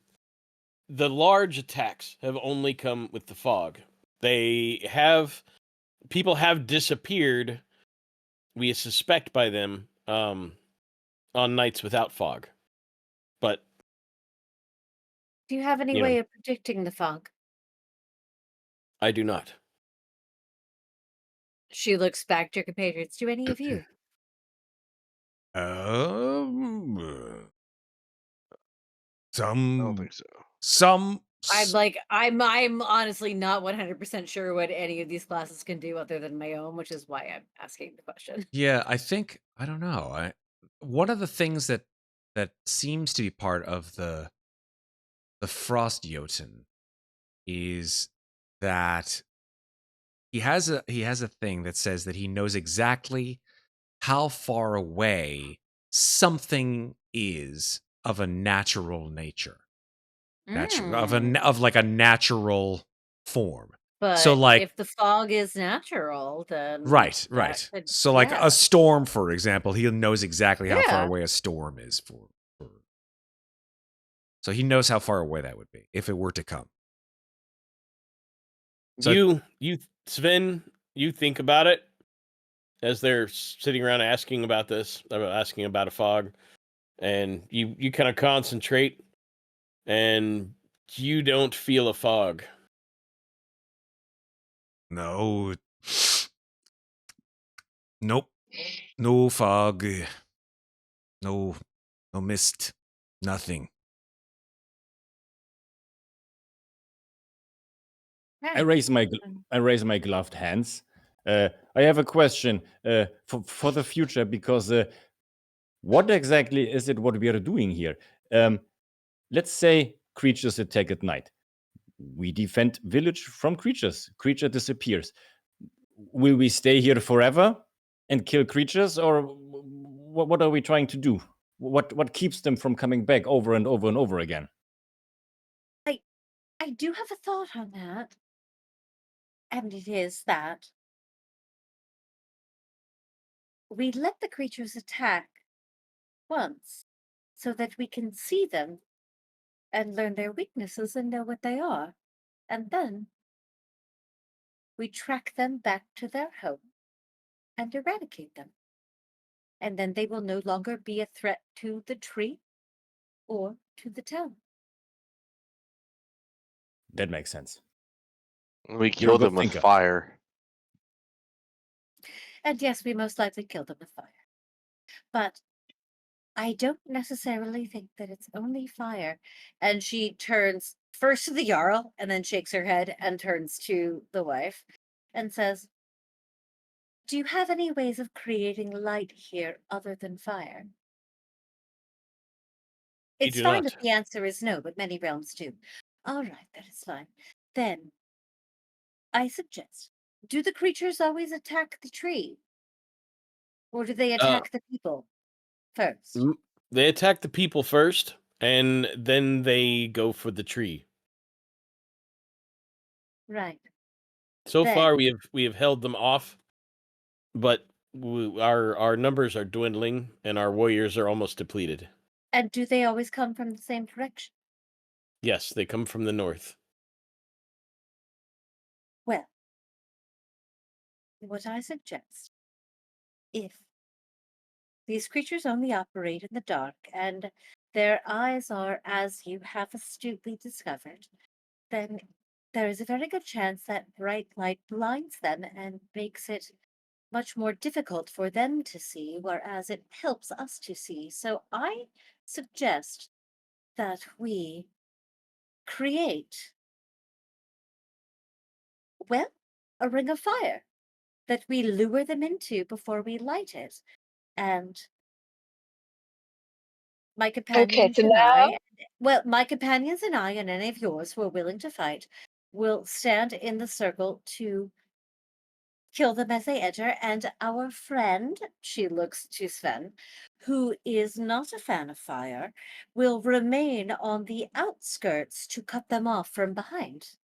the large attacks have only come with the fog. People have disappeared. We suspect by them on nights without fog, but Do you have any You know. way of predicting the fog? I do not. She looks back to her compatriots. Do any of you? Um, I some, don't think so. some. I'm honestly not 100% sure what any of these classes can do other than my own, which is why I'm asking the question. Yeah, I think I don't know. One of the things that seems to be part of the Frost Jotun is that he has a thing that says that he knows exactly how far away something is of a natural nature, of like a natural form. But So, like, if the fog is natural, then right. that could- So, like yeah. a storm, for example, he knows exactly how far Yeah. away a storm is for. So he knows how far away that would be if it were to come. So- You, Sven, you think about it as they're sitting around asking about a fog, and you kind of concentrate, and you don't feel a fog. No. Nope. No fog. No mist. Nothing. I raise my gloved hands. I have a question for the future because what exactly is it what we are doing here? Let's say creatures attack at night. We defend village from creatures. Creature disappears. Will we stay here forever and kill creatures, or what are we trying to do? What keeps them from coming back over and over and over again? I do have a thought on that. And it is that we let the creatures attack once so that we can see them and learn their weaknesses and know what they are. And then we track them back to their home and eradicate them. And then they will no longer be a threat to the tree or to the town. That makes sense. We You're a kill good them with thinker. fire. And yes, we most likely kill them with fire. But I don't necessarily think that it's only fire. And she turns first to the Jarl and then shakes her head and turns to the wife and says, "Do you have any ways of creating light here other than fire?" We It's do fine not. if the answer is no, but many realms do. All right, that is fine. Then I suggest, do the creatures always attack the tree? Or do they attack the people first? They attack the people first, and then they go for the tree. Right. So Then- far, we have held them off, but our numbers are dwindling, and our warriors are almost depleted. And do they always come from the same direction? Yes, they come from the north. Well, what I suggest, if these creatures only operate in the dark and their eyes are, as you have astutely discovered, then there is a very good chance that bright light blinds them and makes it much more difficult for them to see, whereas it helps us to see. So I suggest that we create, well, a ring of fire that we lure them into before we light it. And my companions so and now- my companions and I and any of yours who are willing to fight will stand in the circle to kill them as they enter, and our friend, she looks to Sven, who is not a fan of fire, will remain on the outskirts to cut them off from behind.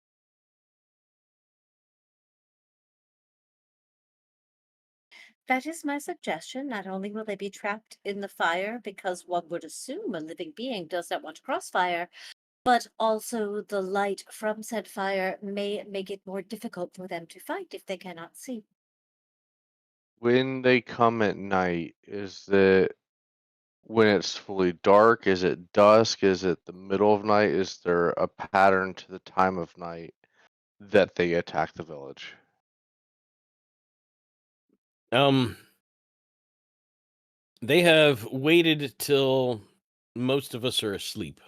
That is my suggestion. Not only will they be trapped in the fire, because one would assume a living being does not want to cross fire, but also the light from said fire may make it more difficult for them to fight if they cannot see. When they come at night, is it when it's fully dark? Is it dusk? Is it the middle of night? Is there a pattern to the time of night that they attack the village? They have waited till most of us are asleep.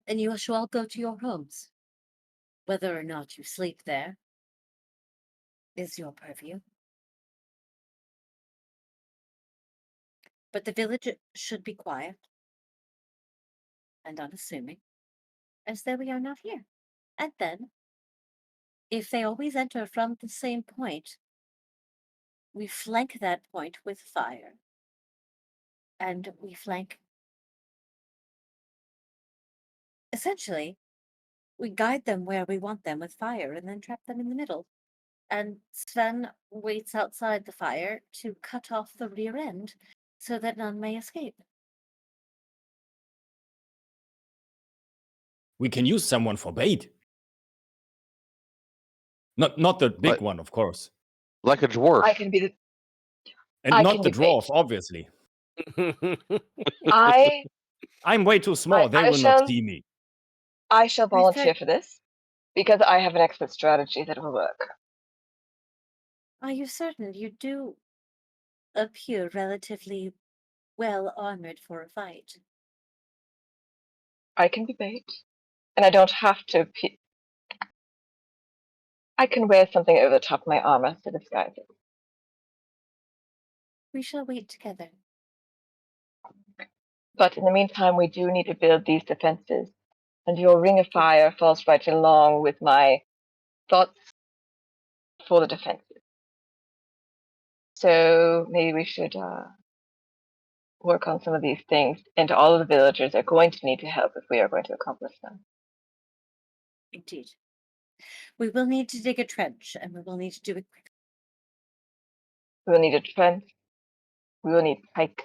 And you shall all go to your homes. Whether or not you sleep there is your purview. But the village should be quiet and unassuming, as though we are not here. And then, if they always enter from the same point, we flank that point with fire. And we flank. Essentially, we guide them where we want them with fire and then trap them in the middle. And Sven waits outside the fire to cut off the rear end so that none may escape. We can use someone for bait. Not the big Like- one, of course. Like a dwarf. I can be the. And I not can the be dwarf, bait. obviously. I I'm way too small. They I will not shall- see me. I shall We volunteer said- for this because I have an excellent strategy that will work. Are you certain? You do appear relatively well armored for a fight. I can be bait, and I don't have to. I can wear something over the top of my armor to disguise it. We shall wait together. But in the meantime, we do need to build these defenses, and your ring of fire falls right along with my thoughts for the defenses. So maybe we should work on some of these things, and all of the villagers are going to need to help if we are going to accomplish them. Indeed. We will need to dig a trench, and we will need to do it quickly. We will need a trench, we will need pikes,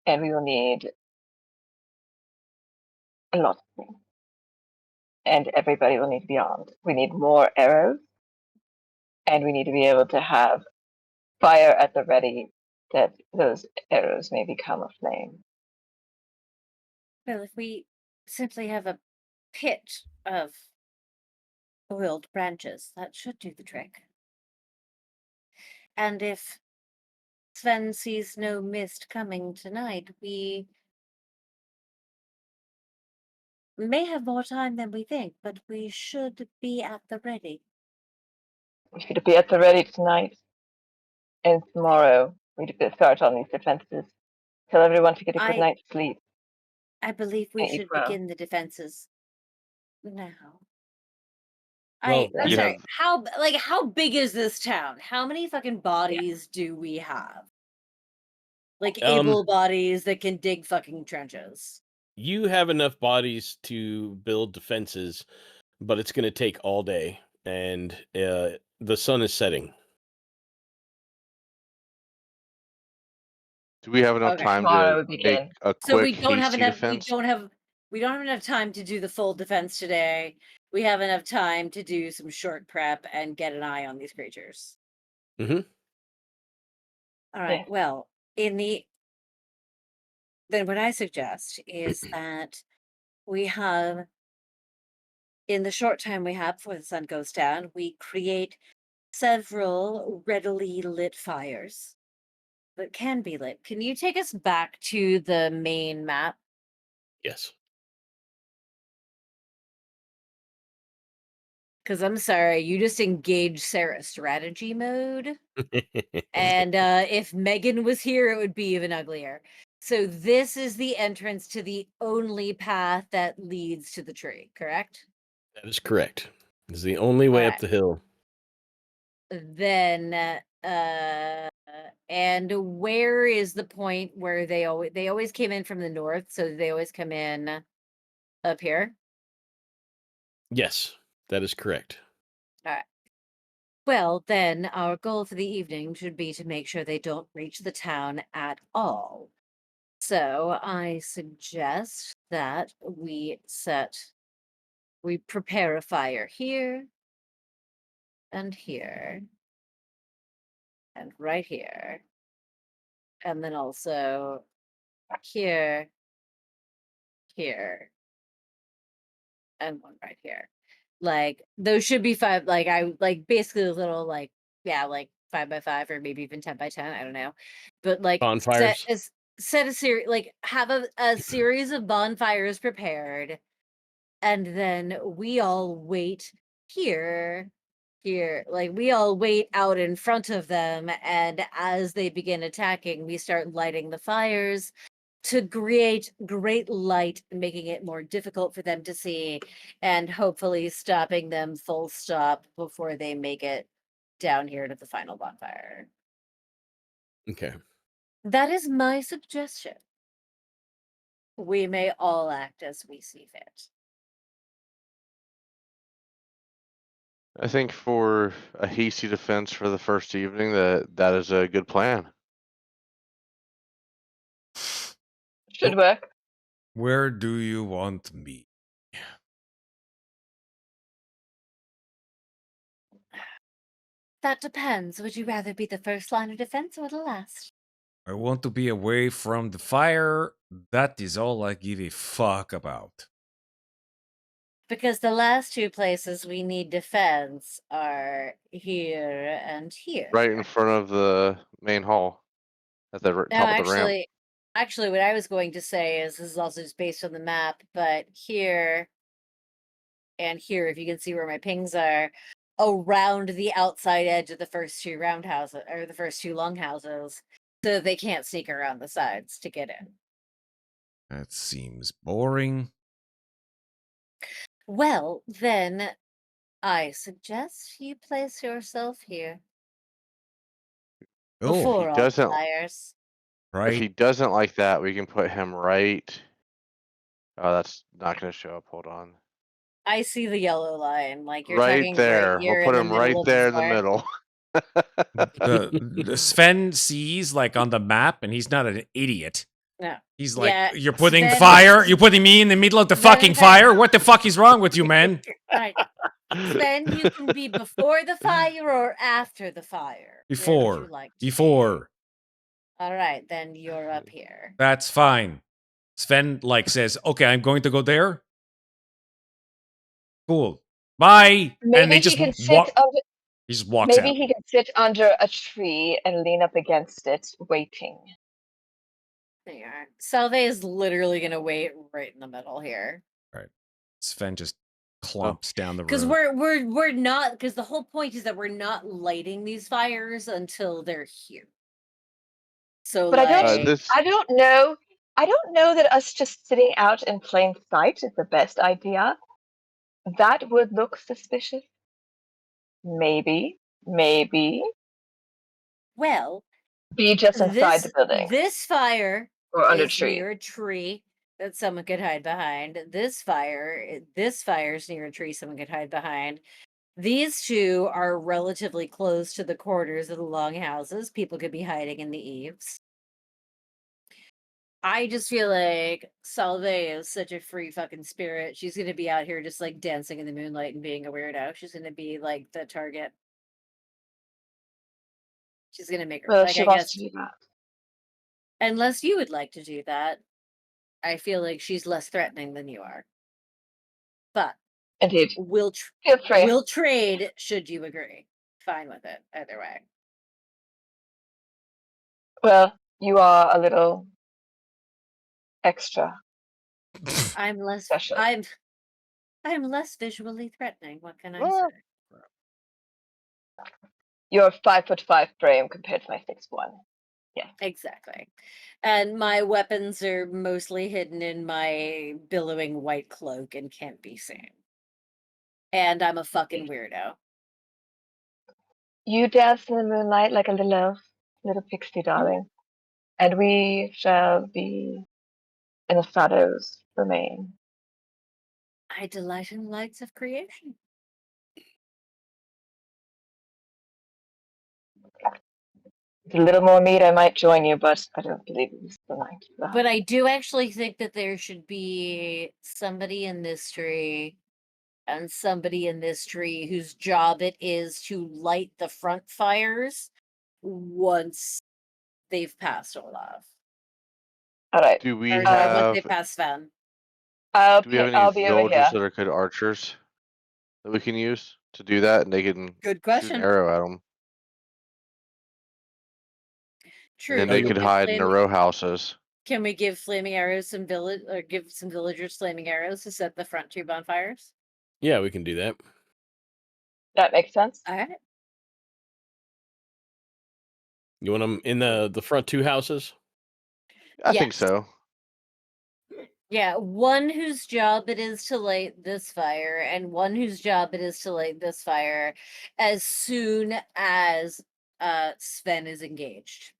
and we will need a lot of things. And everybody will need to be armed. We need more arrows, and we need to be able to have fire at the ready that those arrows may become a flame. Well, if we simply have a pit of oiled branches, that should do the trick. And if Sven sees no mist coming tonight, we may have more time than we think, but we should be at the ready. We should be at the ready tonight and tomorrow. We need to start on these defenses. Tell everyone to get a good night's sleep. I believe we And eat should well. begin the defenses now. Well, I'm you sorry. have- How big is this town? How many fucking bodies do we have? Like able bodies that can dig fucking trenches. You have enough bodies to build defenses, but it's going to take all day, and the sun is setting. Do we have enough Okay, time tomorrow to we begin. make a So we quick don't have hasty enough. defense? We don't have enough time to do the full defense today. We have enough time to do some short prep and get an eye on these creatures. Mhm. All right. Yeah. Well, then what I suggest is that we have, in the short time we have before the sun goes down, we create several readily lit fires that can be lit. Can you take us back to the main map? Yes. Because I'm sorry, you just engaged Sarah's strategy mode. And if Megan was here, it would be even uglier. So this is the entrance to the only path that leads to the tree, correct? That is correct. It's the only way up Alright. the hill. Then, and where is the point where they always came in from the north, so they always come in up here? Yes, that is correct. Alright. Well, then our goal for the evening should be to make sure they don't reach the town at all. So I suggest that we prepare a fire here and here and right here. And then also here, here, and one right here. Like those should be 5, like I like basically a little like, yeah, like 5 by 5 or maybe even 10 by 10, I don't know. But like Bonfires. set a series, like have a series of bonfires prepared, and then we all wait here, like we all wait out in front of them, and as they begin attacking, we start lighting the fires to create great light, making it more difficult for them to see, and hopefully stopping them full stop before they make it down here to the final bonfire. Okay. That is my suggestion. We may all act as we see fit. I think for a hasty defense for the first evening, that is a good plan. Should work. Where do you want me? That depends. Would you rather be the first line of defense or the last? I want to be away from the fire. That is all I give a fuck about. Because the last 2 places we need defense are here and here. Right in front of the main hall, at the Now, top of the ramp. actually, what I was going to say is this is also just based on the map, but here and here, if you can see where my pings are, around the outside edge of the first 2 roundhouses or the first 2 longhouses, so they can't sneak around the sides to get in. That seems boring. Well, then I suggest you place yourself here Oh, before all the doesn't- fires. If right. he doesn't like that, we can put him right. Oh, that's not going to show up. Hold on. I see the yellow line, like you're Right talking there. right here We'll put in him the right middle of there in the square. middle. The Sven sees like on the map, and he's not an idiot. No. He's like, Yeah, you're putting Sven- fire. You're putting me in the middle of the Sven- fucking fire. What the fuck is wrong with you, man? Right. Sven, you can be before the fire or after the fire. Where would Before. you like to be? Before. All right, then you're up here. That's fine. Sven like says, okay, I'm going to go there. Cool. Bye. And Maybe he he just can sit walk. under. He just walks Maybe out. he can sit under a tree and lean up against it, waiting. There you are. Solveig is literally gonna wait right in the middle here. Sven just clumps down the road. Because we're not, because the whole point is that we're not lighting these fires until they're here. So But I like, don't. I don't know. I don't know that us just sitting out in plain sight is the best idea. That would look suspicious. Maybe. well, Be just inside the building this fire or under a is tree. near a tree that someone could hide behind. This fire is near a tree someone could hide behind. These 2 are relatively close to the corners of the longhouses. People could be hiding in the eaves. I just feel like Solveig is such a free fucking spirit. She's gonna be out here just like dancing in the moonlight and being a weirdo. She's gonna be like the target. She's gonna make her Well, like, she I wants guess, to do that. unless you would like to do that, I feel like she's less threatening than you are. But Indeed. we'll Feel free. we'll trade should you agree. Fine with it either way. Well, you are a little extra. I'm less Special. I'm less visually threatening. What can I Ah. say? You're 5'5" frame compared to my 6'1". Exactly. And my weapons are mostly hidden in my billowing white cloak and can't be seen. And I'm a fucking weirdo. You dance in the moonlight like a little elf, little pixie darling, and we shall be in the shadows remain. I delight in the lights of creation. With a little more meat, I might join you, but I don't believe it's the night. But I do actually think that there should be somebody in this tree and somebody in this tree whose job it is to light the front fires once they've passed Olaf. All right. Do we Or sorry, once they have pass Sven. do we have any I'll be over villagers here. that are good archers that we can use to do that, and they can Good shoot an question. arrow at them, True. and then Oh, they you- could give hide in the flaming- row houses. Can we give flaming arrows some give some villagers flaming arrows to set the front two bonfires? Yeah, we can do that. That makes sense. All right. You want them in the front two houses? I think Yes. so. Yeah, one whose job it is to light this fire, and one whose job it is to light this fire as soon as Sven is engaged.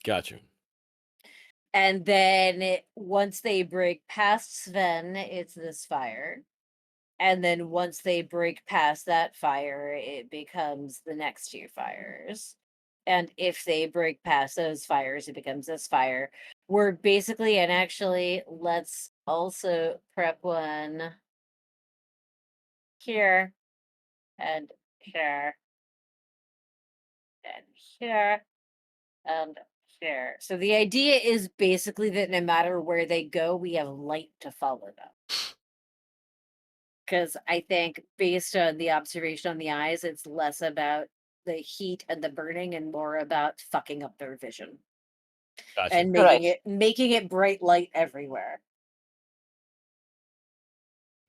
Gotcha. And then once they break past Sven, it's this fire. And then once they break past that fire, it becomes the next two fires. And if they break past those fires, it becomes this fire. We're basically, and actually, let's also prep one here and here and here and here. So the idea is basically that no matter where they go, we have light to follow them. Because I think based on the observation on the eyes, it's less about the heat and the burning and more about fucking up their vision Gotcha. and Right. making it bright light everywhere.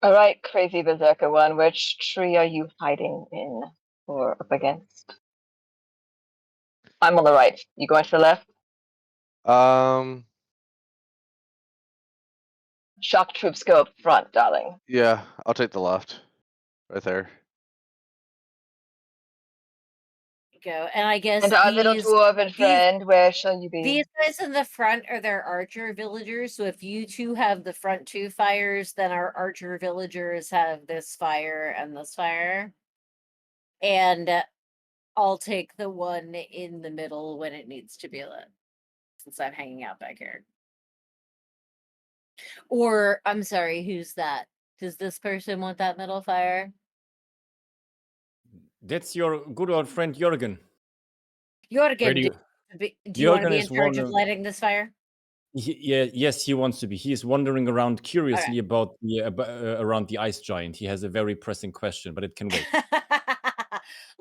All right, crazy berserker one. Which tree are you hiding in or up against? I'm on the right. You going to the left? Shock troops go up front, darling. Yeah, I'll take the left, right there. Go. And I guess And our little dwarven friend, where shall you be? these guys in the front are their archer villagers. So if you two have the front two fires, then our archer villagers have this fire and this fire. And I'll take the one in the middle when it needs to be lit, since I'm hanging out back here. Or, I'm sorry, who's that? Does this person want that middle fire? That's your good old friend Jorgen. Jorgen, Where do you? do you want to Jorgen be is in charge of one of- lighting this fire? Yes, he wants to be. He is wandering around curiously about the around the ice giant. He has a very pressing question, but it can wait.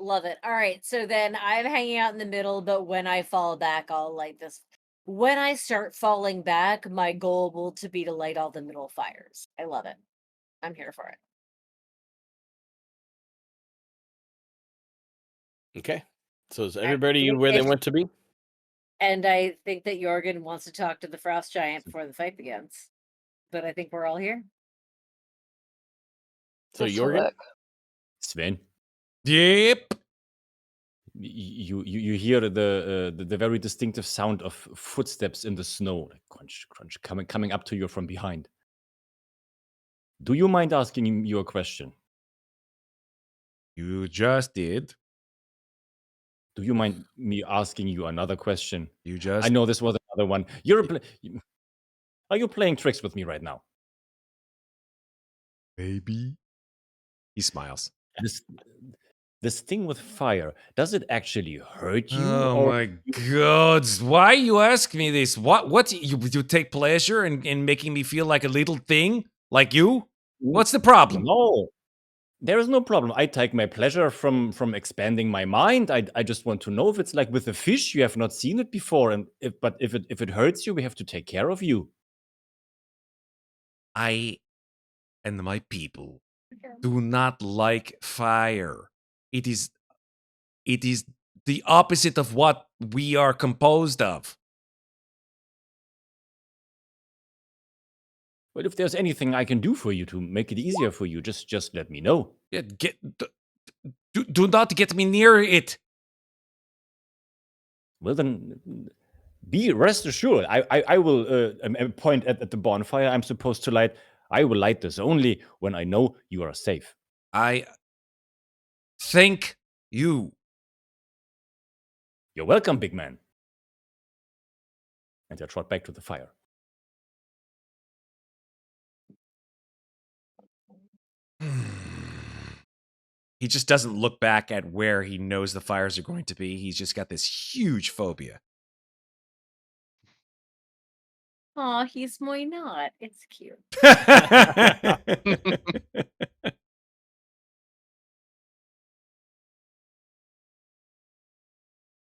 Love it. All right, so then I'm hanging out in the middle, but when I fall back, I'll light this. When I start falling back, my goal will be to light all the middle fires. I love it. I'm here for it. Okay. So is everybody where they went to be? And I think that Jorgen wants to talk to the frost giant before the fight begins. But I think we're all here. So This will Jorgen? work. Sven, Yep. you hear the very distinctive sound of footsteps in the snow, like crunch crunch, coming up to you from behind. Do you mind asking you a question? You just did. Do you mind me asking you another question? You just. I know this was another one. Are you playing tricks with me right now? Maybe. He smiles. This thing with fire, does it actually hurt you? Oh or- my god! Why you ask me this? What you take pleasure in making me feel like a little thing like you? What's the problem? No, there is no problem. I take my pleasure from expanding my mind. I just want to know if it's like with a fish, you have not seen it before, and if it hurts you, we have to take care of you. I and my people do not like fire. It is the opposite of what we are composed of. Well, if there's anything I can do for you to make it easier for you, just let me know. Yeah, do not get me near it. Well, then, be rest assured. I will point at the bonfire I'm supposed to light. I will light this only when I know you are safe. I thank you. You're welcome, big man. And I trot back to the fire. He just doesn't look back at where he knows the fires are going to be. He's just got this huge phobia. Aw, he's my not. It's cute.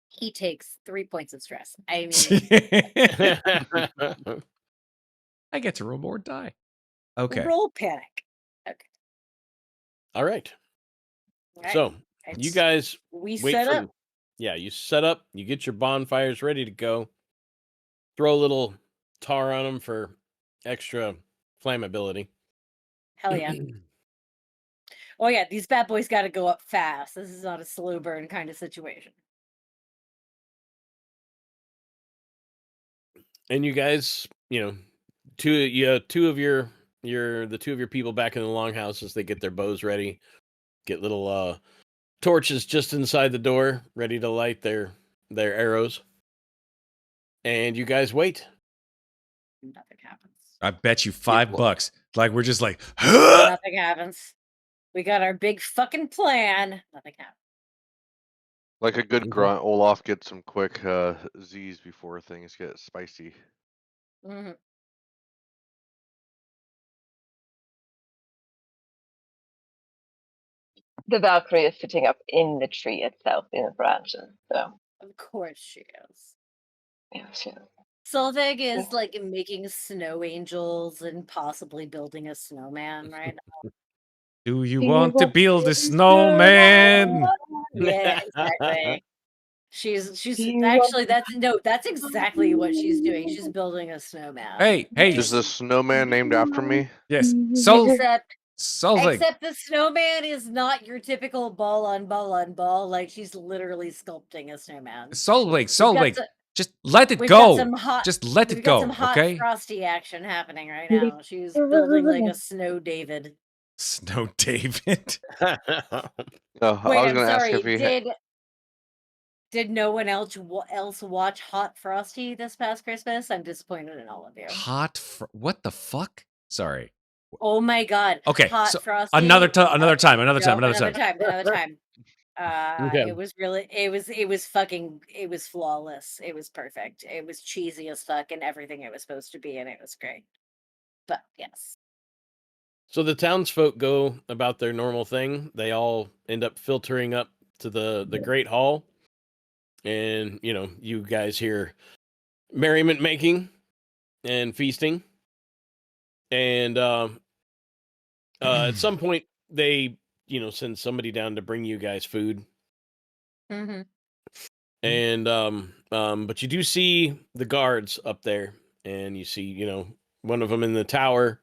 He takes 3 points of stress. I mean, I get to roll more die. Okay. roll panic. Okay. All right. All right. So you guys we wait set for. up. Yeah, you set up. You get your bonfires ready to go. Throw a little tar on them for extra flammability. Hell yeah. Oh yeah, these bad boys got to go up fast. This is not a slow burn kind of situation. And you guys, two of your the two of your people back in the longhouses, they get their bows ready, get little torches just inside the door, ready to light their arrows. And you guys wait. Nothing happens. I bet you $5. Like we're just like Nothing happens. We got our big fucking plan. Nothing happens. Like a good grunt, Olaf gets some quick Z's before things get spicy. Mm-hmm. The Valkyrie is sitting up in the tree itself, in the branches. So Of course she is. yeah, she is. Solveig is like making snow angels and possibly building a snowman right now. Do you want to build a snowman? Yeah, exactly. She's actually that's exactly what she's doing. She's building a snowman. Hey. Is the snowman named after me? Yes. Solveig. Except the snowman is not your typical ball on ball. Like she's literally sculpting a snowman. Solveig. Just let it go. Just let it go. Some hot Okay. frosty action happening right now. She's building like a snow David. Snow David. No, Wait, I was going to ask sorry. if he Did no one else watch Hot Frosty this past Christmas? I'm disappointed in all of you. What the fuck? Sorry. Oh my god. Okay. Hot So Frosty. another time. Another time. Okay. It was flawless. It was perfect. It was cheesy as fuck and everything it was supposed to be, and it was great. But yes. So the townsfolk go about their normal thing. They all end up filtering up to the Great Hall. And, you guys hear merriment making and feasting. And at some point, they, send somebody down to bring you guys food. Mm-hmm. And, but you do see the guards up there. And you see, one of them in the tower.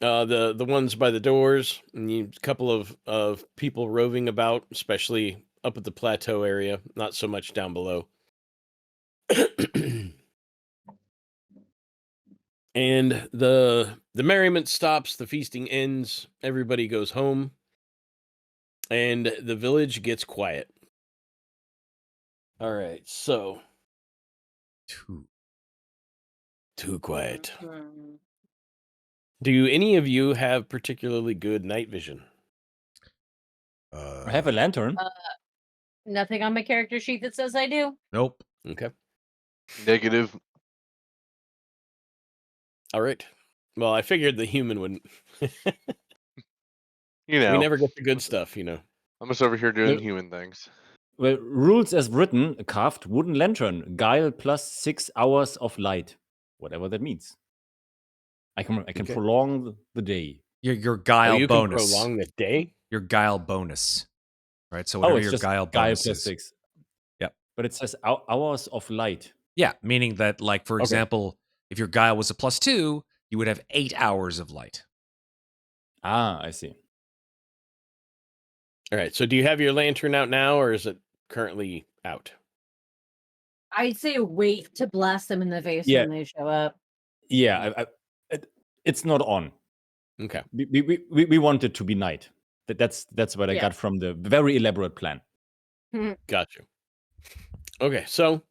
The ones by the doors. And a couple of people roving about, especially up at the plateau area, not so much down below. And the merriment stops, the feasting ends, everybody goes home, and the village gets quiet. All right, so too quiet. Mm-hmm. Do any of you have particularly good night vision? I have a lantern. Nothing on my character sheet that says I do. Nope. Okay. negative. All right. Well, I figured the human wouldn't. We never get the good stuff, I'm just over here doing human things. Well, rules as written: a carved wooden lantern, guile plus 6 hours of light, whatever that means. I can Okay. prolong the day. Your guile you bonus. can prolong the day? Your guile bonus. Right? So whatever it's your just guile guile bonus plus is. 6. Yep. But it says hours of light. Yeah, meaning that, like, for example, if your guile was a +2, you would have 8 hours of light. Ah, I see. All right. So do you have your lantern out now, or is it currently out? I'd say wait to blast them in the face Yeah. when they show up. Yeah, it's not on. Okay. We want it to be night. That's what I Yeah. got from the very elaborate plan. Got you. Okay. So,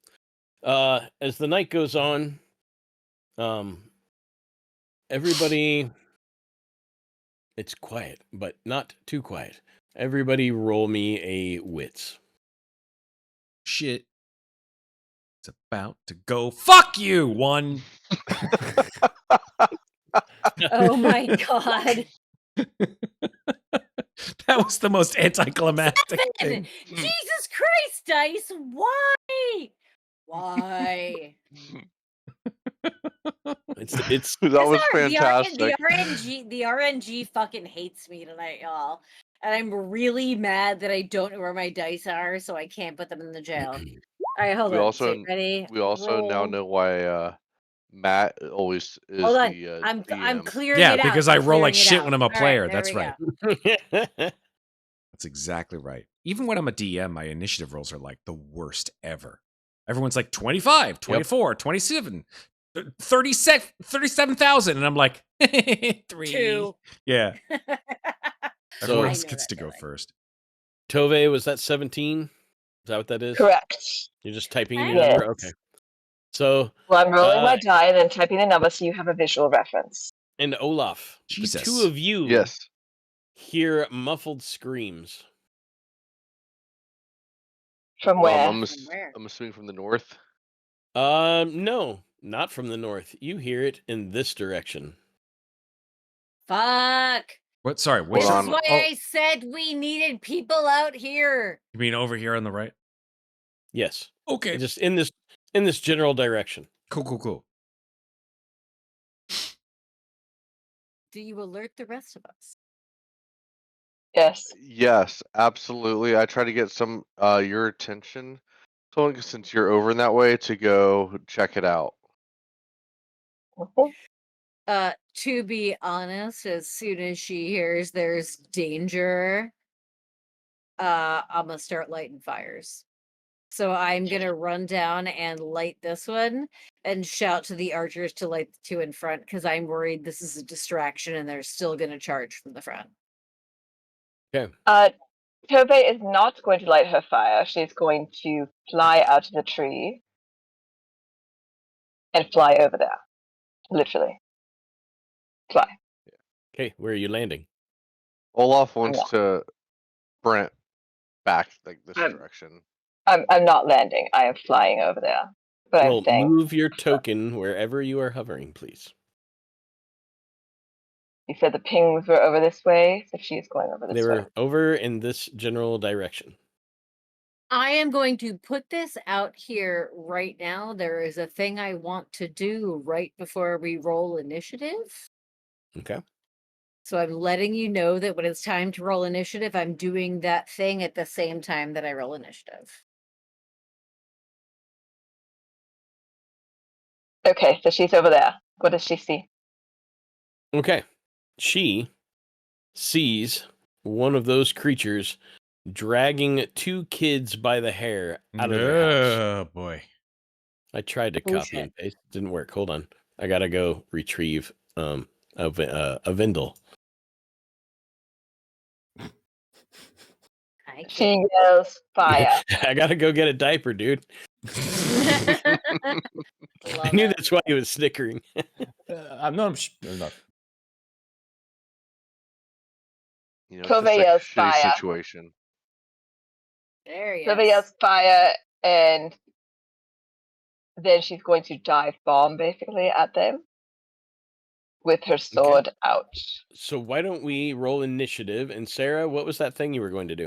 as the night goes on, everybody, it's quiet, but not too quiet. Everybody roll me a wits. Shit. It's about to go. Fuck you! 1. Oh my god. That was the most anticlimactic thing. Jesus Christ, Dice! Why? Why? It's That was fantastic. The RNG fucking hates me tonight, y'all. And I'm really mad that I don't know where my dice are, so I can't put them in the jail. All right, hold We on. also Ready? we also now Roll. know why Matt always is Hold on. the I'm DM. clearing Yeah, it out. because I roll like Clearing it shit out. when I'm a All right, player. there That's we right. go. That's exactly right. Even when I'm a DM, my initiative rolls are like the worst ever. Everyone's like 25, 24, 27, 37,000. And I'm like, 3. 2. Yeah. Everyone So, else I know gets that to go feeling. first. Tove, was that 17? Is that what that is? Correct. You're just typing in your Yes. number? Okay. So, Well, I'm rolling my die and then typing the number so you have a visual reference. and Olaf, Jesus. the two of you Yes. hear muffled screams. From where? I'm From where? I'm assuming from the north. No, not from the north. You hear it in this direction. Fuck. What? Sorry. Hold This Which? on. is why Oh, I said we needed people out here. you mean over here on the right? Yes. Okay. Just in this general direction. Cool. Do you alert the rest of us? Yes. Yes, absolutely. I try to get some your attention, so since you're over in that way, to go check it out. Mhm. To be honest, as soon as she hears there's danger, I'm gonna start lighting fires. So I'm gonna run down and light this one and shout to the archers to light the two in front because I'm worried this is a distraction and they're still gonna charge from the front. Okay. Tove is not going to light her fire. She's going to fly out of the tree and fly over there. Literally. Fly. Okay, where are you landing? Olaf wants not. to sprint back like this I'm- direction. I'm not landing. I am flying over there. But Well, I'm saying move your token wherever you are hovering, please. you said the pings were over this way, so she's going over They this way. were over in this general direction. I am going to put this out here right now. There is a thing I want to do right before we roll initiative. Okay. So I'm letting you know that when it's time to roll initiative, I'm doing that thing at the same time that I roll initiative. Okay, so she's over there. What does she see? Okay. She sees one of those creatures dragging two kids by the hair out of their house. Oh, boy. I tried to copy Bullshit. and paste. It didn't work. Hold on. I gotta go retrieve a Vindle. I She yells fire. I gotta go get a diaper, dude. I Love knew it. that's why he was snickering. I'm not. I'm not. You know, Tove it's just a yells shitty fire. situation. There he Tove is. yells fire, and then she's going to dive bomb basically at them with her sword out. So why don't we roll initiative? And Sarah, what was that thing you were going to do?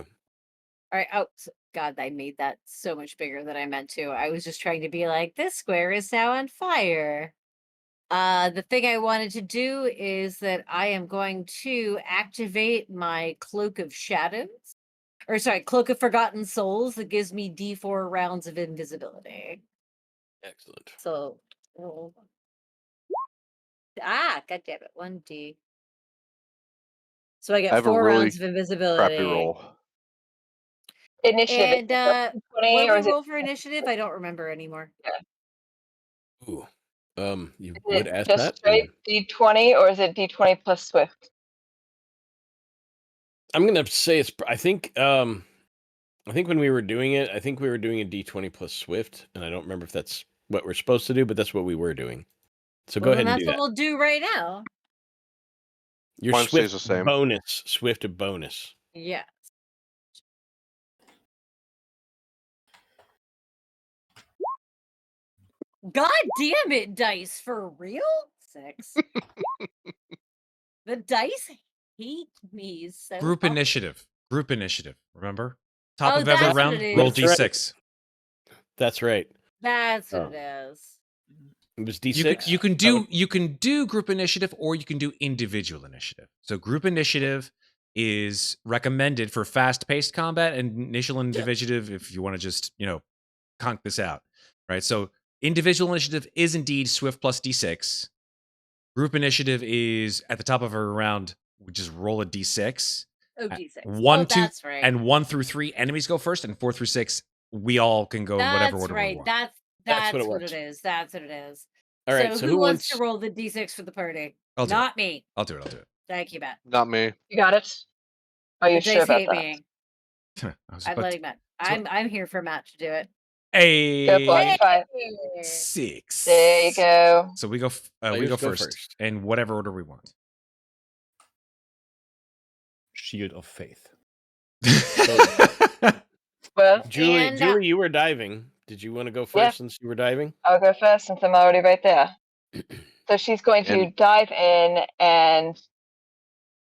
All right. Oh, God, I made that so much bigger than I meant to. I was just trying to be like, this square is now on fire. The thing I wanted to do is that I am going to activate my Cloak of Shadows. Or sorry, Cloak of Forgotten Souls that gives me D4 rounds of invisibility. Excellent. So roll. Ah, god damn it. 1d. So I I get have a 4 really rounds of invisibility. crappy roll. Initiative. And what 20 do or we is it? roll for initiative? I don't remember anymore. Ooh. You Is would it ask just that. straight D20 or is it D20 plus Swift? I'm gonna say it's. I think when we were doing it, I think we were doing a D20 plus Swift, and I don't remember if that's what we're supposed to do, but that's what we were doing. So go Well, ahead then and that's do what that. we'll do right now. Your Mine stays Swift the same. bonus. Swift bonus. Yeah. God damn it, dice, for real? 6. The dice hate me so Group much. initiative. Group initiative. Remember? Top Oh, of every that's what round, it roll is. That's right. d6. That's right. That's what Oh. it is. It was You D6. can you can do group initiative or you can do individual initiative. So group initiative is recommended for fast-paced combat, and initial initiative if you want to just, conk this out. Right? So individual initiative is indeed Swift plus D6. Group initiative is at the top of every round, we just roll a D6. Oh, D6. One, Oh, two, that's right. and 1 through 3 enemies go first, and 4 through 6 we all can go in whatever That's order we right. want. That's what it what works. it is. That's what it is. All right. So So who wants to roll the D6 for the party? I'll do it. Not me. I'll do it. Thank you, Matt. Not me. You got it? Are you The sure dice about hate that? me. I was I'm about letting Matt. I'm here for Matt to do it. Go for a it. 5. 6. There you go. So we go Players go first first. in whatever order we want. Shield of faith. Well, Julie, And, you were diving. Did you want to go first Yeah. since you were diving? I'll go first since I'm already right there. So she's going to And- dive in and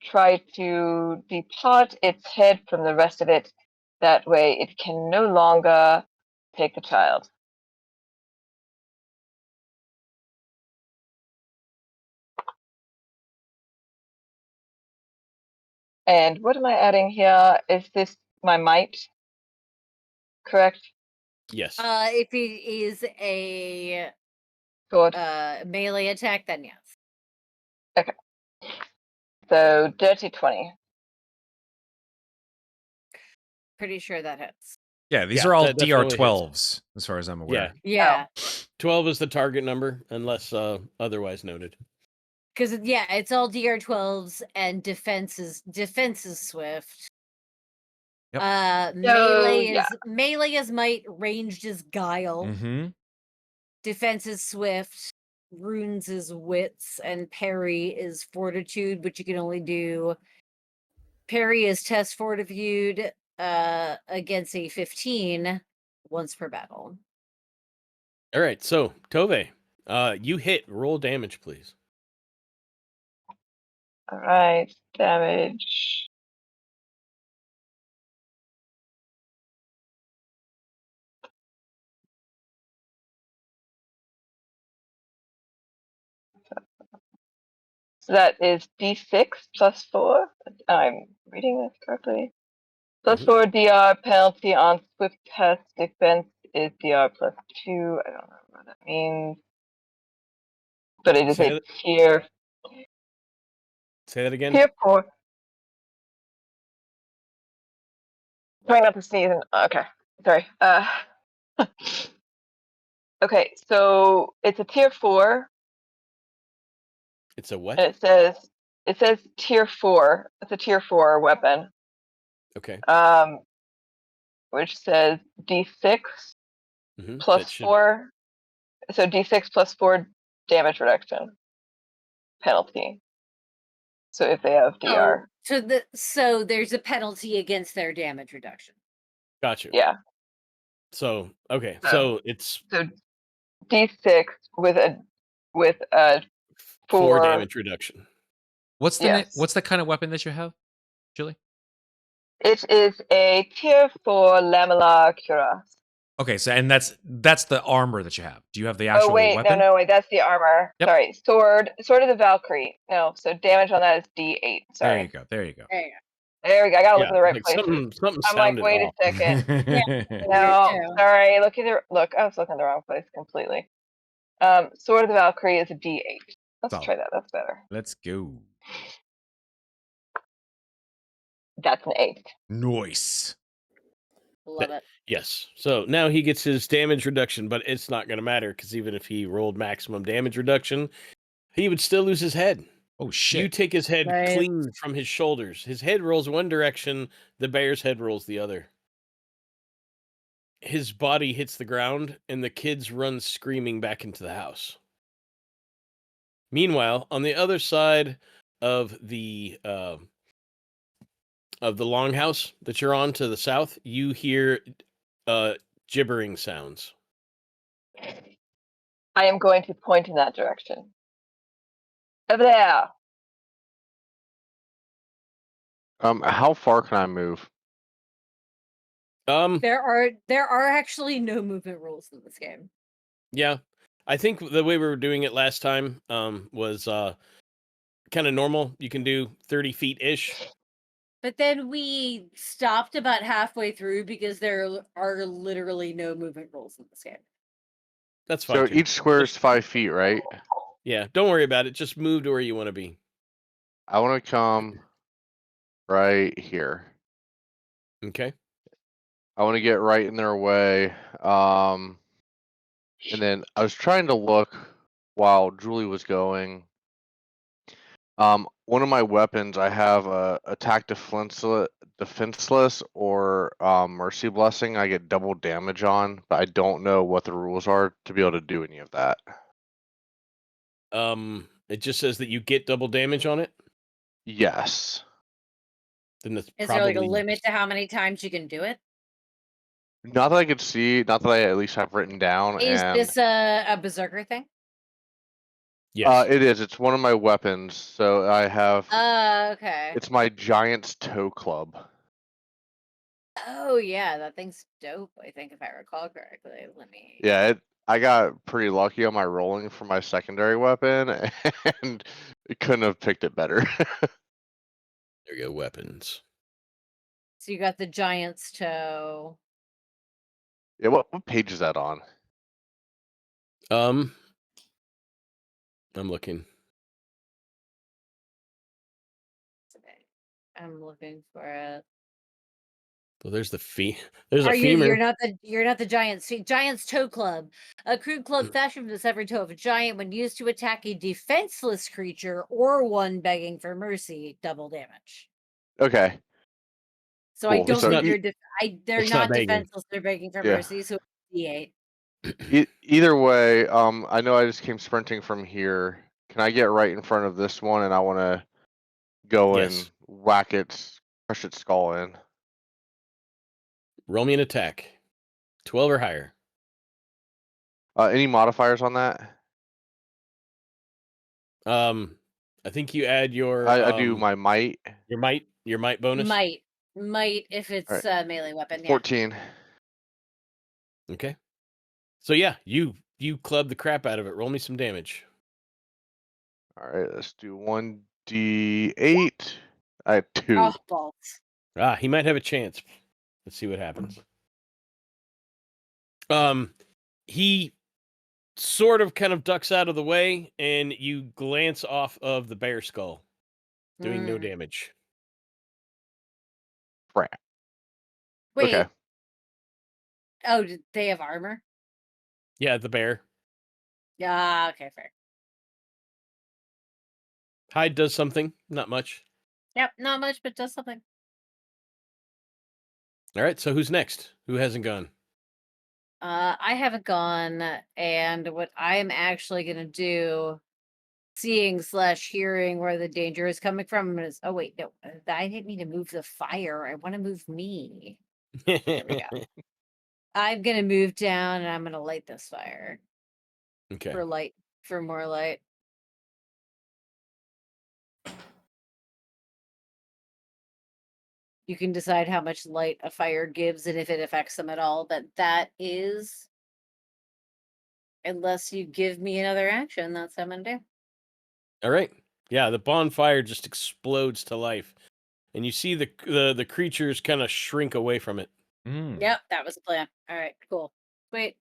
try to depart its head from the rest of it. That way it can no longer take the child. And what am I adding here? Is this my might? Correct? Yes. if it is a Good. melee attack, then yes. So dirty 20. Pretty sure that hits. Yeah, these Yeah, are all that definitely DR12s, as far as I'm aware. Yeah. 12 is the target number, unless otherwise noted. Because it's all DR12s and defense is Swift. Yep. Melee is might, ranged is guile, Mm-hmm. defense is swift, runes is wits, and parry is fortitude, but you can only do parry is test fortitude against a 15 once per battle. All right, so Tove, you hit. Roll damage, please. All right. Damage. So that is D6 plus 4. I'm reading this correctly. Plus Mhm. 4 DR penalty on Swift test. Defense is DR plus 2. I don't know what that means. But it is Say a that- tier Say that again. tier 4. Trying not to sneeze. Okay. Sorry. Okay, so it's a tier 4. It's a what? And it says tier 4. It's a tier 4 weapon. Okay. Which says D6 Mhm, plus that should- 4. So D6 plus 4 damage reduction penalty. So if they have DR. So there's a penalty against their damage reduction. Got you. Yeah. So okay, Oh. so it's So D6 with a 4 4 damage reduction. What's the Yes. what's the kind of weapon that you have, Julie? It is a tier 4 lamellar cuirass. Okay, so and that's the armor that you have. Do you have the actual Oh wait, weapon? no, wait, that's the armor. Yep. Sorry, sword of the Valkyrie. No, so damage on that is D8. Sorry. There you go. There you go. There we go. I gotta look in the right like place. something I'm like, sounded wait off. a second. Yeah. No, too. sorry. I was looking in the wrong place completely. Sword of the Valkyrie is a D8. Let's Solid. try that. That's better. Let's go. That's an 8. Nice. Love it. Yes. So now he gets his damage reduction, but it's not going to matter because even if he rolled maximum damage reduction, he would still lose his head. Oh shit. You take his head Right. clean from his shoulders. His head rolls one direction, the bear's head rolls the other. His body hits the ground, and the kids run screaming back into the house. Meanwhile, on the other side of the longhouse that you're on to the south, you hear gibbering sounds. I am going to point in that direction. Over there. How far can I move? There are actually no movement rules in this game. Yeah. I think the way we were doing it last time was kind of normal. You can do 30 feet ish. But then we stopped about halfway through because there are literally no movement rules in this game. That's fine. So too. each square is 5 feet, right? Yeah, don't worry about it. Just move to where you want to be. I want to come right here. Okay. I want to get right in their way. And then I was trying to look while Julie was going. One of my weapons, I have a attack defenseless or mercy blessing. I get double damage on, but I don't know what the rules are to be able to do any of that. It just says that you get double damage on it. Yes. Then that's Is probably there like a limit to how many times you can do it? Not that I could see, not that I at least have written down. Is and this a Berserker thing? yes. It is. It's one of my weapons. So I have. Okay. It's my giant's toe club. Oh yeah, that thing's dope. I think if I recall correctly. Let me. Yeah, I got pretty lucky on my rolling for my secondary weapon, and couldn't have picked it better. There you go. Weapons. So you got the giant's toe. Yeah, what page is that on? I'm looking. I'm looking for it. Well, there's the There's Are a you? femur. You're not the giant's toe club. A crude club fashioned from the severed toe of a giant when used to attack a defenseless creature or one begging for mercy. Double damage. Okay. So I Cool. don't So think you- they're It's not not begging. defenseless. They're begging for Yeah. mercy. So it's D8. Either way, I know I just came sprinting from here. Can I get right in front of this one, and I want to go Yes. and whack its, crush its skull in? Roll me an attack. 12 or higher. Any modifiers on that? I think you add your. I do my might. Your might bonus. Might if it's Alright. a melee weapon. Yeah. 14. Okay. So yeah, you club the crap out of it. Roll me some damage. All right, let's do 1d8. I have 2. Oh, balls. He might have a chance. Let's see what happens. He sort of kind of ducks out of the way, and you glance off of the bear skull, doing no damage. Crap. Wait. Okay. Oh, did they have armor? Yeah, the bear. Yeah. Okay, fair. Hide does something, not much. Yep, not much, but does something. All right, so who's next? Who hasn't gone? I haven't gone, and what I'm actually gonna do, seeing/hearing where the danger is coming from is. Oh wait, no, I didn't mean to move the fire. I want to move me. There we go. I'm gonna move down, and I'm gonna light this fire Okay. for more light. You can decide how much light a fire gives and if it affects them at all, but that is, unless you give me another action, that's what I'm gonna do. All right. Yeah, the bonfire just explodes to life, and you see the creatures kind of shrink away from it. Yep, that was the plan. All right, cool. Wait.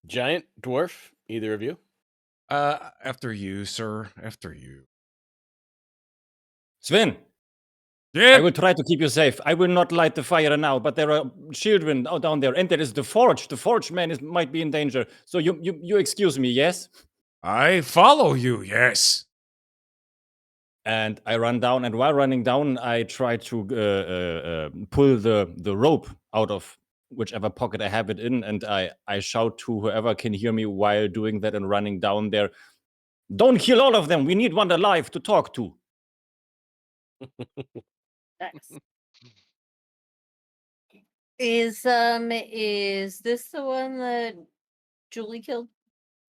Giant, dwarf, either of you? After you, sir. After you. Sven, Yeah. I will try to keep you safe. I will not light the fire now, but there are children out down there, and there is the forge. The forge man might be in danger. So you excuse me, yes? I follow you. Yes. And I run down, and while running down, I try to pull the rope out of whichever pocket I have it in, and I shout to whoever can hear me while doing that and running down there. Don't kill all of them. We need one alive to talk to. Nice. Is this the one that Julie killed?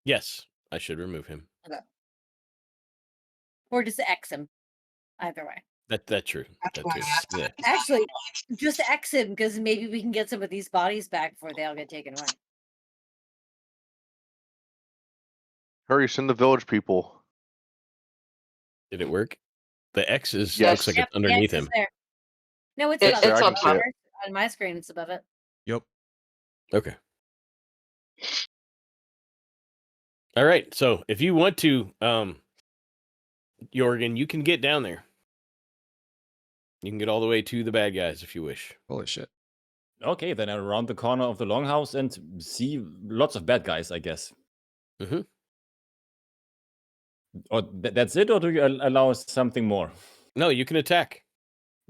Yes, I should remove him. Okay. Or just X him? Either way. That's true. That too. Yeah. Actually, just X him because maybe we can get some of these bodies back before they all get taken away. Hurry, send the village people. Did it work? The X is Yes. looks like Yep, it's underneath the X is him. there. No, it's It's above there, it. I can see it. On my screen, it's above it. Yep. Okay. All right. So if you want to, Jorgen, you can get down there. You can get all the way to the bad guys if you wish. Holy shit. Okay, then I around the corner of the longhouse and see lots of bad guys, I guess. Mhm. Or that's it, or do you allow something more? No, you can attack.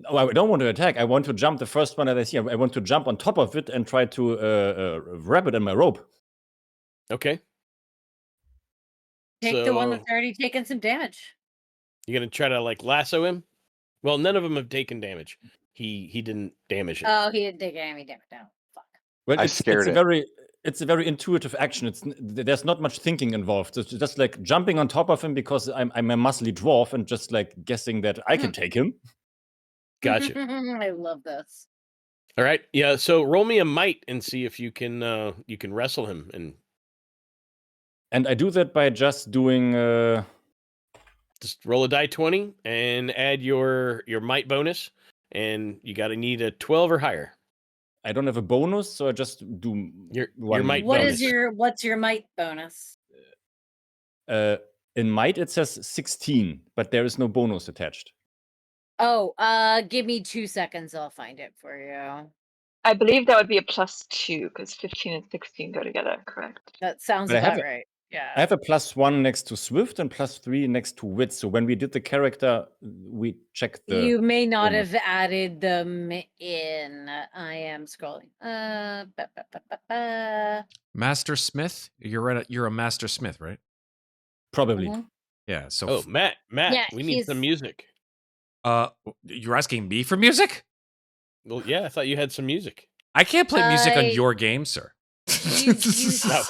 Oh, I don't want to attack. I want to jump the first one that I see. I want to jump on top of it and try to wrap it in my rope. Okay. Take the one So- that's already taken some damage. You're gonna try to like lasso him. Well, none of them have taken damage. He didn't damage it. Oh, he didn't take any damage. No, fuck. Well, I it's scared a it. it's a very intuitive action. There's not much thinking involved. It's just like jumping on top of him because I'm a muscly dwarf and just like guessing that I can take him. Gotcha. I love this. All right. Yeah. So roll me a might and see if you can wrestle him. And I do that by just doing. just roll a die 20 and add your might bonus, and you got to need a 12 or higher. I don't have a bonus, so I just do Your one. might What bonus. is what's your might bonus? In might it says 16, but there is no bonus attached. Oh, give me 2 seconds. I'll find it for you. I believe that would be a +2 because 15 and 16 go together, correct? That sounds But I have about right. Yeah. I have a +1 next to Swift and +3 next to Wit. So when we did the character, we checked the. You may not bonus. have added them in. I am scrolling. Master Smith? You're a Master Smith, right? Probably. Mhm. Yeah. So Oh, Matt, Yeah, we need some music. you're asking me for music? Well, yeah, I thought you had some music. I can't play music on I- your game, sir. You- No.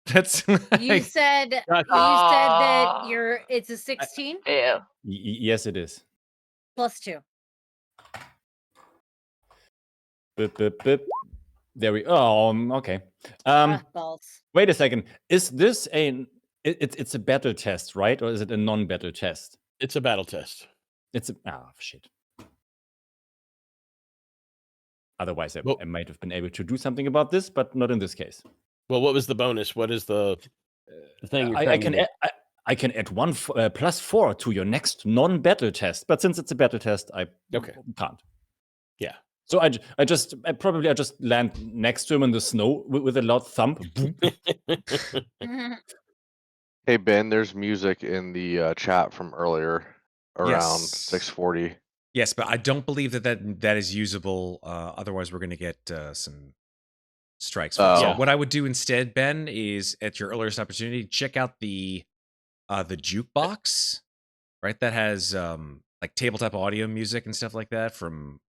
That's You said Gotcha. that it's a 16 Yeah. Yes, it is. +2. Bip, bip, bip. There we. Oh, okay. Balls. Wait a second. Is this it's a battle test, right? Or is it a non-battle test? It's a battle test. It's a shit. Otherwise, Well- I might have been able to do something about this, but not in this case. Well, what was the bonus? What is the thing? You're I trying can to do? I can add one +4 to your next non-battle test, but since it's a battle test, I Okay. can't. Yeah. So I just land next to him in the snow with a loud thump. Hey Ben, there's music in the chat from earlier around Yes. 6:40. Yes, but I don't believe that is usable. Otherwise, we're going to get some strikes. For it. So Oh. what I would do instead, Ben, is at your earliest opportunity, check out the jukebox, right? That has like tabletop audio music and stuff like that from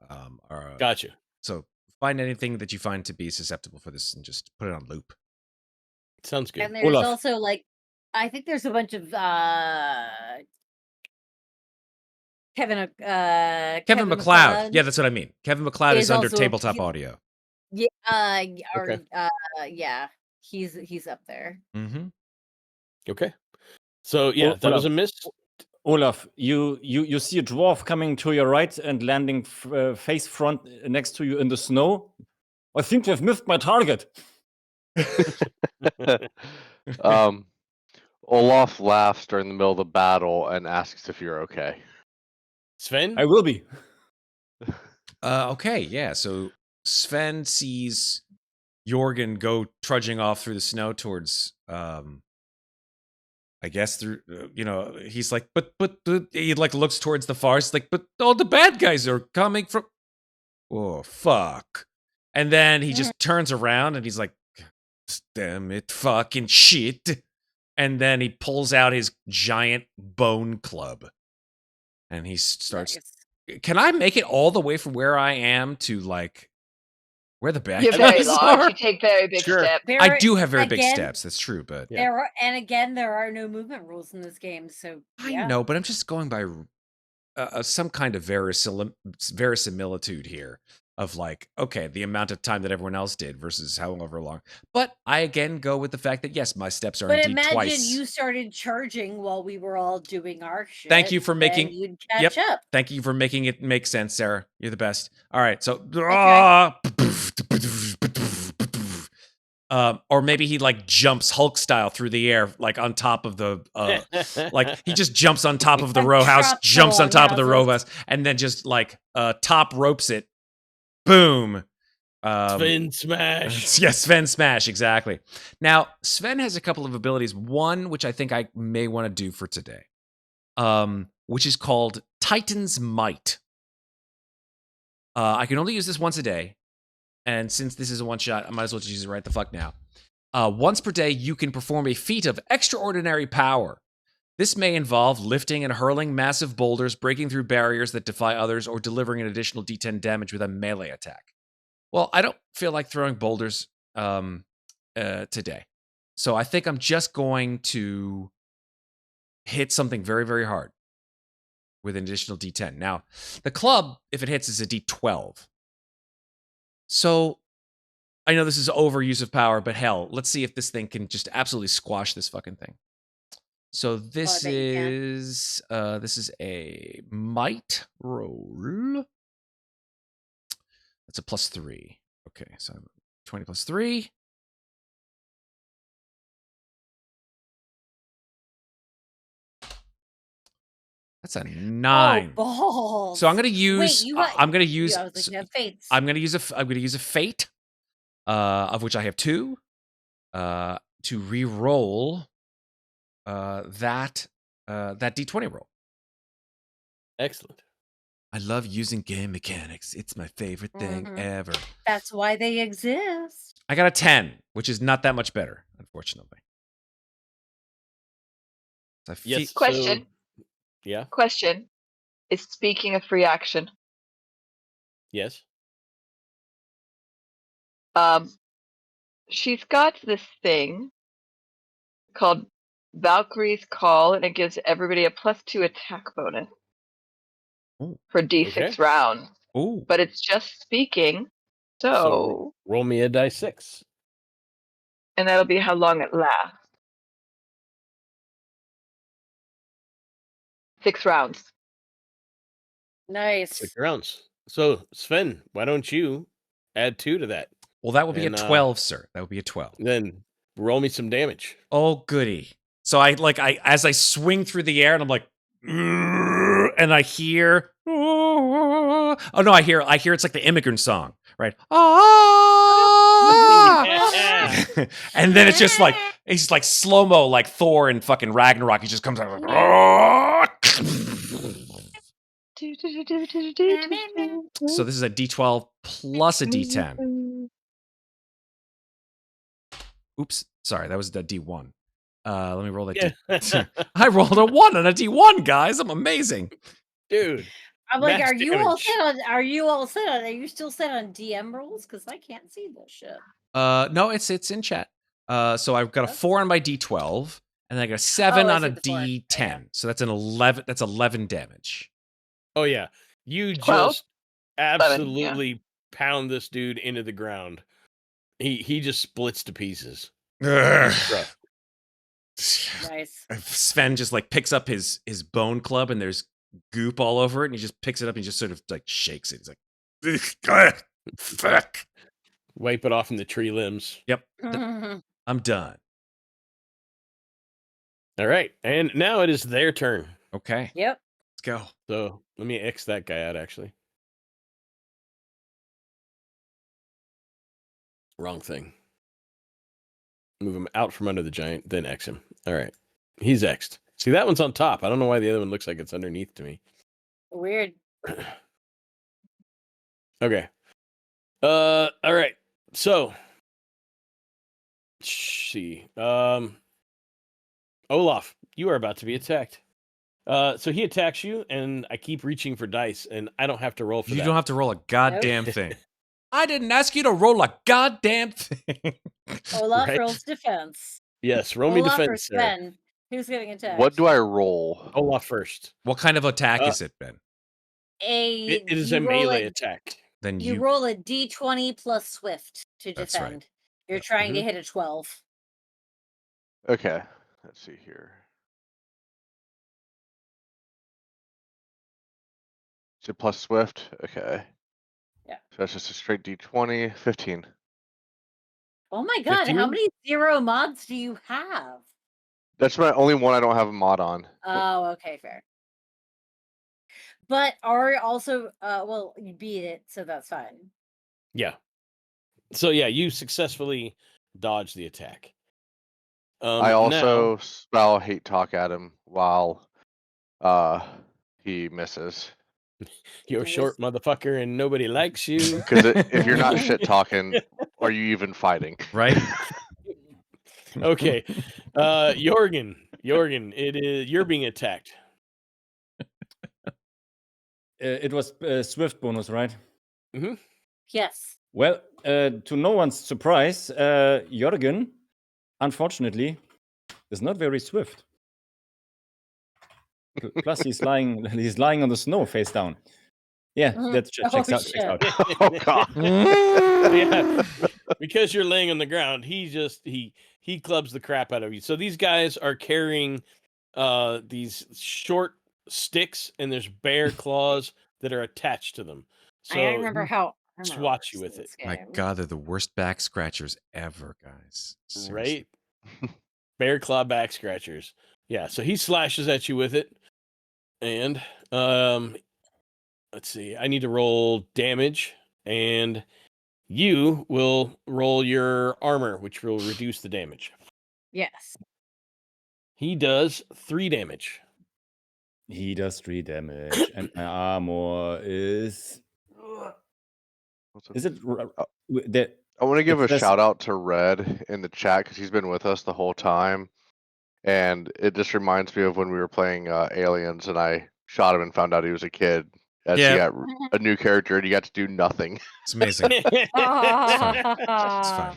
our. Gotcha. So find anything that you find to be susceptible for this and just put it on loop. Sounds good. And there's Olaf. also like, I think there's a bunch of Kevin McLeod. Yeah, that's what I mean. Kevin McLeod is Is under also- tabletop he- audio. Yeah, Okay. yeah, he's up there. Mm-hmm. Okay. So yeah, that was a miss. Olaf, you see a dwarf coming to your right and landing face front next to you in the snow. I think they've missed my target. Olaf laughs during the middle of the battle and asks if you're okay. Sven? I will be. Okay, yeah. So Sven sees Jorgen go trudging off through the snow towards, I guess through, he's like, but he like looks towards the forest, like, but all the bad guys are coming from. Oh fuck! And then he just turns around and he's like, damn it, fucking shit! And then he pulls out his giant bone club, and he starts. Nice. Can I make it all the way from where I am to like where the bad You're very guys large. are? You take very big Sure. steps. I do have very big steps. That's true, but Yeah. There are no movement rules in this game, so I yeah. know. But I'm just going by some kind of verisimilitude here of like, okay, the amount of time that everyone else did versus however long. But I again go with the fact that yes, my steps are But indeed imagine twice. you started charging while we were all doing our shit. Thank you for then making- you'd catch up. Thank you for making it make sense, Sarah. You're the best. All right, so or maybe he like jumps Hulk style through the air, like on top of the like he just jumps on top of the Like row house, traps jumps on along top of the row houses. house, and then just like top ropes it. Boom. Sven smash. Yes, Sven smash, exactly. Now, Sven has a couple of abilities. One, which I think I may want to do for today, which is called Titan's Might. I can only use this once a day, and since this is a one shot, I might as well just use it right the fuck now. Once per day, you can perform a feat of extraordinary power. This may involve lifting and hurling massive boulders, breaking through barriers that defy others, or delivering an additional D10 damage with a melee attack. Well, I don't feel like throwing boulders today. So I think I'm just going to hit something very, very hard with an additional D10. Now, the club, if it hits, is a D12. So I know this is overuse of power, but hell, let's see if this thing can just absolutely squash this fucking thing. So this I bet you can. is a might roll. That's a +3. Okay, so 20 plus 3. That's a 9. Oh, balls. So I'm gonna use. Wait, you got, I'm gonna use. I was thinking of fates. I'm gonna use a fate, of which I have 2, to re-roll that D20 roll. Excellent. I love using game mechanics. It's my favorite thing Mhm. ever. That's why they exist. I got a 10, which is not that much better, unfortunately. So I Yes. Question. So, yeah. Question. Is speaking a free action? Yes. She's got this thing called Valkyrie's Call, and it gives everybody a +2 attack bonus Ooh. for D6 Okay. rounds. Ooh. But it's just speaking, so Roll me a die 6. and that'll be how long it lasts. 6 rounds. Nice. 6 rounds. So Sven, why don't you add 2 to that? Well, that would be And, a 12, sir. That would be a 12. Then roll me some damage. Oh, goody. So as I swing through the air and I'm like, and I hear, oh no, I hear it's like the immigrant song, right? Yeah. And then it's just like slow-mo, like Thor and fucking Ragnarok. He just comes out like, so this is a D12 plus a D10. Oops, sorry, that was the D1. Let me roll that. Yeah. I rolled a 1 on a D1, guys. I'm amazing. Dude. I'm like, max are you all damage. set on? Are you still set on DM rolls? Because I can't see this shit. No, it's in chat. So I've got a 4 on my D12, and then I got a 7 Oh, I on a see the 4. D10. Yeah. So that's an 11. That's 11 damage. Oh yeah. You 12? just absolutely pound this dude into the ground. He just splits to pieces. Rough. Nice. Sven just like picks up his bone club, and there's goop all over it, and he just picks it up and just sort of like shakes it. He's like, fuck. Wipe it off in the tree limbs. Yep. Mhm. I'm done. All right, and now it is their turn. Okay. Yep. Let's go. So let me X that guy out, actually. Wrong thing. Move him out from under the giant, then X him. All right. He's X'd. See, that one's on top. I don't know why the other one looks like it's underneath to me. Weird. Okay. All right. So, let's see. Olaf, you are about to be attacked. So he attacks you, and I keep reaching for dice, and I don't have to roll for You that. don't have to roll a goddamn thing. I didn't ask you to roll a goddamn thing. Olaf Right? rolls defense. Yes, roll me Olaf or defense, sir. Sven? Who's getting attacked? What do I roll? Olaf first. What kind of attack is it, Ben? It is you a roll melee attack. Then You roll a d20 plus Swift to That's right. defend. You're trying to hit a 12. Okay, let's see here. Is it plus Swift? Okay. Yeah. So that's just a straight D20, 15. Oh my god, 15? how many 0 mods do you have? That's my only one I don't have a mod on. Oh, okay, fair. But are also well, you beat it, so that's fine. Yeah. So yeah, you successfully dodge the attack. I also spell hate talk at him while he misses. You're short, motherfucker, and nobody likes you. Because if you're not shit talking, are you even fighting? right? Okay, Jorgen, it is you're being attacked. It was Swift bonus, right? Yes. Well, to no one's surprise, Jorgen, unfortunately, is not very swift. Plus, he's lying on the snow face down. Yeah, that checks out. Checks out. Oh god. Yeah, because you're laying on the ground, he clubs the crap out of you. So these guys are carrying these short sticks, and there's bear claws that are attached to them. So I gotta remember how swats you with it. My god, they're the worst back scratchers ever, guys. Seriously. Right? Bear claw back scratchers. Yeah, so he slashes at you with it. And let's see. I need to roll damage, and you will roll your armor, which will reduce the damage. Yes. He does 3 damage. He does 3 damage, and my armor is. Is it that? I want to give a says- shout out to Red in the chat because he's been with us the whole time, and it just reminds me of when we were playing Aliens, and I shot him and found out he was a kid. As Yeah. he got a new character, and he got to do nothing. It's amazing. It's It's fine.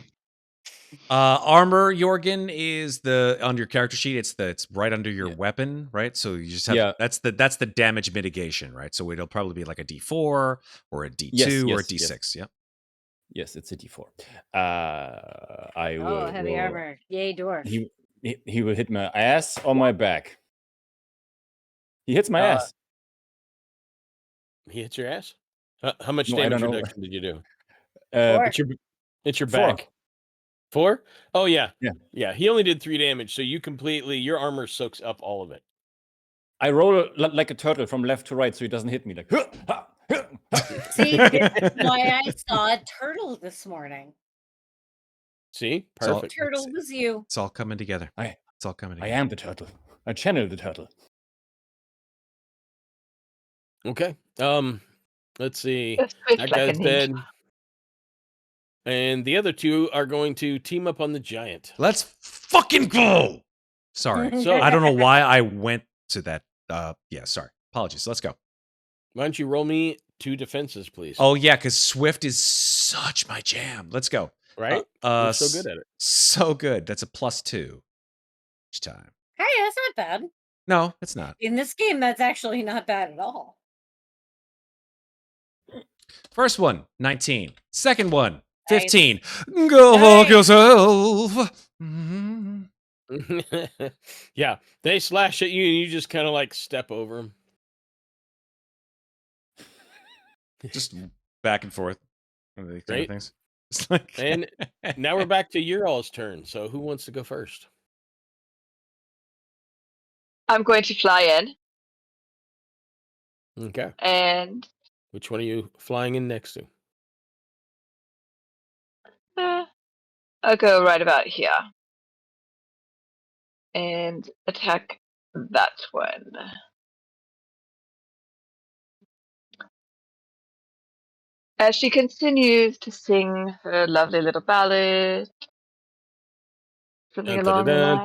Armor, Jorgen, is on your character sheet. It's right under your weapon, right? So you just have that's the damage mitigation, right? So it'll probably be like a D4 or a D2 or a D6. Yep. Yes, it's a D4. I will. heavy armor. Yay, dwarf. He will hit my ass or my back. He hits my ass. He hits your ass? How much No, I damage don't know. reduction did you do? Four. It's your 4. back. 4? Oh yeah. Yeah. Yeah, he only did 3 damage, so your armor soaks up all of it. I roll like a turtle from left to right, so he doesn't hit me. Like, See, that's why I saw a turtle this morning. See? So- Perfect. Turtle was you. It's all coming together. It's all coming I together. am the turtle. I channel the turtle. Okay. Let's see. This tastes That like a guy's ninja. dead. And the other 2 are going to team up on the giant. Let's fucking go. Sorry. So I don't know why I went to that. Yeah, sorry. Apologies. Let's go. why don't you roll me 2 defenses, please? Oh yeah, because Swift is such my jam. Let's go. right? You're so good at it. So good. That's a +2 each time. Hey, that's not bad. No, it's not. In this game, that's actually not bad at all. First one, 19. Second one, Nice. 15. Go fuck Nice. yourself. Mhm. Yeah, they slash at you, and you just kind of like step over them. Just back and forth. One of these kind of Right. things. It's like, And now we're back to your all's turn. So who wants to go first? I'm going to fly in, Okay. and Which one are you flying in next to? I'll go right about here and attack that one. As she continues to sing her lovely little ballad, something along the line.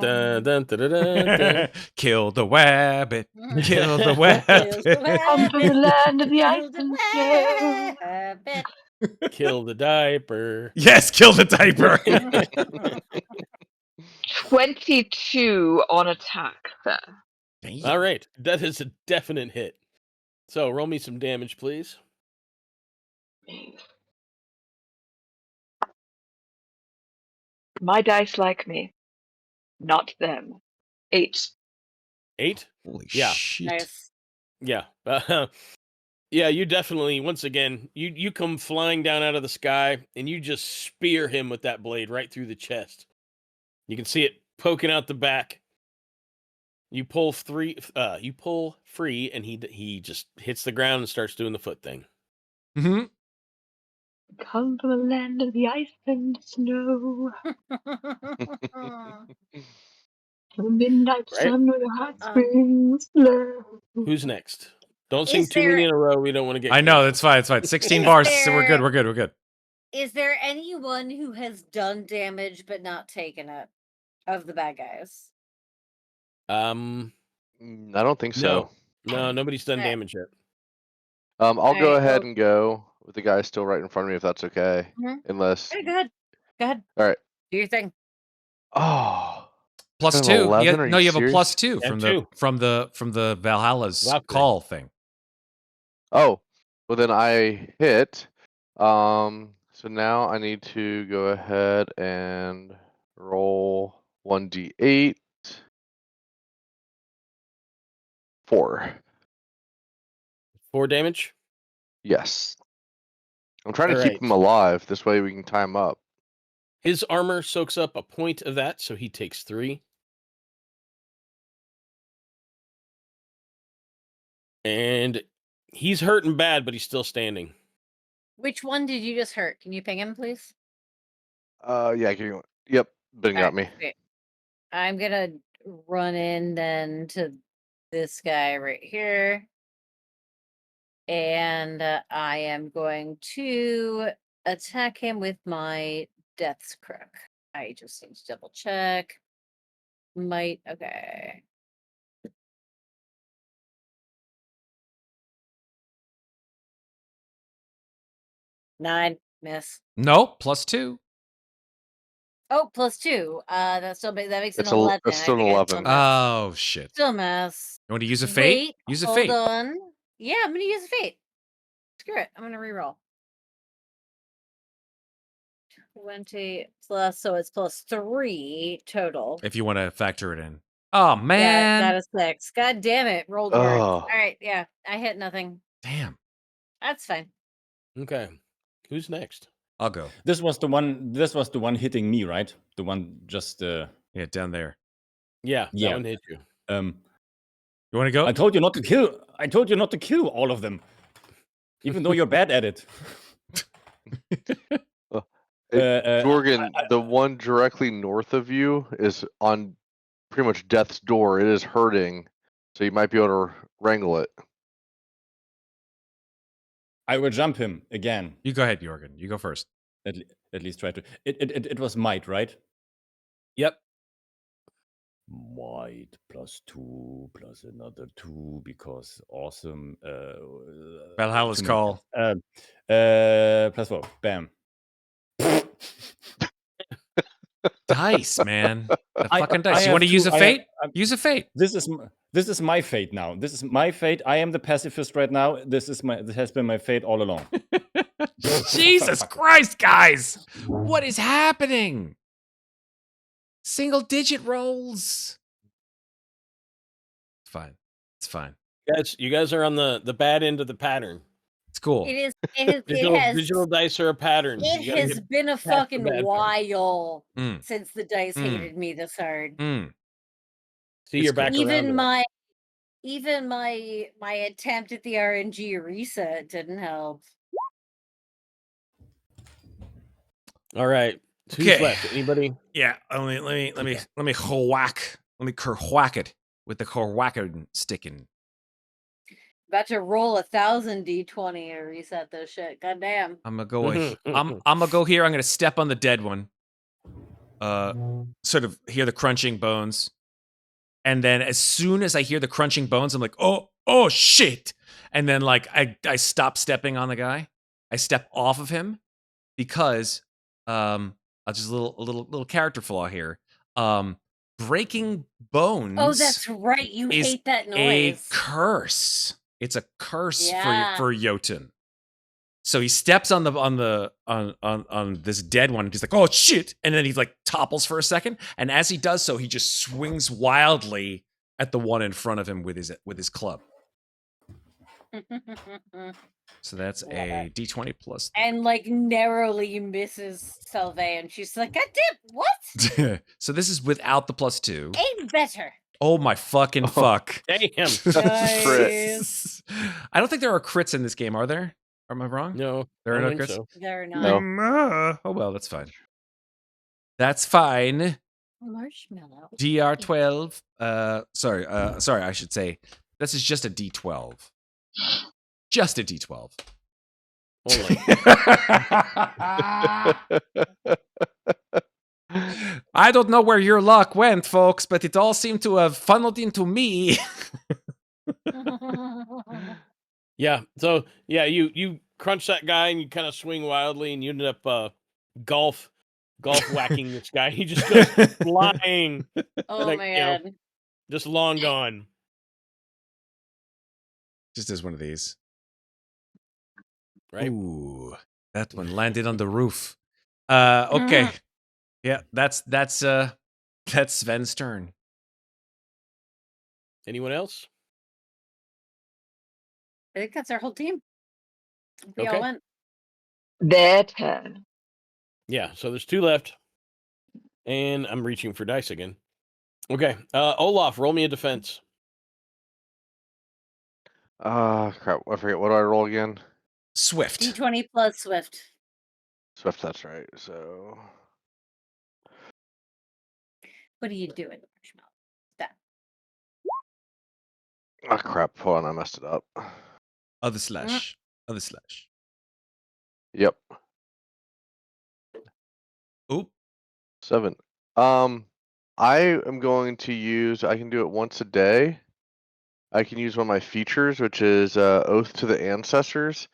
kill the wabbit. Kill the Kills the wabbit. Come from the land of the ice Kills the and snow. rabbit. Kill the diaper. Yes, kill the diaper. 22 on attack, sir. All right. That is a definite hit. So roll me some damage, please. My dice like me, not them. 8. 8? Holy Yeah. shit. Nice. Yeah. Yeah, you definitely, once again, you come flying down out of the sky and you just spear him with that blade right through the chest. You can see it poking out the back. You pull free, and he just hits the ground and starts doing the foot thing. Mm-hmm. Come from the land of the ice and snow. The midnight Right. sun where the hot springs flow. Who's next? Don't sing Is too many there- in a row. We don't want to get I know, canceled. that's fine. It's fine. 16 Is bars. So we're there- good. We're good. We're good. Is there anyone who has done damage but not taken it of the bad guys? I don't think so. No, nobody's done Alright. damage yet. I'll go Alright, ahead well- and go with the guy still right in front of me if that's okay. Mhm. Unless. Okay, go ahead. Go ahead. All right. Do your thing. Oh. Plus An 2. 11? Are No, you you have a serious? plus 2 And from the Valhalla's Valkyrie. call thing. Oh, well then I hit. So now I need to go ahead and roll 1d8. 4. 4 damage. Yes. I'm trying to All keep right. him alive. This way we can tie him up. His armor soaks up a point of that, so he takes 3. And he's hurting bad, but he's still standing. Which one did you just hurt? Can you ping him, please? Yeah, give me one. Yep, Bing got me. Alright, great. I'm gonna run in then to this guy right here. And I am going to attack him with my Death's Crook. I just need to double check. Might, okay. Nine, miss. No, plus 2. Oh, +2. that makes it It's an 11. it's still I an think I 11. still miss. Oh, shit. Still miss. You want to use a fate? Wait, Use a hold fate. on. Yeah, I'm gonna use a fate. Screw it. I'm gonna reroll. 20 plus, so it's +3 total. If you want to factor it in. Oh, Yeah, man. that is 6. God damn it. Rolled worse. Oh. All right, yeah. I hit nothing. Damn. That's fine. Okay. Who's next? I'll go. This was the one hitting me, right? The one just Yeah, down there. Yeah, Yeah. that one hit you. You want to go? I told you not to kill. I told you not to kill all of them, even though you're bad at it. Jorgen, the one directly north of you is on pretty much death's door. It is hurting, so you might be able to wrangle it. I will jump him again. You go ahead, Jorgen. You go first. At least try to. It was might, right? Yep. Might +2 plus another 2 because awesome. Valhalla's too many call. +4. Bam. Dice, man. The I- fucking I dice. You want to have use a two- I have- fate? Use a fate. This is my fate now. This is my fate. I am the pacifist right now. This has been my fate all along. Jesus Christ, guys. What is happening? Single digit rolls. It's fine. It's fine. You guys are on the bad end of the pattern. It's cool. Digital dice are a pattern. It You gotta has get been a past the fucking bad part. while Mm. since the dice Mm. hated me this hard. Mm. See, It's you're cool. back around. Even my attempt at the RNG reset didn't help. All right. Who's Okay. left? Anybody? Yeah. Let me whack. Let me kerwhack it with the kerwhacker sticking. About to roll 1,000 d20 to reset this shit. Goddamn. I'm gonna go. I'm gonna go here. I'm gonna step on the dead one. Sort of hear the crunching bones, and then as soon as I hear the crunching bones, I'm like, oh shit! And then like I stop stepping on the guy. I step off of him because I'll just a little character flaw here. Breaking bones. Oh, that's right. You is hate that a noise. curse. It's a curse Yeah. for Jotun. So he steps on this dead one and he's like, oh shit. And then he like topples for a second. And as he does so, he just swings wildly at the one in front of him with his club. So that's a D20 plus. And like narrowly misses Solveig, and she's like, God damn, what? So this is without the +2. Aim better. Oh my fucking fuck. Damn. Nice. I don't think there are crits in this game, are there? Am I wrong? No, There are I no don't think crits? so. They're not. No. Oh well, that's fine. That's fine. Marshmallow. DR12. Sorry, I should say this is just a D12. Just a D12. Only. I don't know where your luck went, folks, but it all seemed to have funneled into me. Yeah. So yeah, you crunch that guy and you kind of swing wildly and you ended up golf whacking this guy. He just goes flying. Oh Like, my you know, god. just long gone. Just as one of these. Right. Ooh, that one landed on the roof. Okay. Yeah, that's Sven's turn. Anyone else? I think that's our whole team. We Okay. all went. Their turn. Yeah. So there's 2 left, and I'm reaching for dice again. Okay. Olaf, roll me a defense. Crap. I forget. What do I roll again? Swift. D20 plus Swift. Swift, that's right. So. What are you doing, Marshmallow? That. Oh, crap. Hold on. I messed it up. Other slash. Other slash. Yep. Oop. 7. I am going to use, I can do it once a day. I can use one of my features, which is Oath to the Ancestors.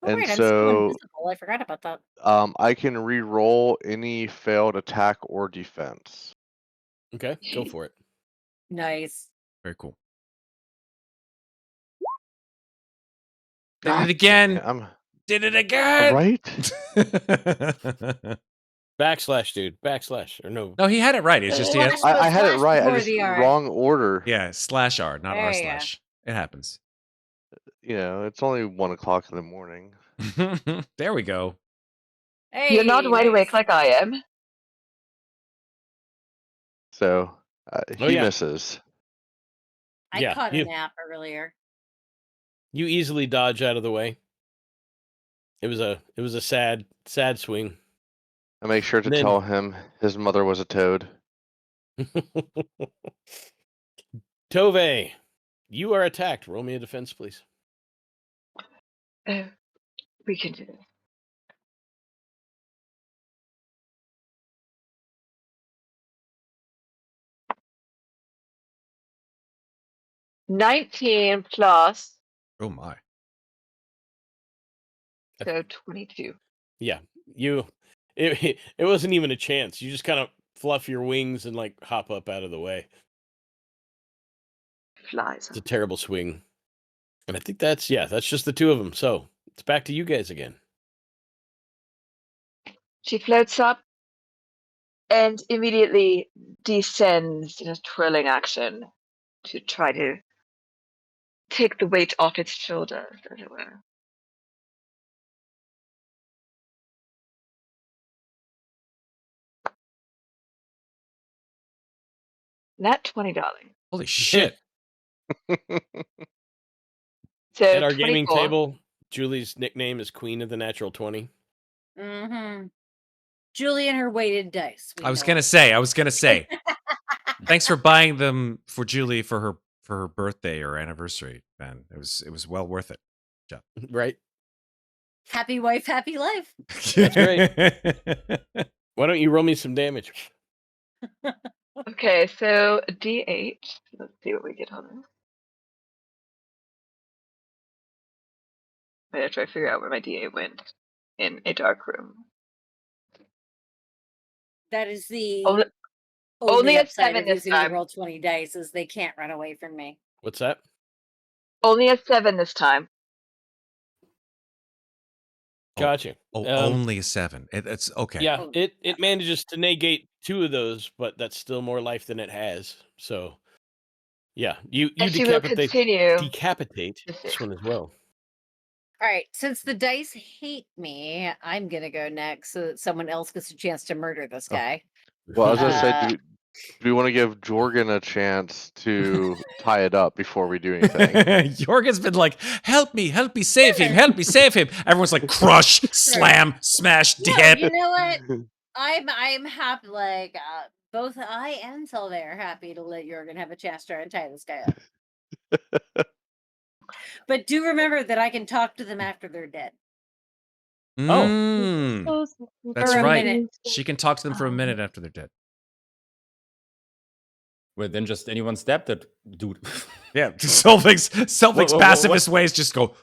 Oh, And right, I'm still so invisible. I forgot about that. I can re-roll any failed attack or defense. Okay, go for it. Nice. Very cool. Did it again. Did it again. Right? Backslash, dude. Backslash. Or no. No, he had it right. It's just he had, I had it right. I before just the R. wrong order. yeah, slash R, not R There you go. slash. It happens. You know, it's only 1 o'clock in the morning. There we go. Hey, You're not wide nice. awake like I am. So he yeah. misses. I Yeah, caught a you- nap earlier. You easily dodge out of the way. It was a sad swing. I make sure to Then- tell him his mother was a toad. Tove, you are attacked. Roll me a defense, please. We can do this. $19 plus, Oh my. so 22. Yeah, it wasn't even a chance. You just kind of fluff your wings and like hop up out of the way. Flies. It's a terrible swing. And I think that's just the 2 of them. So it's back to you guys again. She floats up and immediately descends in a twirling action to try to take the weight off its shoulders, as it were. Nat 20, darling. Holy shit. So At our gaming 24. table, Julie's nickname is Queen of the Natural 20. Mm-hmm. Julie and her weighted dice. I was gonna say. Thanks for buying them for Julie for her birthday or anniversary, man. It was well worth it. Right? Happy wife, happy life. That's right. Why don't you roll me some damage? Okay, so a D8. Let's see what we get on this. I gotta try to figure out where my D8 went in a dark room. That is the Only only a upside 7 of this using the time. roll 20 dice is they can't run away from me. What's that? Only a 7 this time. Gotcha. Only a 7. It's okay. Yeah, Oh, it manages to negate 2 of those, but that's still more life than it has. So, yeah, you And she will continue. decapitate this one as well. All right, since the dice hate me, I'm gonna go next so that someone else gets a chance to murder this guy. Well, I was gonna say, do we want to give Jorgen a chance to tie it up before we do anything? Jorgen's been like, help me, save him, Everyone's like, crush, slam, smash, No, dead. you know what? I'm happy. Like both I and Solveig are happy to let Jorgen have a chance to try and tie this guy up. But do remember that I can talk to them after they're dead. Mm, that's For a right. minute. She can talk to them for a minute after they're dead. Well, then just anyone stab that dude. Yeah, Solveig's pacifist ways just go.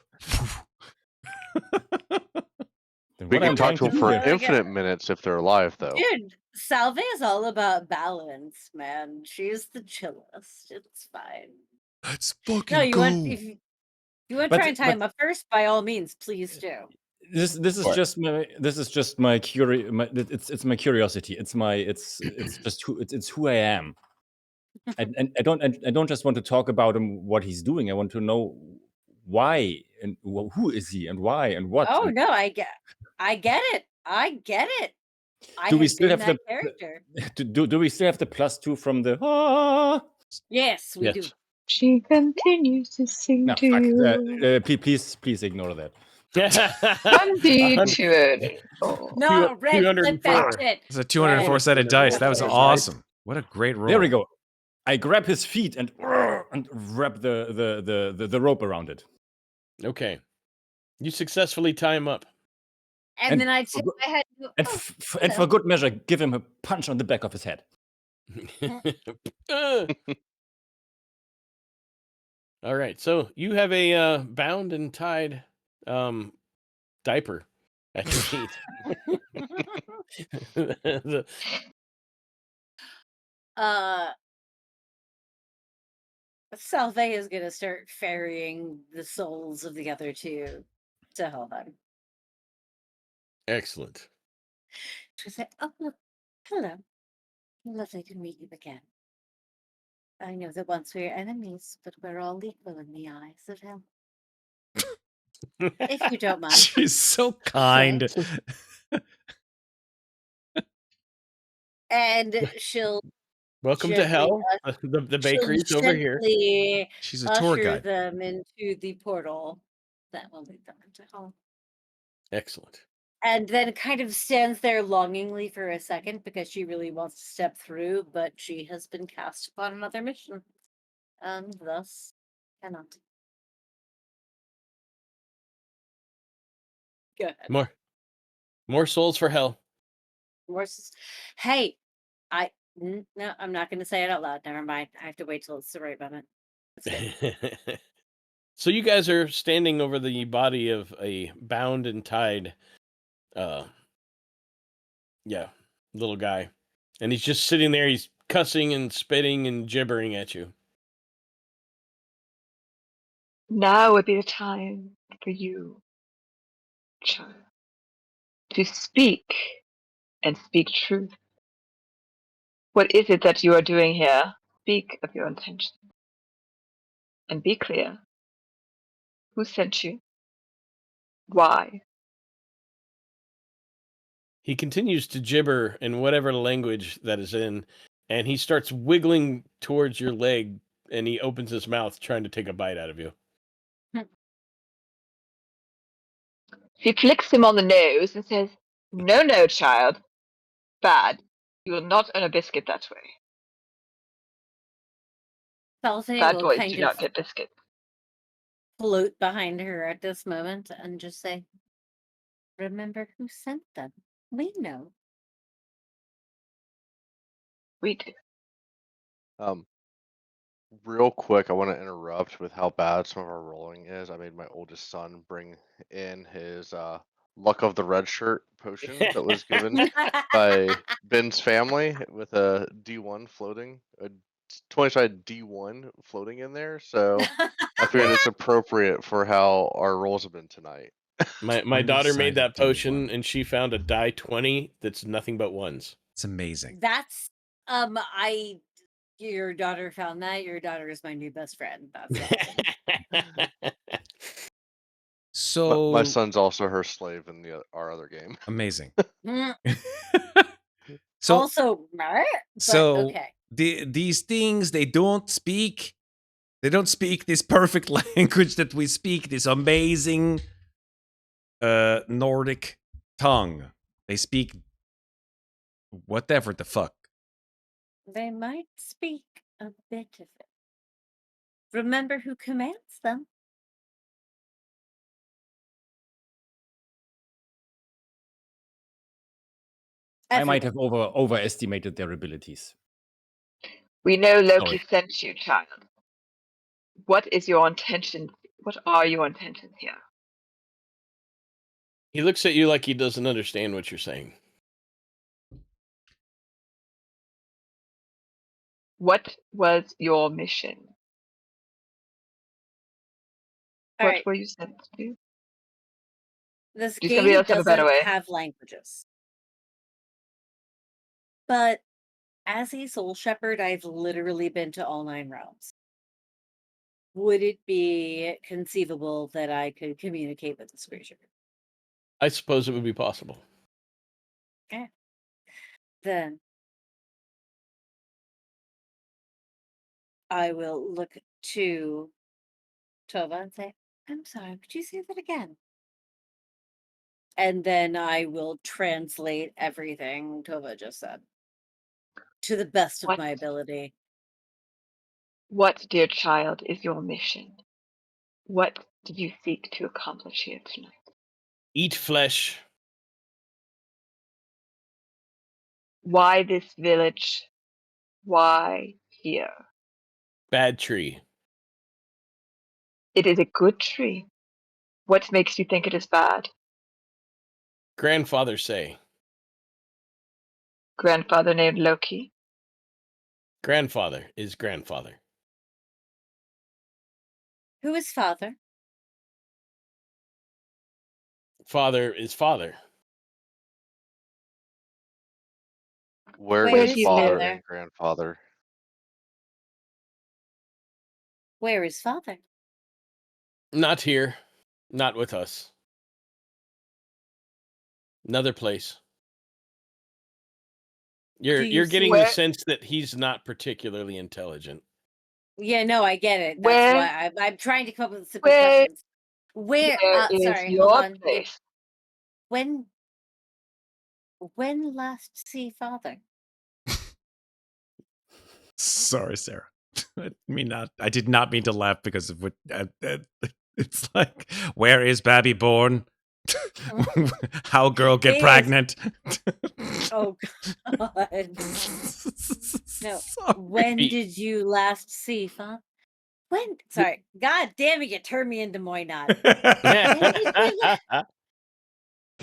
Then We what can I'm talk trying to them do for here- infinite minutes if they're alive, though. Dude, Salve is all about balance, man. She's the chillest. It's fine. Let's fucking No, you go. want if you want to But- try and tie him up first, by all means, please do. This is What? just my it's my curiosity. It's just who I am. And I don't just want to talk about him what he's doing. I want to know why and who is he and why and what. Oh and no, I get it. I get it. I Do we have still been have that the- character. do we still have the +2 from the Yes, we do. Yes. She continues to sing No, to fuck. you. Please ignore that. 1d2. No, Red, flip that 204. shit. It's a 204 sided dice. That was That's right. awesome. What a great roll. There we go. I grab his feet and wrap the rope around it. Okay. You successfully tie him up. And And then I for tip go- my head. And, and for good measure, give him a punch on the back of his head. All right. So you have a bound and tied diaper at your feet. Salve is gonna start ferrying the souls of the other two to Helheim. Excellent. To say, oh, look, hello. Lovely to meet you again. I know that once we were enemies, but we're all equal in the eyes of hell. If you don't mind. She's so kind. And she'll Welcome to gently hell. The bakery's over here. gently She's a tour usher guide. them into the portal that will lead them into home. Excellent. And then kind of stands there longingly for a second because she really wants to step through, but she has been cast upon another mission. And thus cannot. Go ahead. More souls for hell. Hey, no, I'm not going to say it out loud. Never mind. I have to wait till it's the right moment. That's good. So you guys are standing over the body of a bound and tied little guy. And he's just sitting there, he's cussing and spitting and gibbering at you. Now would be the time for you, child, to speak and speak truth. What is it that you are doing here? Speak of your intention. And be clear. Who sent you? Why? He continues to gibber in whatever language that is in, and he starts wiggling towards your leg, and he opens his mouth trying to take a bite out of you. She flicks him on the nose and says, "No, no, child. Bad. You will not earn a biscuit that way. Solveig Bad will boys kind do of not get biscuits." float behind her at this moment and just say, "Remember who sent them? We know." We do. Real quick, I want to interrupt with how bad some of our rolling is. I made my oldest son bring in his Luck of the Red Shirt potion that was given by Ben's family with a D1 floating, a 20-sided D1 floating in there. So I figured it's appropriate for how our rolls have been tonight. My daughter made that 20-sided potion, D1. and she found a die 20 that's nothing but ones. It's amazing. That's your daughter found that. Your daughter is my new best friend. That's awesome. So My son's also her slave in our other game. amazing. Mm, So also, but okay. these things they don't speak this perfect language that we speak, this amazing Nordic tongue. They speak whatever the fuck. They might speak a bit of it. Remember who commands them. I might have Everyone. overestimated their abilities. We know Loki Sorry. sent you, child. What is your intention? What are your intentions here? He looks at you like he doesn't understand what you're saying. What was your mission? All What right. were you sent to do? This Do somebody game else have a better doesn't way? have languages. But as a soul shepherd, I've literally been to all 9 realms. Would it be conceivable that I could communicate with this creature? I suppose it would be possible. Okay. Then I will look to Tova and say, "I'm sorry, could you say that again?" And then I will translate everything Tova just said to the best of What? my ability. What, dear child, is your mission? What did you seek to accomplish here tonight? Eat flesh. Why this village? Why here? Bad tree. It is a good tree. What makes you think it is bad? Grandfather say. Grandfather named Loki? Grandfather is grandfather. Who is father? Father is father. Where Where is is father father? and grandfather? Where is father? Not here. Not with us. Another place. Do You're you getting see? the Where? sense that he's not particularly intelligent. Yeah, no, I get it. That's Where? why I'm trying to come up with simple Where? questions. Where? Where is Sorry, hold your on. place? When last see father? Sorry, Sarah. I did not mean to laugh because of what. It's like, where is Babby born? How girl get Is- pregnant? Oh God. No. Sorry. When did you last see father? When? Sorry. God damn it! You turned me into Moynot.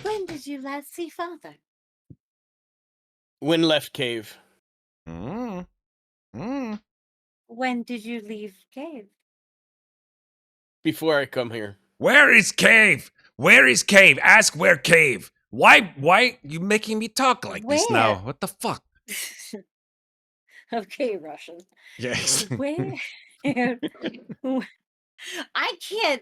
When did you last see father? When left cave. Mm. Mm. When did you leave cave? Before I come here. Where is cave? Where is cave? Ask where cave. Why you making me talk like this now? Where? What the fuck? Okay, Russian. Yes. Where? I can't.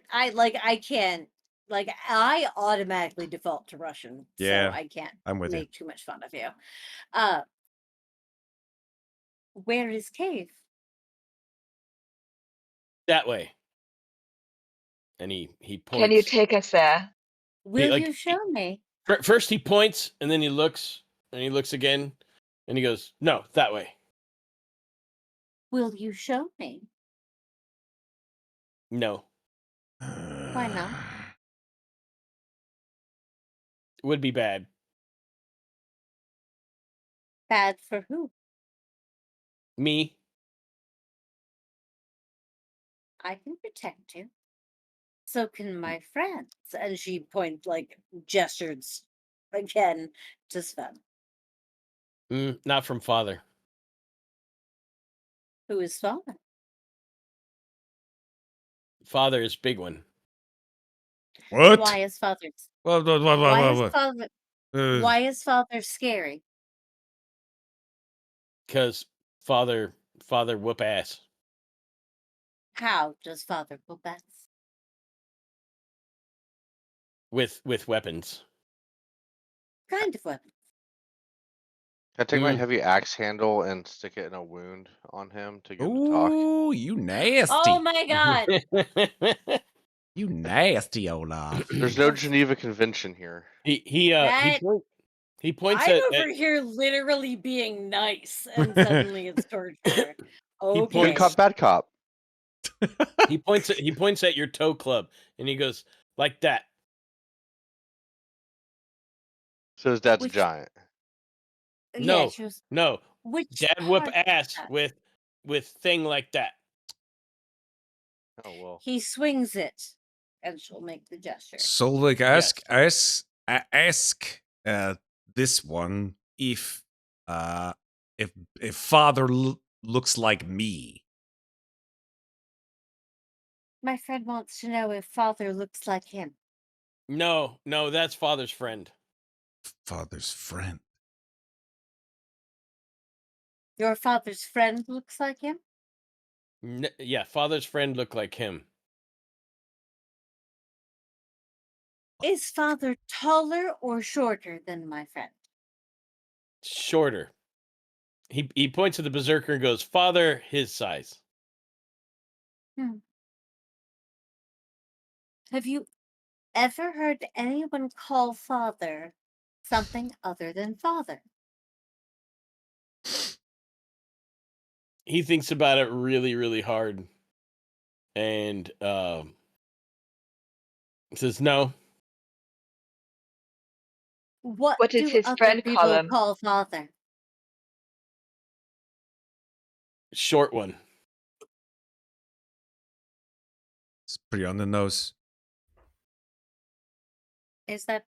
Like, I automatically default to Russian, Yeah, so I can't I'm with you. make too much fun of you. Where is cave? That way. And he points. Can you take us there? Will like, you show me? First he points, and then he looks, and he looks again, and he goes, "No, that way." Will you show me? No, Why not? would be bad. Bad for who? Me, I can protect you. So can my friends. And she gestures again to Sven, not from father. who is father. Father is big one. What? Why is father? What? Why is father? Uh, Why is father scary? Cause father whoop ass How does father go best? with weapons. Kind of weapon. Can I take my Mm. heavy axe handle and stick it in a wound on him to get him to talk? Ooh, you nasty. Oh my god! You nasty, Olaf. There's no Geneva Convention here. That- he points I'm at over here literally being nice, and suddenly it's torture. Okay. Good cop, bad cop. he points at your toe club, and he goes like that. So his dad's a Which- giant. No, Yeah, she was, no, which dad whoop part ass that? with thing like that. Oh well. He swings it, and she'll make the gesture. Solveig, ask this one if father looks like me. My friend wants to know if father looks like him. No, that's father's friend. Father's friend. Your father's friend looks like him? Yeah, father's friend looked like him. Is father taller or shorter than my friend? Shorter. He points at the berserker and goes, "Father, his size." Have you ever heard anyone call father something other than father? He thinks about it really, really hard, and says, "No." What What does do his other friend call people him? call father? Short one. It's pretty on the nose. Is that...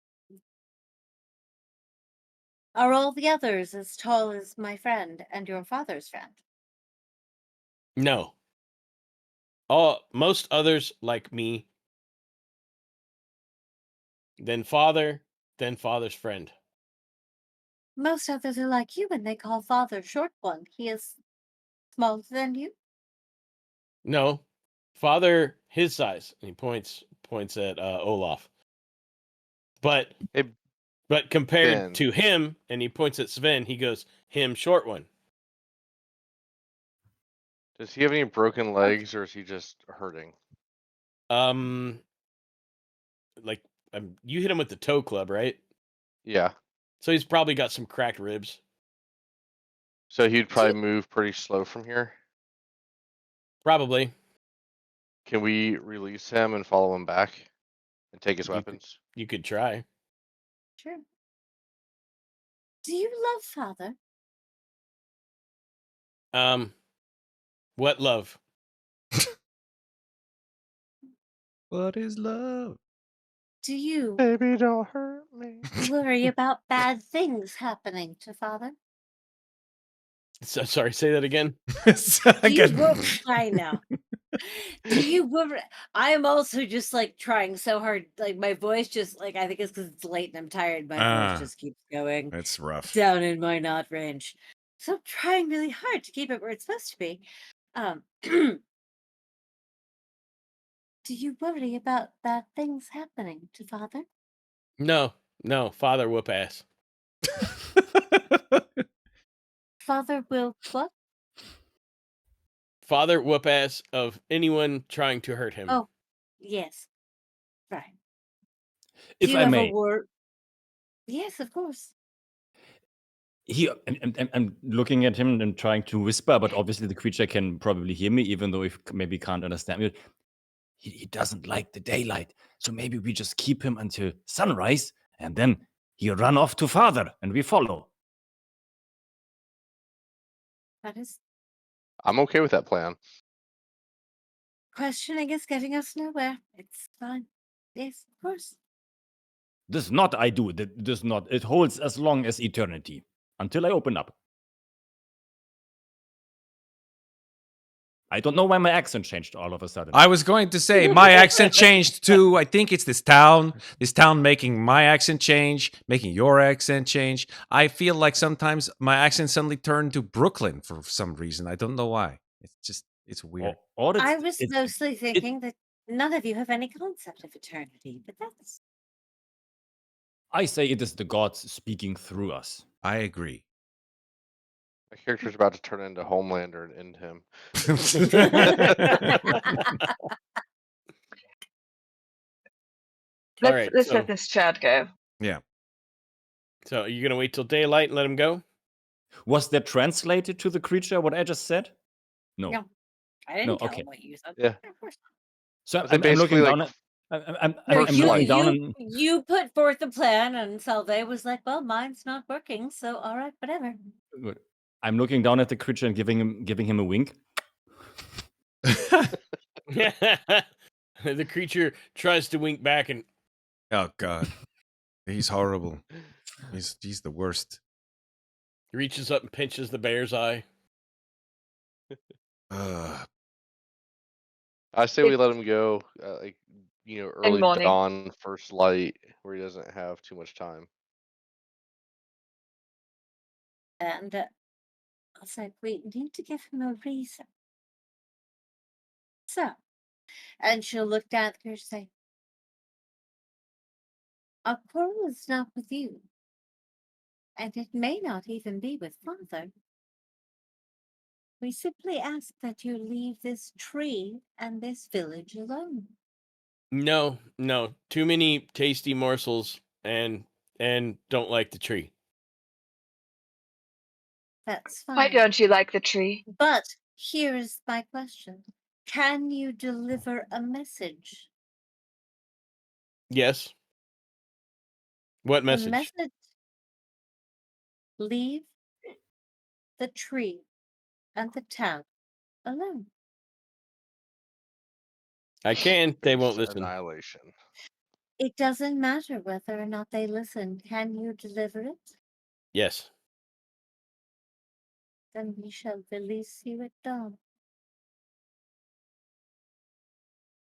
Are all the others as tall as my friend and your father's friend? No. Most others like me. Then father's friend. Most others are like you and they call father short one. He is smaller than you? No, father his size. And he points at Olaf. But Hey, compared Ben. to him, and he points at Sven, he goes, "Him short one." Does he have any broken legs, or is he just hurting? Like you hit him with the toe club, right? Yeah. So he's probably got some cracked ribs. So he'd probably move pretty slow from here. Probably. Can we release him and follow him back and take his weapons? You could try. Sure. Do you love father? What love? What is love? Do you Baby, don't hurt me. worry about bad things happening to father? So, sorry, say that again. Do you I know. Do you worry? I am also just trying so hard. My voice just I think it's because it's late and I'm tired. My voice just keeps going It's rough. down in my not range. So I'm trying really hard to keep it where it's supposed to be. Do you worry about bad things happening to father? No, father whoop ass. Father will what? father whoop ass of anyone trying to hurt him. Oh, yes. Right. If Do you I have a may, word? Yes, of course. I'm looking at him and trying to whisper, but obviously the creature can probably hear me, even though he maybe can't understand me. He doesn't like the daylight, so maybe we just keep him until sunrise, and then he'll run off to father, and we follow. That is I'm okay with that plan. questioning is getting us nowhere. It's fine. Yes, of course. This not I do. This not. It holds as long as eternity until I open up. I don't know why my accent changed all of a sudden. I was going to say my accent changed too. I think it's this town making my accent change, making your accent change. I feel like sometimes my accent suddenly turned to Brooklyn for some reason. I don't know why. It's weird. Or I was mostly thinking that none of you have any concept of eternity, but that's I say it is the gods speaking through us. I agree. My character's about to turn into Homelander and end him. Let's so- let this chat go. Yeah. So are you gonna wait till daylight and let him go? Was that translated to the creature what I just said? No. No. I didn't No, tell okay. him what you said. Yeah. Of course not. So But they I'm looking basically, down like, at. No, I'm you, looking down you, and you put forth the plan, and Solveig was like, well, mine's not working, so all right, whatever. I'm looking down at the creature and giving him a wink. The creature tries to wink back and Oh God, he's horrible. He's the worst. reaches up and pinches the bear's eye. I say we let him go, like, early morning. dawn, first light, where he doesn't have too much time. And I was like, we need to give him a reason. So, and she'll look down at the creature and say, our quarrel is not with you, and it may not even be with father. We simply ask that you leave this tree and this village alone. No, too many tasty morsels and don't like the tree. That's fine. Why don't you like the tree? But here's my question. Can you deliver a message? Yes. What The message? message. Leave the tree and the town alone. I can. They won't Instant listen. Annihilation. It doesn't matter whether or not they listen. Can you deliver it? Yes. Then we shall release you at dawn.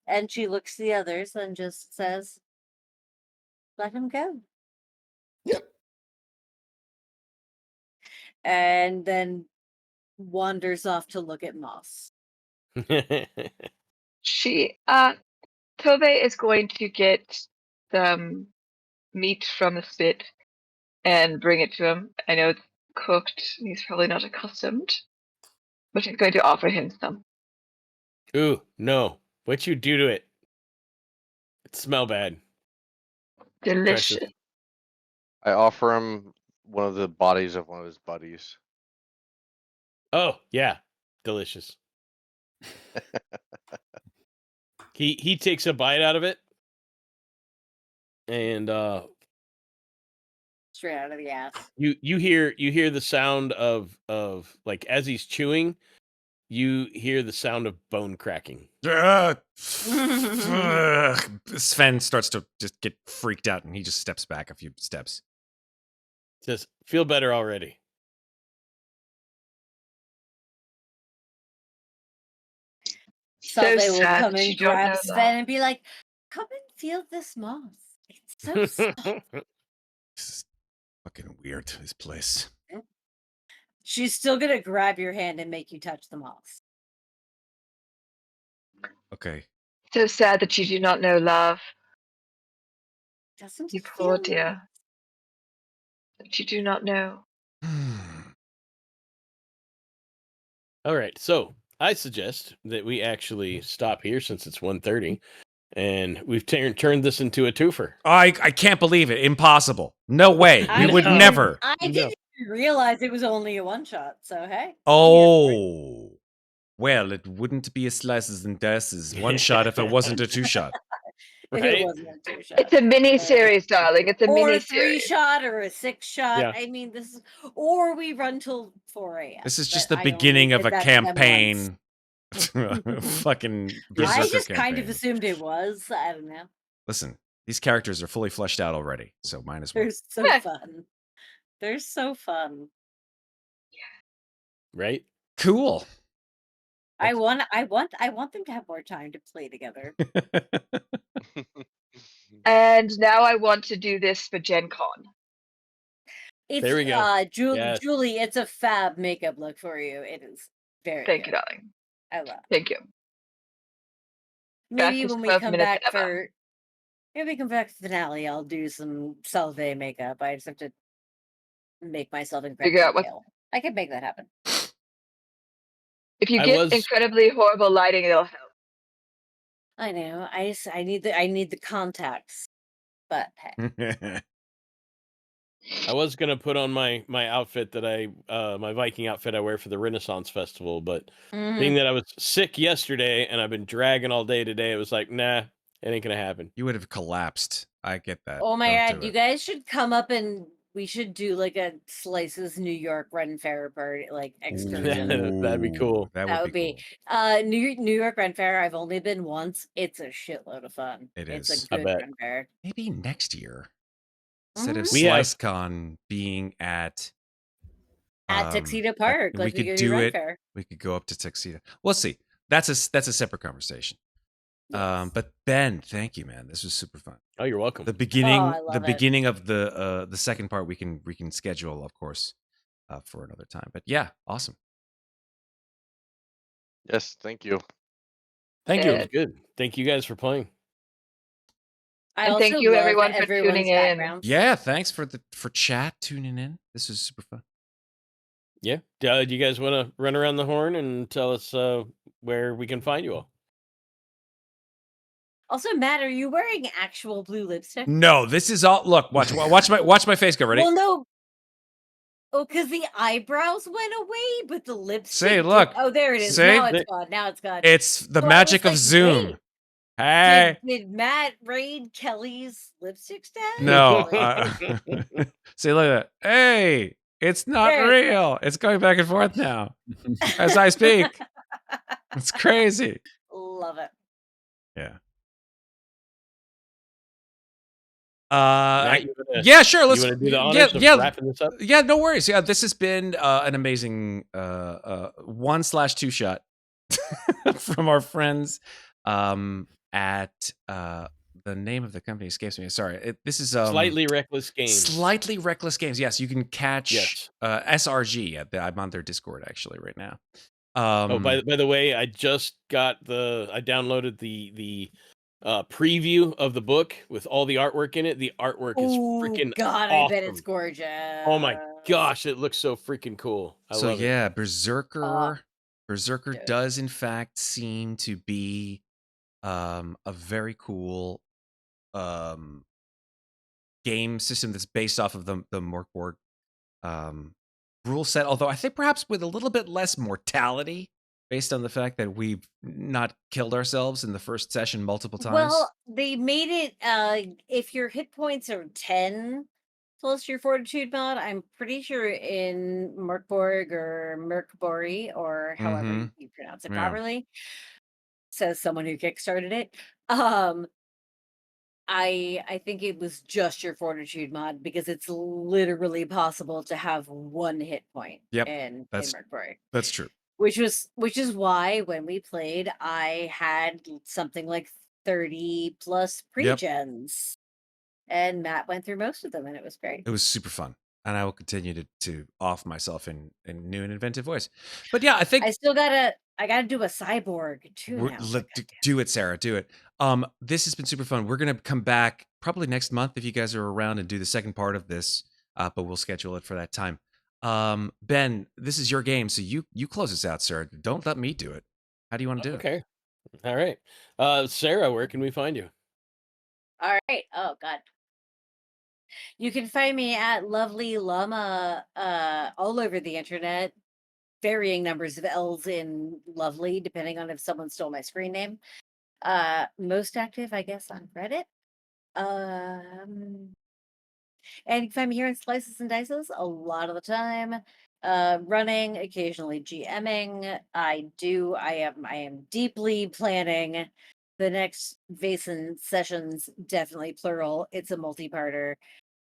And she looks at the others and just says, let him go. Yep. And then wanders off to look at Moss. She, Tove is going to get some meat from the spit and bring it to him. I know it's cooked. He's probably not accustomed, but she's going to offer him some. Ooh, no. What'd you do to it? It smell bad. Delicious. Precious. I offer him one of the bodies of one of his buddies. Oh, yeah. Delicious. He takes a bite out of it. And Straight out of the ass. you hear the sound of like as he's chewing, you hear the sound of bone cracking. Sven starts to just get freaked out, and he just steps back a few steps. Says, feel better already. So Solveig will sad come that you and don't grab know Sven that. and be like, come and feel this moss. It's so soft. This is fucking weird, this place. She's still gonna grab your hand and make you touch the moss. Okay. So sad that you do not know love. Doesn't You it poor feel dear. nice? That you do not know. All right, so I suggest that we actually stop here since it's 1:30, and we've turned this into a twofer. I can't believe it. Impossible. No way. We would No. never. I No. didn't realize it was only a one shot. So hey. I'm here for it. Oh. Well, it wouldn't be a slices and dices one shot if it wasn't a two shot. If Right? it wasn't a 2-shot. It's a mini series, darling. It's a or mini a series. 3-shot or a 6-shot. Yeah. I mean, this is, or we run till 4 a.m. This is but just the I only beginning of did a that to them once. campaign. Fucking Berserker I just kind of campaign. assumed it was. I don't know. Listen, these characters are fully fleshed out already, so might as well. They're so Yeah. fun. They're so fun. Right? Cool. I want them to have more time to play together. And now I want to do this for Gen Con. It's There we go. Yes. Julie, it's a fab makeup look for you. It is very Thank good. you, darling. I love. Thank you. Maybe Fastest when we 12 come minutes back ever. for maybe we come back to the finale, I'll do some Solveig makeup. I just have to make myself incredibly Figure out what- pale. I can make that happen. If you I get was- incredibly horrible lighting, it'll help. I know. I need the contacts. But hey. I was gonna put on my outfit that my Viking outfit I wear for the Renaissance Festival, but being that I was sick yesterday and I've been dragging all day today, it was like, nah, it ain't gonna happen. You would have collapsed. I get that. Oh my Don't god, do you it. guys should come up and we should do like a Slices New York Ren Fair party, like excursion. That'd be cool. That That would would be be cool. New York Ren Fair. I've only been once. It's a shitload of fun. It It's is. a I good bet. Ren Fair. Maybe next year, instead of Mhm. We have- SliceCon being at Tuxedo Park, we like could do do Ren it. Fair. We could go up to Tuxedo. We'll see. That's a separate conversation. Yes. But Ben, thank you, man. This was super fun. Oh, you're welcome. The beginning, I love it. beginning of the second part, we can schedule, of course, for another time. But yeah, awesome. Yes, thank you. Thank Yeah. you. That's good. Thank you guys for playing. I And thank also you, love everyone, for everyone's tuning in. backgrounds. Yeah, thanks for chat tuning in. This was super fun. Yeah. Do you guys want to run around the horn and tell us where we can find you all? Also, Matt, are you wearing actual blue lipstick? No, this is all. Look, watch my face go. Ready? Well, no. Oh, because the eyebrows went away, but the lipstick. Say, did- look. Oh, there it is. See? Now it's gone. Now it's gone. It's the So I magic was of like, Zoom. wait, Hey, Did Matt raid Kelly's lipstick stash? no. Like, See, look at that. Hey, it's not There. real. It's going back and forth now as I speak. It's crazy. love it. Yeah. Matt, you wanna- Yeah, sure. You Let's want to do the yeah, honors of yeah, wrapping this up? yeah. No worries. Yeah, this has been an amazing 1/2 shot from our friends at the name of the company escapes me. Sorry, this is Slightly Reckless Games. Slightly Reckless Games. Yes, you can catch Yes. SRG. I'm on their Discord actually right now. Oh, by the way, I just got I downloaded the preview of the book with all the artwork in it. The artwork is freaking God, awesome. I bet it's gorgeous. Oh my gosh, it looks so freaking cool. I so love it. yeah, Berserker dude. does in fact seem to be a very cool game system that's based off of the BORG rule set, although I think perhaps with a little bit less mortality based on the fact that we've not killed ourselves in the first session multiple times. Well, they made it if your hit points are 10 plus your fortitude mod, I'm pretty sure in BORG or BORG or however Mhm. you pronounce it Yeah. properly, says someone who kickstarted it. I think it was just your fortitude mod because it's literally possible to have 1 hit point Yep, in that's- BORG. That's true. Which is why when we played, I had something like 30 plus Yep. pre-gens. And Matt went through most of them and it was great. It was super fun. And I will continue to off myself in new and inventive ways. But yeah, I think I gotta do a cyborg too now. do it, Sarah. Do it. This has been super fun. We're gonna come back probably next month if you guys are around and do the second part of this. But we'll schedule it for that time. Ben, this is your game, so you close us out, sir. Don't let me do it. How do you want to do it? Okay. All right. Sarah, where can we find you? All right. Oh God. You can find me at Lovely Llama all over the internet. Varying numbers of L's in Lovely, depending on if someone stole my screen name. Most active, I guess, on Reddit. And you can find me here in Slices and Dices a lot of the time. Running, occasionally GMing. I am deeply planning the next Vason sessions, definitely plural. It's a multi-parter,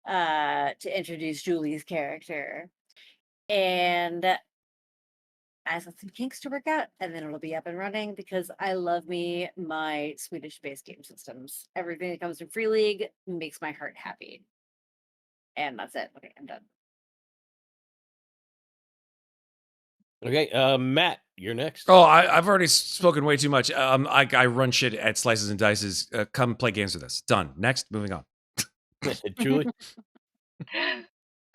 to introduce Julie's character. And I got some kinks to work out, and then it'll be up and running because I love me my Swedish-based game systems. Everything that comes from Free League makes my heart happy. And that's it. Okay, I'm done. Okay, Matt, you're next. Oh, I've already spoken way too much. I run shit at Slices and Dices. Come play games with us. Done. Next, moving on. Julie.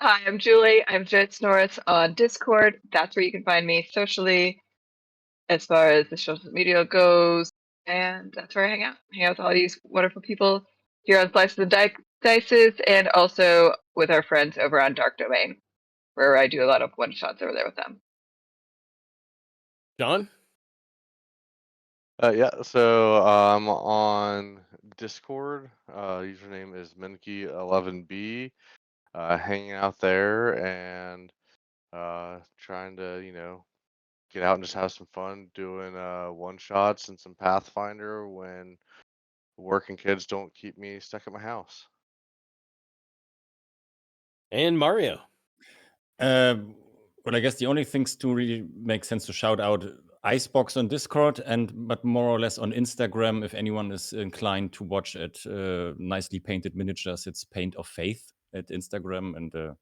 Hi, I'm Julie. I'm Jits Norris on Discord. That's where you can find me socially as far as the social media goes. And that's where I hang out. Hang out with all these wonderful people here on Slices and Dices, and also with our friends over on Dark Domain, where I do a lot of one-shots over there with them. John? Yeah, so I'm on Discord. Username is Minky11B. Hanging out there and trying to, get out and just have some fun doing one shots and some Pathfinder when working kids don't keep me stuck at my house. And Mario. Well, I guess the only things to really make sense to shout out Icebox on Discord but more or less on Instagram. If anyone is inclined to watch at nicely painted miniatures, it's Paint of Faith at Instagram, and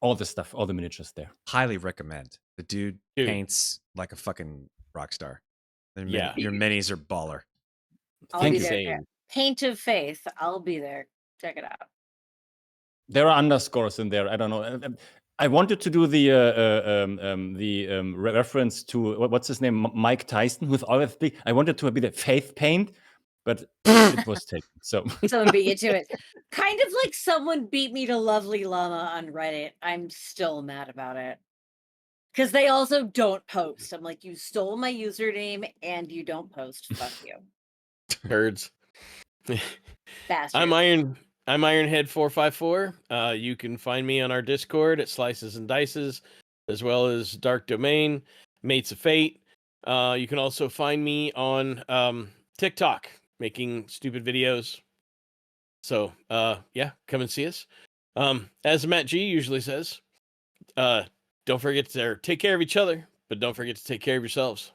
all the stuff, all the miniatures there. Highly recommend. The dude paints like a fucking rock star. Yeah. Your minis are baller. I'll be there. Yeah. Paint of Faith. I'll be there. Check it out. There are underscores in there. I don't know. I wanted to do the reference to what's his name, Mike Tyson, who's always big. I wanted to be the Faith Paint, but it was taken. So someone beat you to it. Kind of like someone beat me to Lovely Llama on Reddit. I'm still mad about it because they also don't post. I'm like, you stole my username and you don't post. Fuck you, Birds. bastard. I'm Ironhead454. You can find me on our Discord at Slices and Dices, as well as Dark Domain, Mates of Fate. You can also find me on TikTok, making stupid videos. So, yeah, come and see us. As Matt G usually says, don't forget to take care of each other, but don't forget to take care of yourselves.